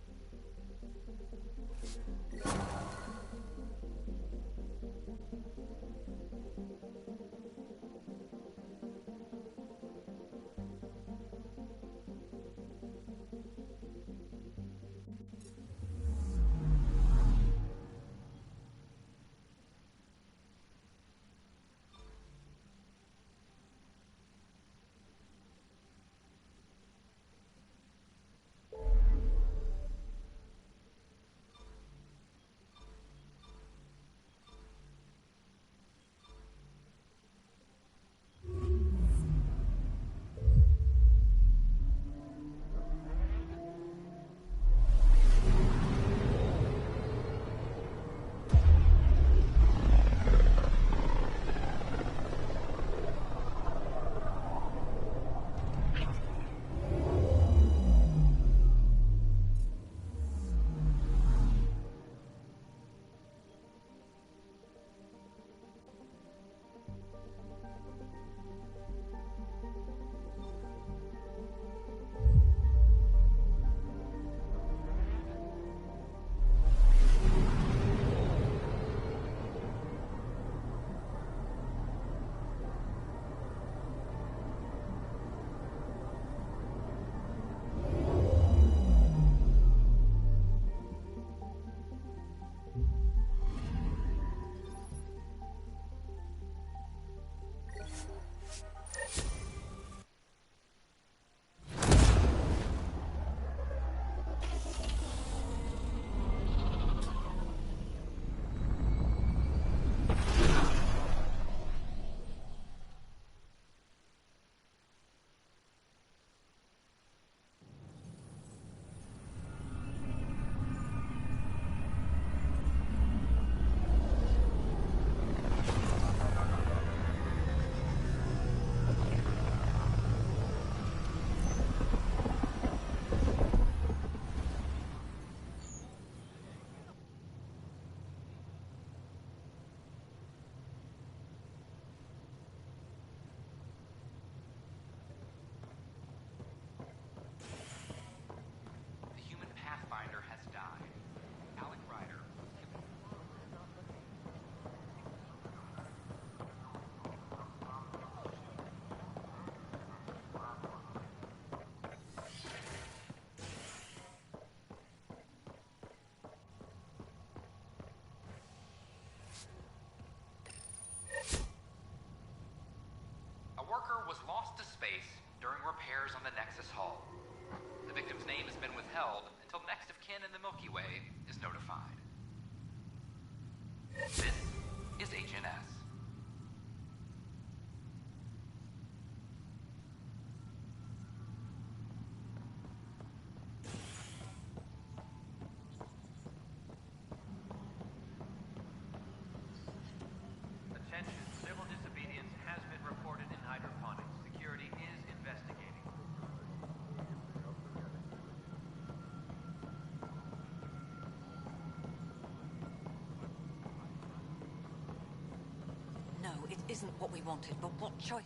isn't what we wanted, but what choice?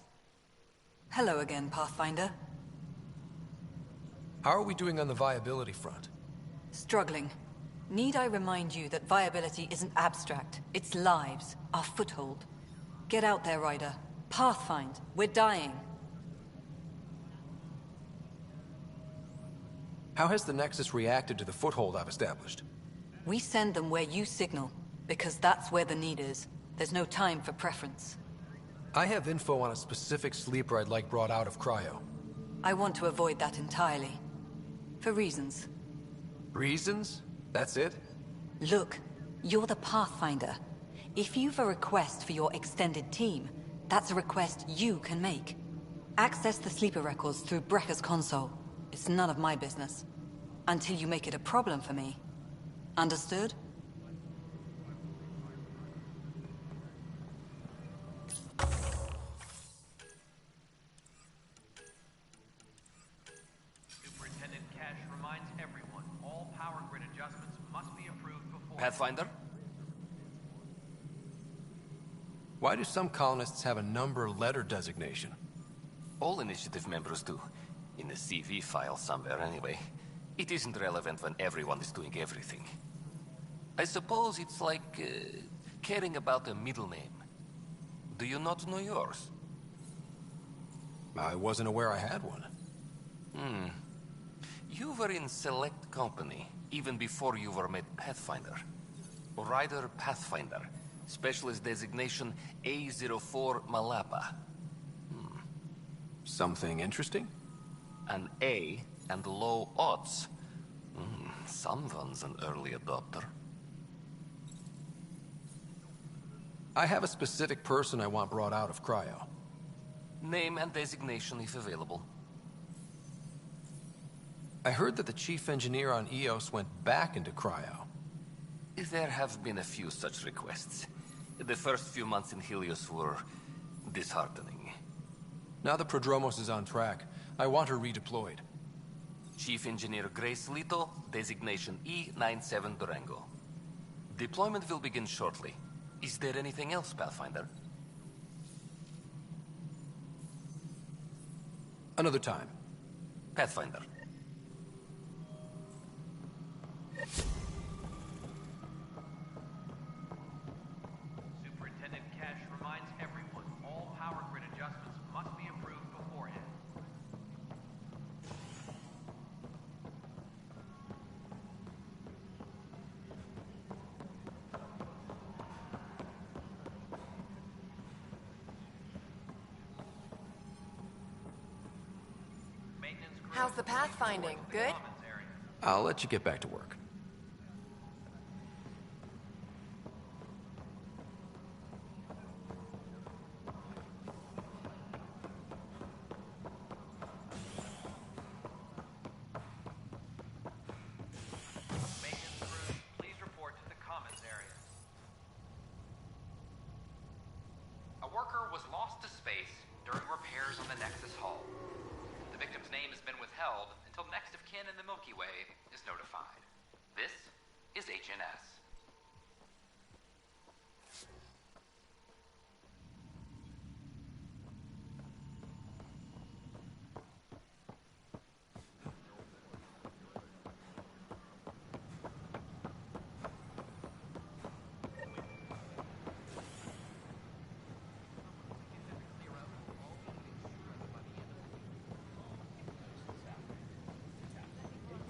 Hello again, Pathfinder. How are we doing on the viability front? Struggling. Need I remind you that viability isn't abstract? It's lives, our foothold. Get out there, Ryder. Pathfind. We're dying. How has the Nexus reacted to the foothold I've established? We send them where you signal, because that's where the need is. There's no time for preference. I have info on a specific sleeper I'd like brought out of cryo. I want to avoid that entirely. For reasons. Reasons? That's it? Look, you're the Pathfinder. If you've a request for your extended team, that's a request you can make. Access the sleeper records through Brekker's console. It's none of my business. Until you make it a problem for me. Understood? Superintendent Cash reminds everyone, all power grid adjustments must be approved before... Pathfinder? Why do some colonists have a number letter designation? All initiative members do. In the CV file somewhere anyway. It isn't relevant when everyone is doing everything. I suppose it's like caring about a middle name. Do you not know yours? I wasn't aware I had one. You were in select company, even before you were made Pathfinder. Rider Pathfinder. Specialist designation A04 Malapa. Something interesting? An A and low odds. Someone's an early adopter. I have a specific person I want brought out of cryo. Name and designation if available. I heard that the chief engineer on Eos went back into cryo. There have been a few such requests. The first few months in Helios were disheartening. Now that Prodromos is on track, I want her redeployed. Chief Engineer Grace Lito, designation E97 Durango. Deployment will begin shortly. Is there anything else, Pathfinder? Another time. Pathfinder. Superintendent Cash reminds everyone, all power grid adjustments must be approved beforehand. How's the pathfinding? Good? I'll let you get back to work. Please report to the commons area. A worker was lost to space during repairs on the Nexus hull. The victim's name has been withheld until next of kin in the Milky Way is notified. This is HNS.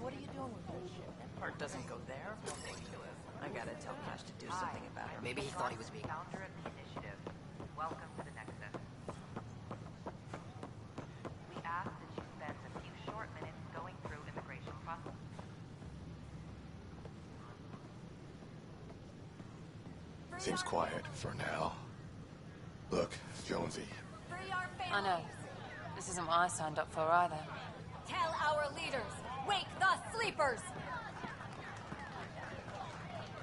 What are you doing with that shit? That part doesn't go there. Ridiculous. I gotta tell Cash to do something about her. Maybe he thought he was being... Founder of the initiative. Welcome to the Nexus. We ask that you spend a few short minutes going through immigration process. Seems quiet for now. Look, Jonesy. I know. This isn't what I signed up for either. Tell our leaders, wake the sleepers!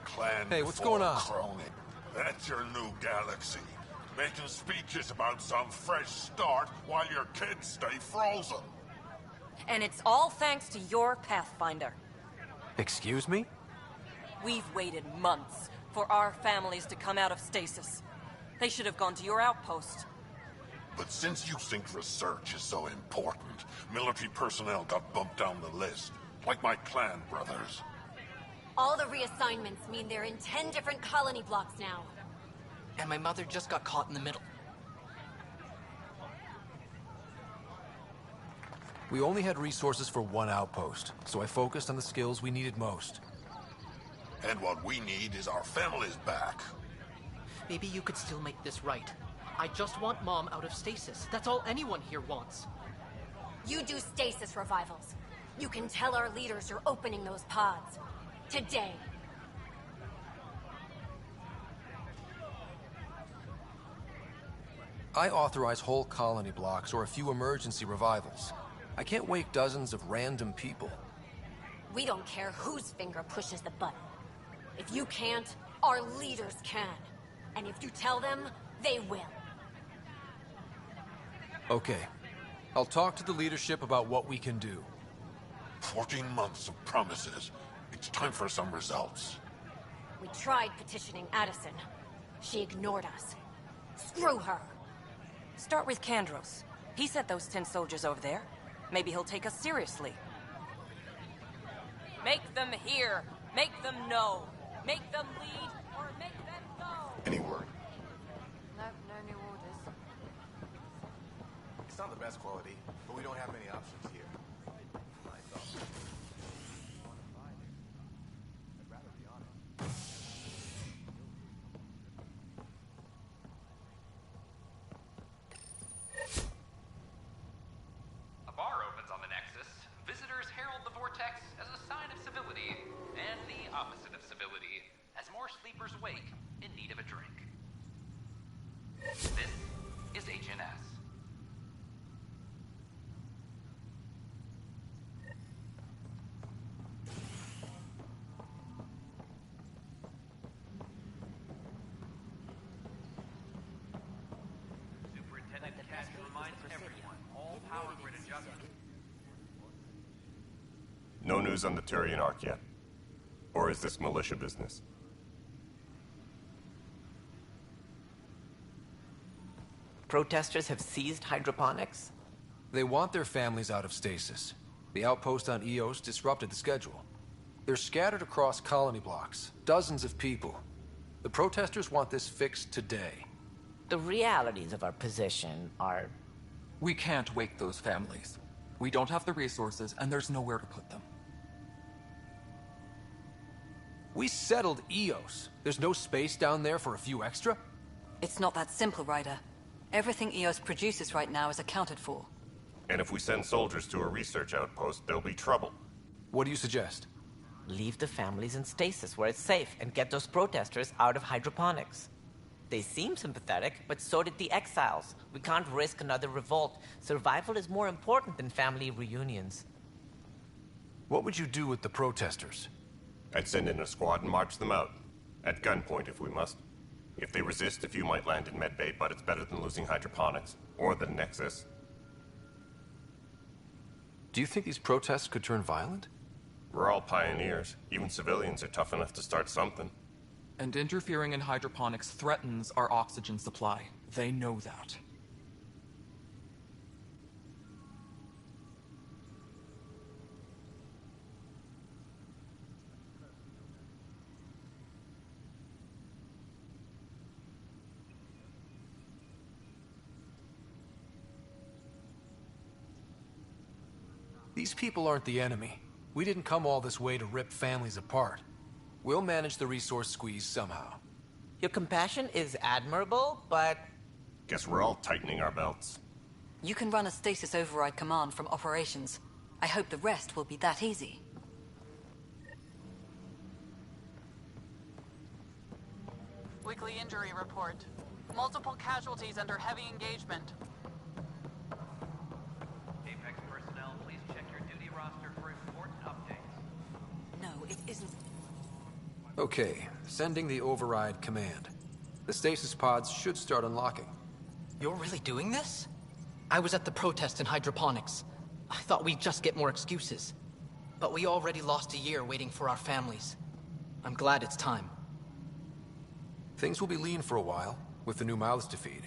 Clan Hey, what's going on? Cronin. That's your new galaxy. Making speeches about some fresh start while your kids stay frozen. And it's all thanks to your Pathfinder. Excuse me? We've waited months for our families to come out of stasis. They should have gone to your outpost. But since you think research is so important, military personnel got bumped down the list. Like my clan brothers. All the reassignments mean they're in 10 different colony blocks now. And my mother just got caught in the middle. We only had resources for one outpost, so I focused on the skills we needed most. And what we need is our families back. Maybe you could still make this right. I just want Mom out of stasis. That's all anyone here wants. You do stasis revivals. You can tell our leaders you're opening those pods. Today. I authorize whole colony blocks or a few emergency revivals. I can't wake dozens of random people. We don't care whose finger pushes the button. If you can't, our leaders can. And if you tell them, they will. Okay. I'll talk to the leadership about what we can do. 14 months of promises. It's time for some results. We tried petitioning Addison. She ignored us. Screw her. Start with Kandros. He sent those 10 soldiers over there. Maybe he'll take us seriously. Make them hear. Make them know. Make them lead, or make them go. Any word? No new orders. It's not the best quality, but we don't have many options here. A bar opens on the Nexus. Visitors herald the vortex as a sign of civility, and the opposite of civility, as more sleepers wake in need of a drink. This is HNS. Superintendent Cash reminds everyone, all power grid adjustments. No news on the Turian Ark yet? Or is this militia business? Protesters have seized hydroponics? They want their families out of stasis. The outpost on Eos disrupted the schedule. They're scattered across colony blocks, dozens of people. The protesters want this fixed today. The realities of our position are... We can't wake those families. We don't have the resources, and there's nowhere to put them. We settled Eos. There's no space down there for a few extra? It's not that simple, Ryder. Everything Eos produces right now is accounted for. And if we send soldiers to a research outpost, there'll be trouble. What do you suggest? Leave the families in stasis where it's safe and get those protesters out of hydroponics. They seem sympathetic, but so did the exiles. We can't risk another revolt. Survival is more important than family reunions. What would you do with the protesters? I'd send in a squad and march them out. At gunpoint if we must. If they resist, a few might land in medbay, but it's better than losing hydroponics. Or the Nexus. Do you think these protests could turn violent? We're all pioneers. Even civilians are tough enough to start something. And interfering in hydroponics threatens our oxygen supply. They know that. These people aren't the enemy. We didn't come all this way to rip families apart. We'll manage the resource squeeze somehow. Your compassion is admirable, but... Guess we're all tightening our belts. You can run a stasis override command from operations. I hope the rest will be that easy. Weekly injury report. Multiple casualties under heavy engagement. Apex personnel, please check your duty roster for important updates. No, it isn't. Okay, sending the override command. The stasis pods should start unlocking. You're really doing this? I was at the protest in hydroponics. I thought we'd just get more excuses. But we already lost a year waiting for our families. I'm glad it's time. Things will be lean for a while. with the new mouths to feed.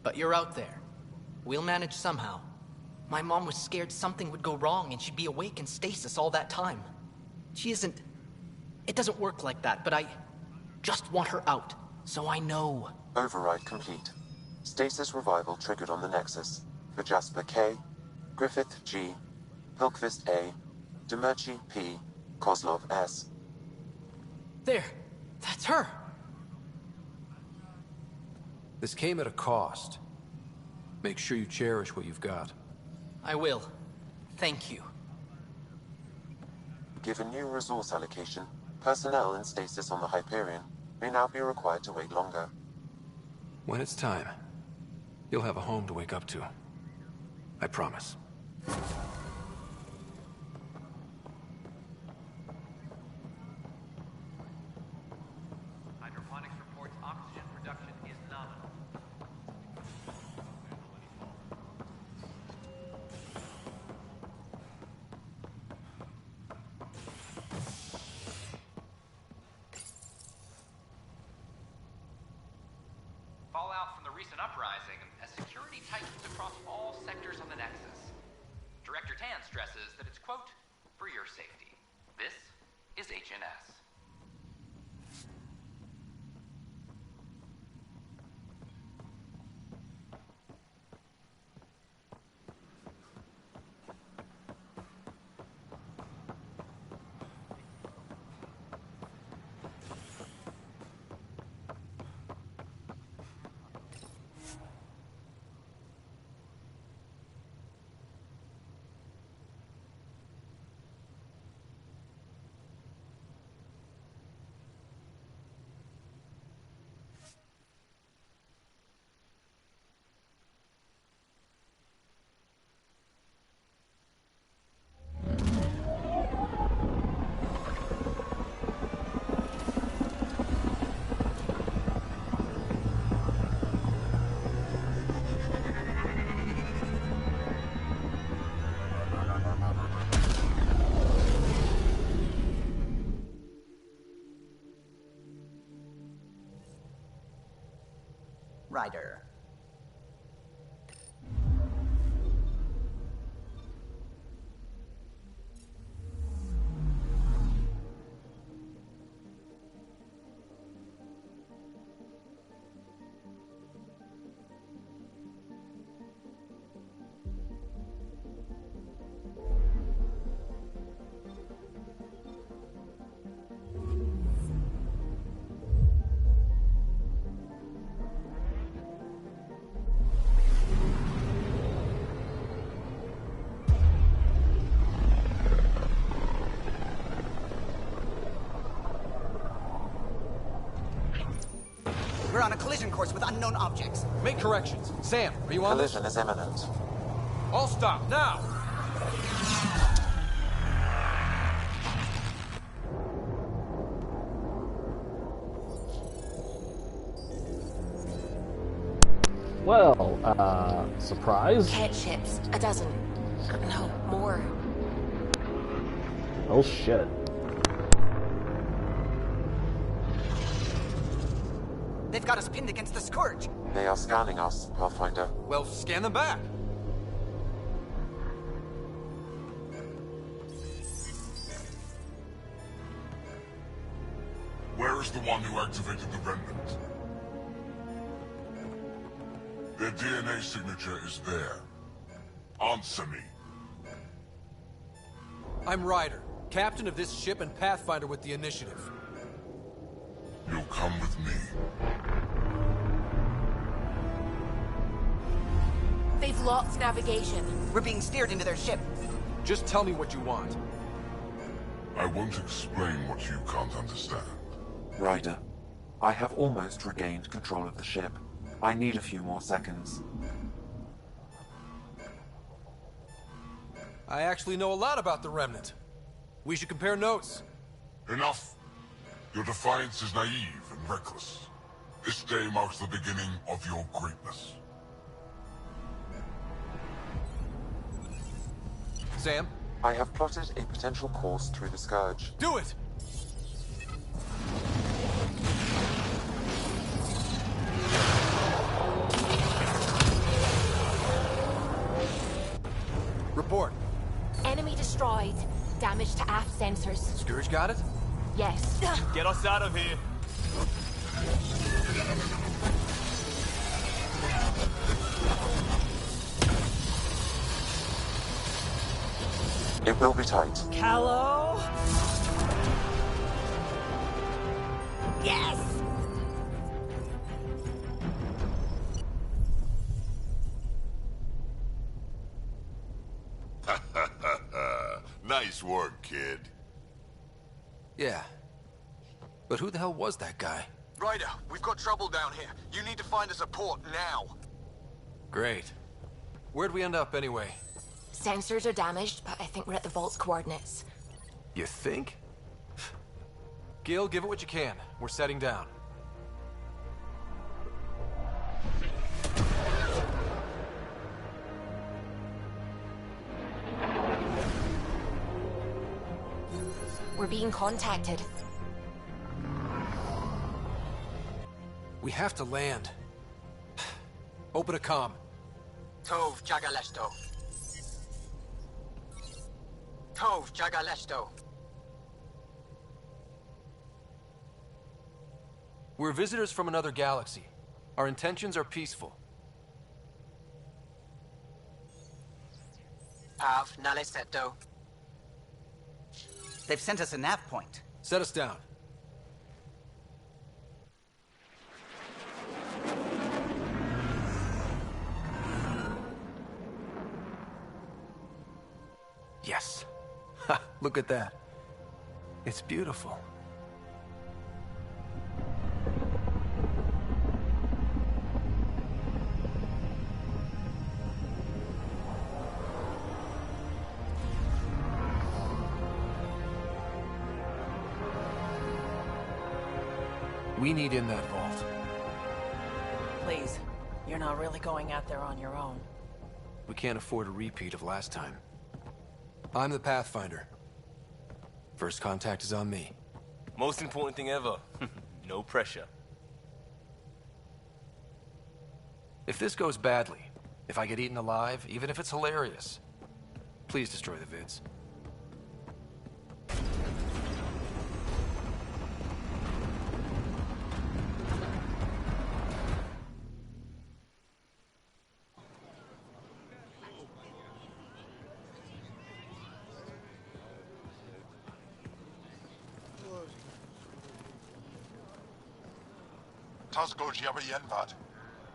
But you're out there. We'll manage somehow. My mom was scared something would go wrong and she'd be awake in stasis all that time. She isn't... It doesn't work like that, but I just want her out, so I know. Override complete. Stasis revival triggered on the Nexus. For Jasper K, Griffith G, Pilkvist A, Demerchi P, Kozlov S. There! That's her! This came at a cost. Make sure you cherish what you've got. I will. Thank you. Given new resource allocation, personnel in stasis on the Hyperion may now be required to wait longer. When it's time, you'll have a home to wake up to. I promise. Hydroponics reports oxygen production is nominal. Fallout from the recent uprising as security tightens across all sectors on the Nexus. Director Tan stresses that it's, quote, for your safety. This is HNS. Ryder. We're on a collision course with unknown objects. Make corrections. Sam, are you on this? Collision is imminent. All stop, now! Well, surprise? Cat ships. A dozen. No, more. Oh shit. They've got us pinned against the Scourge. They are scanning us, Pathfinder. Well, scan them back. Where is the one who activated the remnant? Their DNA signature is there. Answer me. I'm Ryder, captain of this ship and Pathfinder with the Initiative. You'll come with me. They've lost navigation. We're being steered into their ship. Just tell me what you want. I won't explain what you can't understand. Ryder, I have almost regained control of the ship. I need a few more seconds. I actually know a lot about the Remnant. We should compare notes. Enough! Your defiance is naive and reckless. This day marks the beginning of your greatness. Sam? I have plotted a potential course through the Scourge. Do it! damage to aft sensors. Scourge got it? Yes. Get us out of here. It will be tight. Callow? Yes! Nice work, kid. Yeah. But who the hell was that guy? Ryder, we've got trouble down here. You need to find us a port now. Great. Where'd we end up anyway? Sensors are damaged, but I think we're at the vault's coordinates. You think? Gil, give it what you can. We're setting down. We're being contacted. We have to land. Open a comm. Tov Jagaleshto. Tov Jagaleshto. We're visitors from another galaxy. Our intentions are peaceful. Pav Naleseto. They've sent us a nav point. Set us down. Yes. Ha, look at that. It's beautiful. We need in that vault. Please, you're not really going out there on your own. We can't afford a repeat of last time. I'm the Pathfinder. First contact is on me. Most important thing ever. No pressure. If this goes badly, if I get eaten alive, even if it's hilarious, please destroy the vids.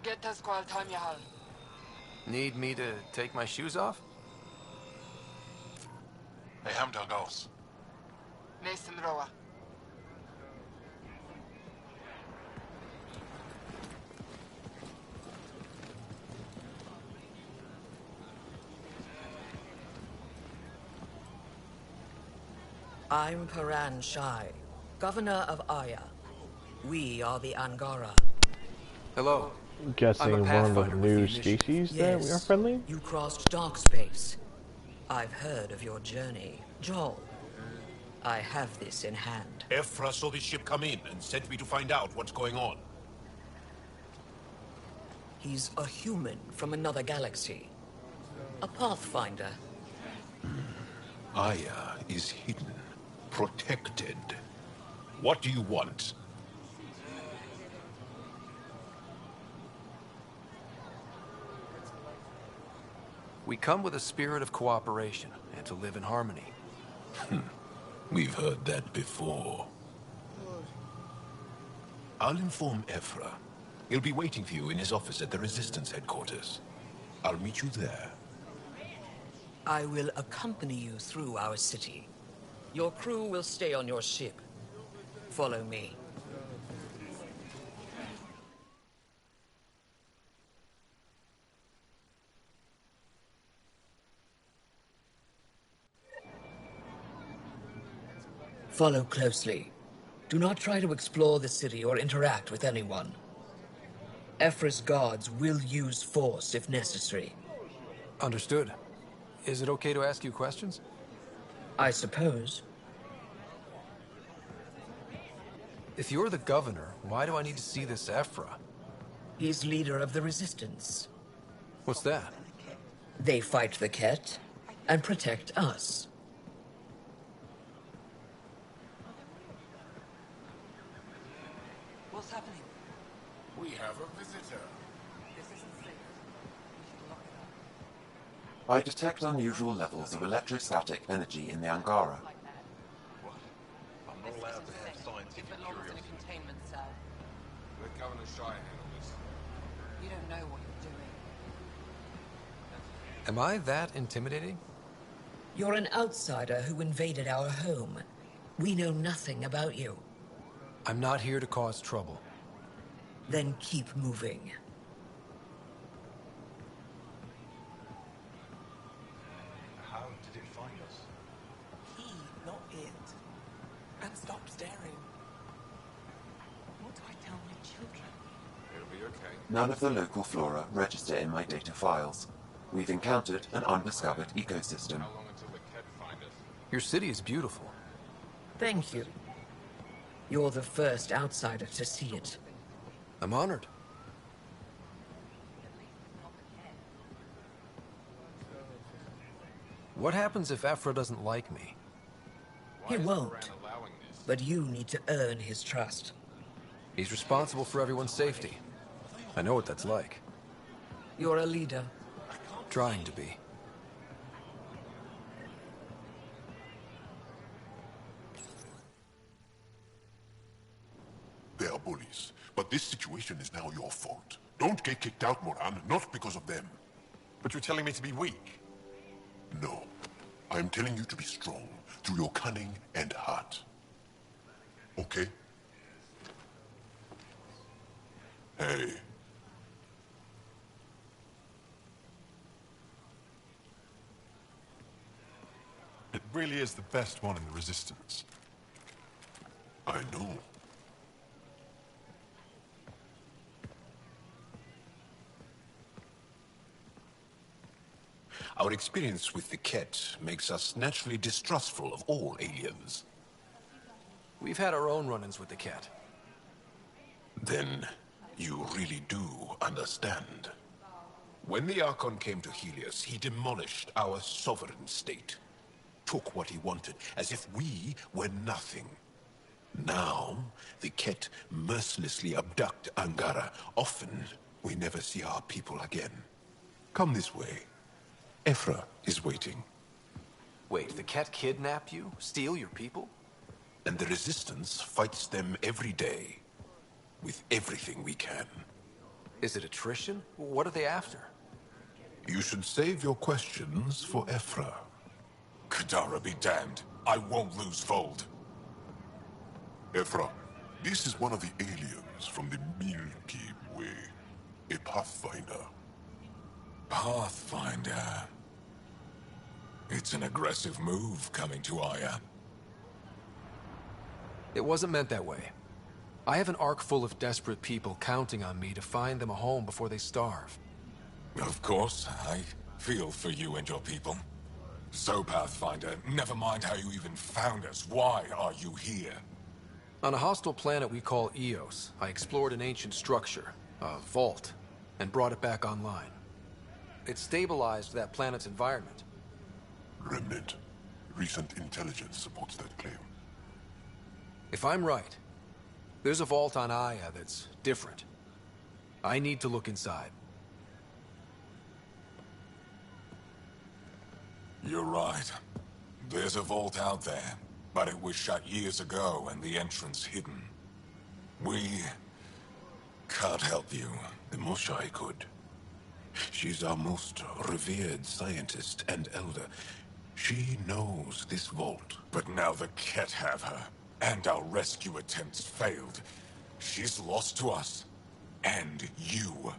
Get Tasqual Tamyahal. Need me to take my shoes off? Mason Roa. I'm Paran Shai, Governor of Aya. We are the Angara. Hello. Guessing one of the new species that we are friendly? You crossed dark space. I've heard of your journey, Joel. I have this in hand. Ephra saw the ship come in and sent me to find out what's going on. He's a human from another galaxy. A Pathfinder. Aya is hidden, protected. What do you want? We come with a spirit of cooperation and to live in harmony. We've heard that before. I'll inform Ephra. He'll be waiting for you in his office at the Resistance headquarters. I'll meet you there. I will accompany you through our city. Your crew will stay on your ship. Follow me. Follow closely. Do not try to explore the city or interact with anyone. Ephra's guards will use force if necessary. Understood. Is it okay to ask you questions? I suppose. If you're the governor, why do I need to see this Ephra? He's leader of the Resistance. What's that? They fight the Ket and protect us. have a visitor. I detect unusual levels of electrostatic energy in the Angara. I'm not allowed to have scientific curiosity. Containment cell. Let Governor Shire handle this. You don't know what you're doing. Am I that intimidating? You're an outsider who invaded our home. We know nothing about you. I'm not here to cause trouble. Then keep moving. How did it find us? He, not it. And stop staring. What do I tell my children? It'll be okay. None of the local flora register in my data files. We've encountered an undiscovered ecosystem. How long until the Ket find us? Your city is beautiful. Thank you. You're the first outsider to see it. I'm honored. What happens if Ephra doesn't like me? He won't. But you need to earn his trust. He's responsible for everyone's safety. I know what that's like. You're a leader. Trying to be. They are bullies, but this situation is now your fault. Don't get kicked out, Moran, not because of them. But you're telling me to be weak? No. I am telling you to be strong, through your cunning and heart. Okay? Hey. It really is the best one in the Resistance. I know. Our experience with the Ket makes us naturally distrustful of all aliens. We've had our own run-ins with the Ket. Then, you really do understand. When the Archon came to Helios, he demolished our sovereign state. Took what he wanted, as if we were nothing. Now, the Ket mercilessly abduct Angara. Often, we never see our people again. Come this way. Ephra is waiting. Wait, the Ket kidnap you? Steal your people? And the Resistance fights them every day. With everything we can. Is it attrition? What are they after? You should save your questions for Ephra. Kadara be damned. I won't lose Vold. Ephra, this is one of the aliens from the Milky Way. A Pathfinder. Pathfinder. It's an aggressive move coming to Aya. It wasn't meant that way. I have an ark full of desperate people counting on me to find them a home before they starve. Of course, I feel for you and your people. So, Pathfinder, never mind how you even found us. Why are you here? On a hostile planet we call Eos, I explored an ancient structure, a vault, and brought it back online. It stabilized that planet's environment. Remnant. Recent intelligence supports that claim. If I'm right, there's a vault on Aya that's different. I need to look inside. You're right. There's a vault out there, but it was shut years ago and the entrance hidden. We can't help you. The Moshai could. She's our most revered scientist and elder. She knows this vault. But now the Ket have her, and our rescue attempts failed. She's lost to us, and you.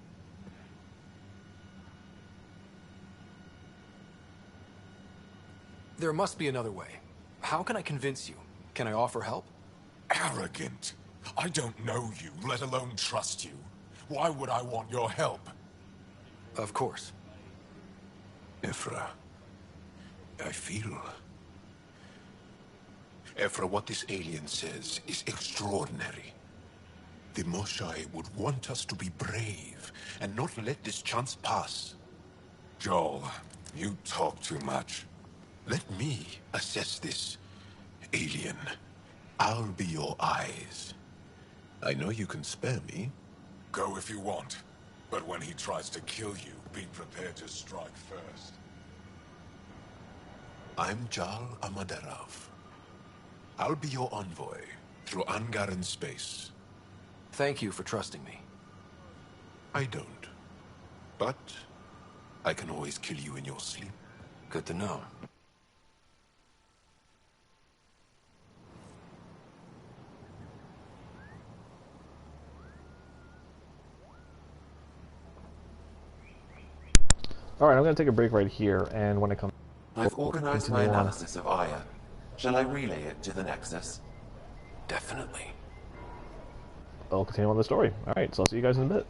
There must be another way. How can I convince you? Can I offer help? Arrogant. I don't know you, let alone trust you. Why would I want your help? Of course. Ephra, I feel... Ephra, what this alien says is extraordinary. The Moshai would want us to be brave and not let this chance pass. Joel, you talk too much. Let me assess this, alien. I'll be your eyes. I know you can spare me. Go if you want, but when he tries to kill you, be prepared to strike first. I'm Jal Amaderov. I'll be your envoy through Angaran space. Thank you for trusting me. I don't. But I can always kill you in your sleep. Good to know. Alright, I'm going to take a break right here, and when I come... I've organized my analysis of Aya. Shall I relay it to the Nexus? Definitely. I'll continue on the story. Alright, so I'll see you guys in a bit.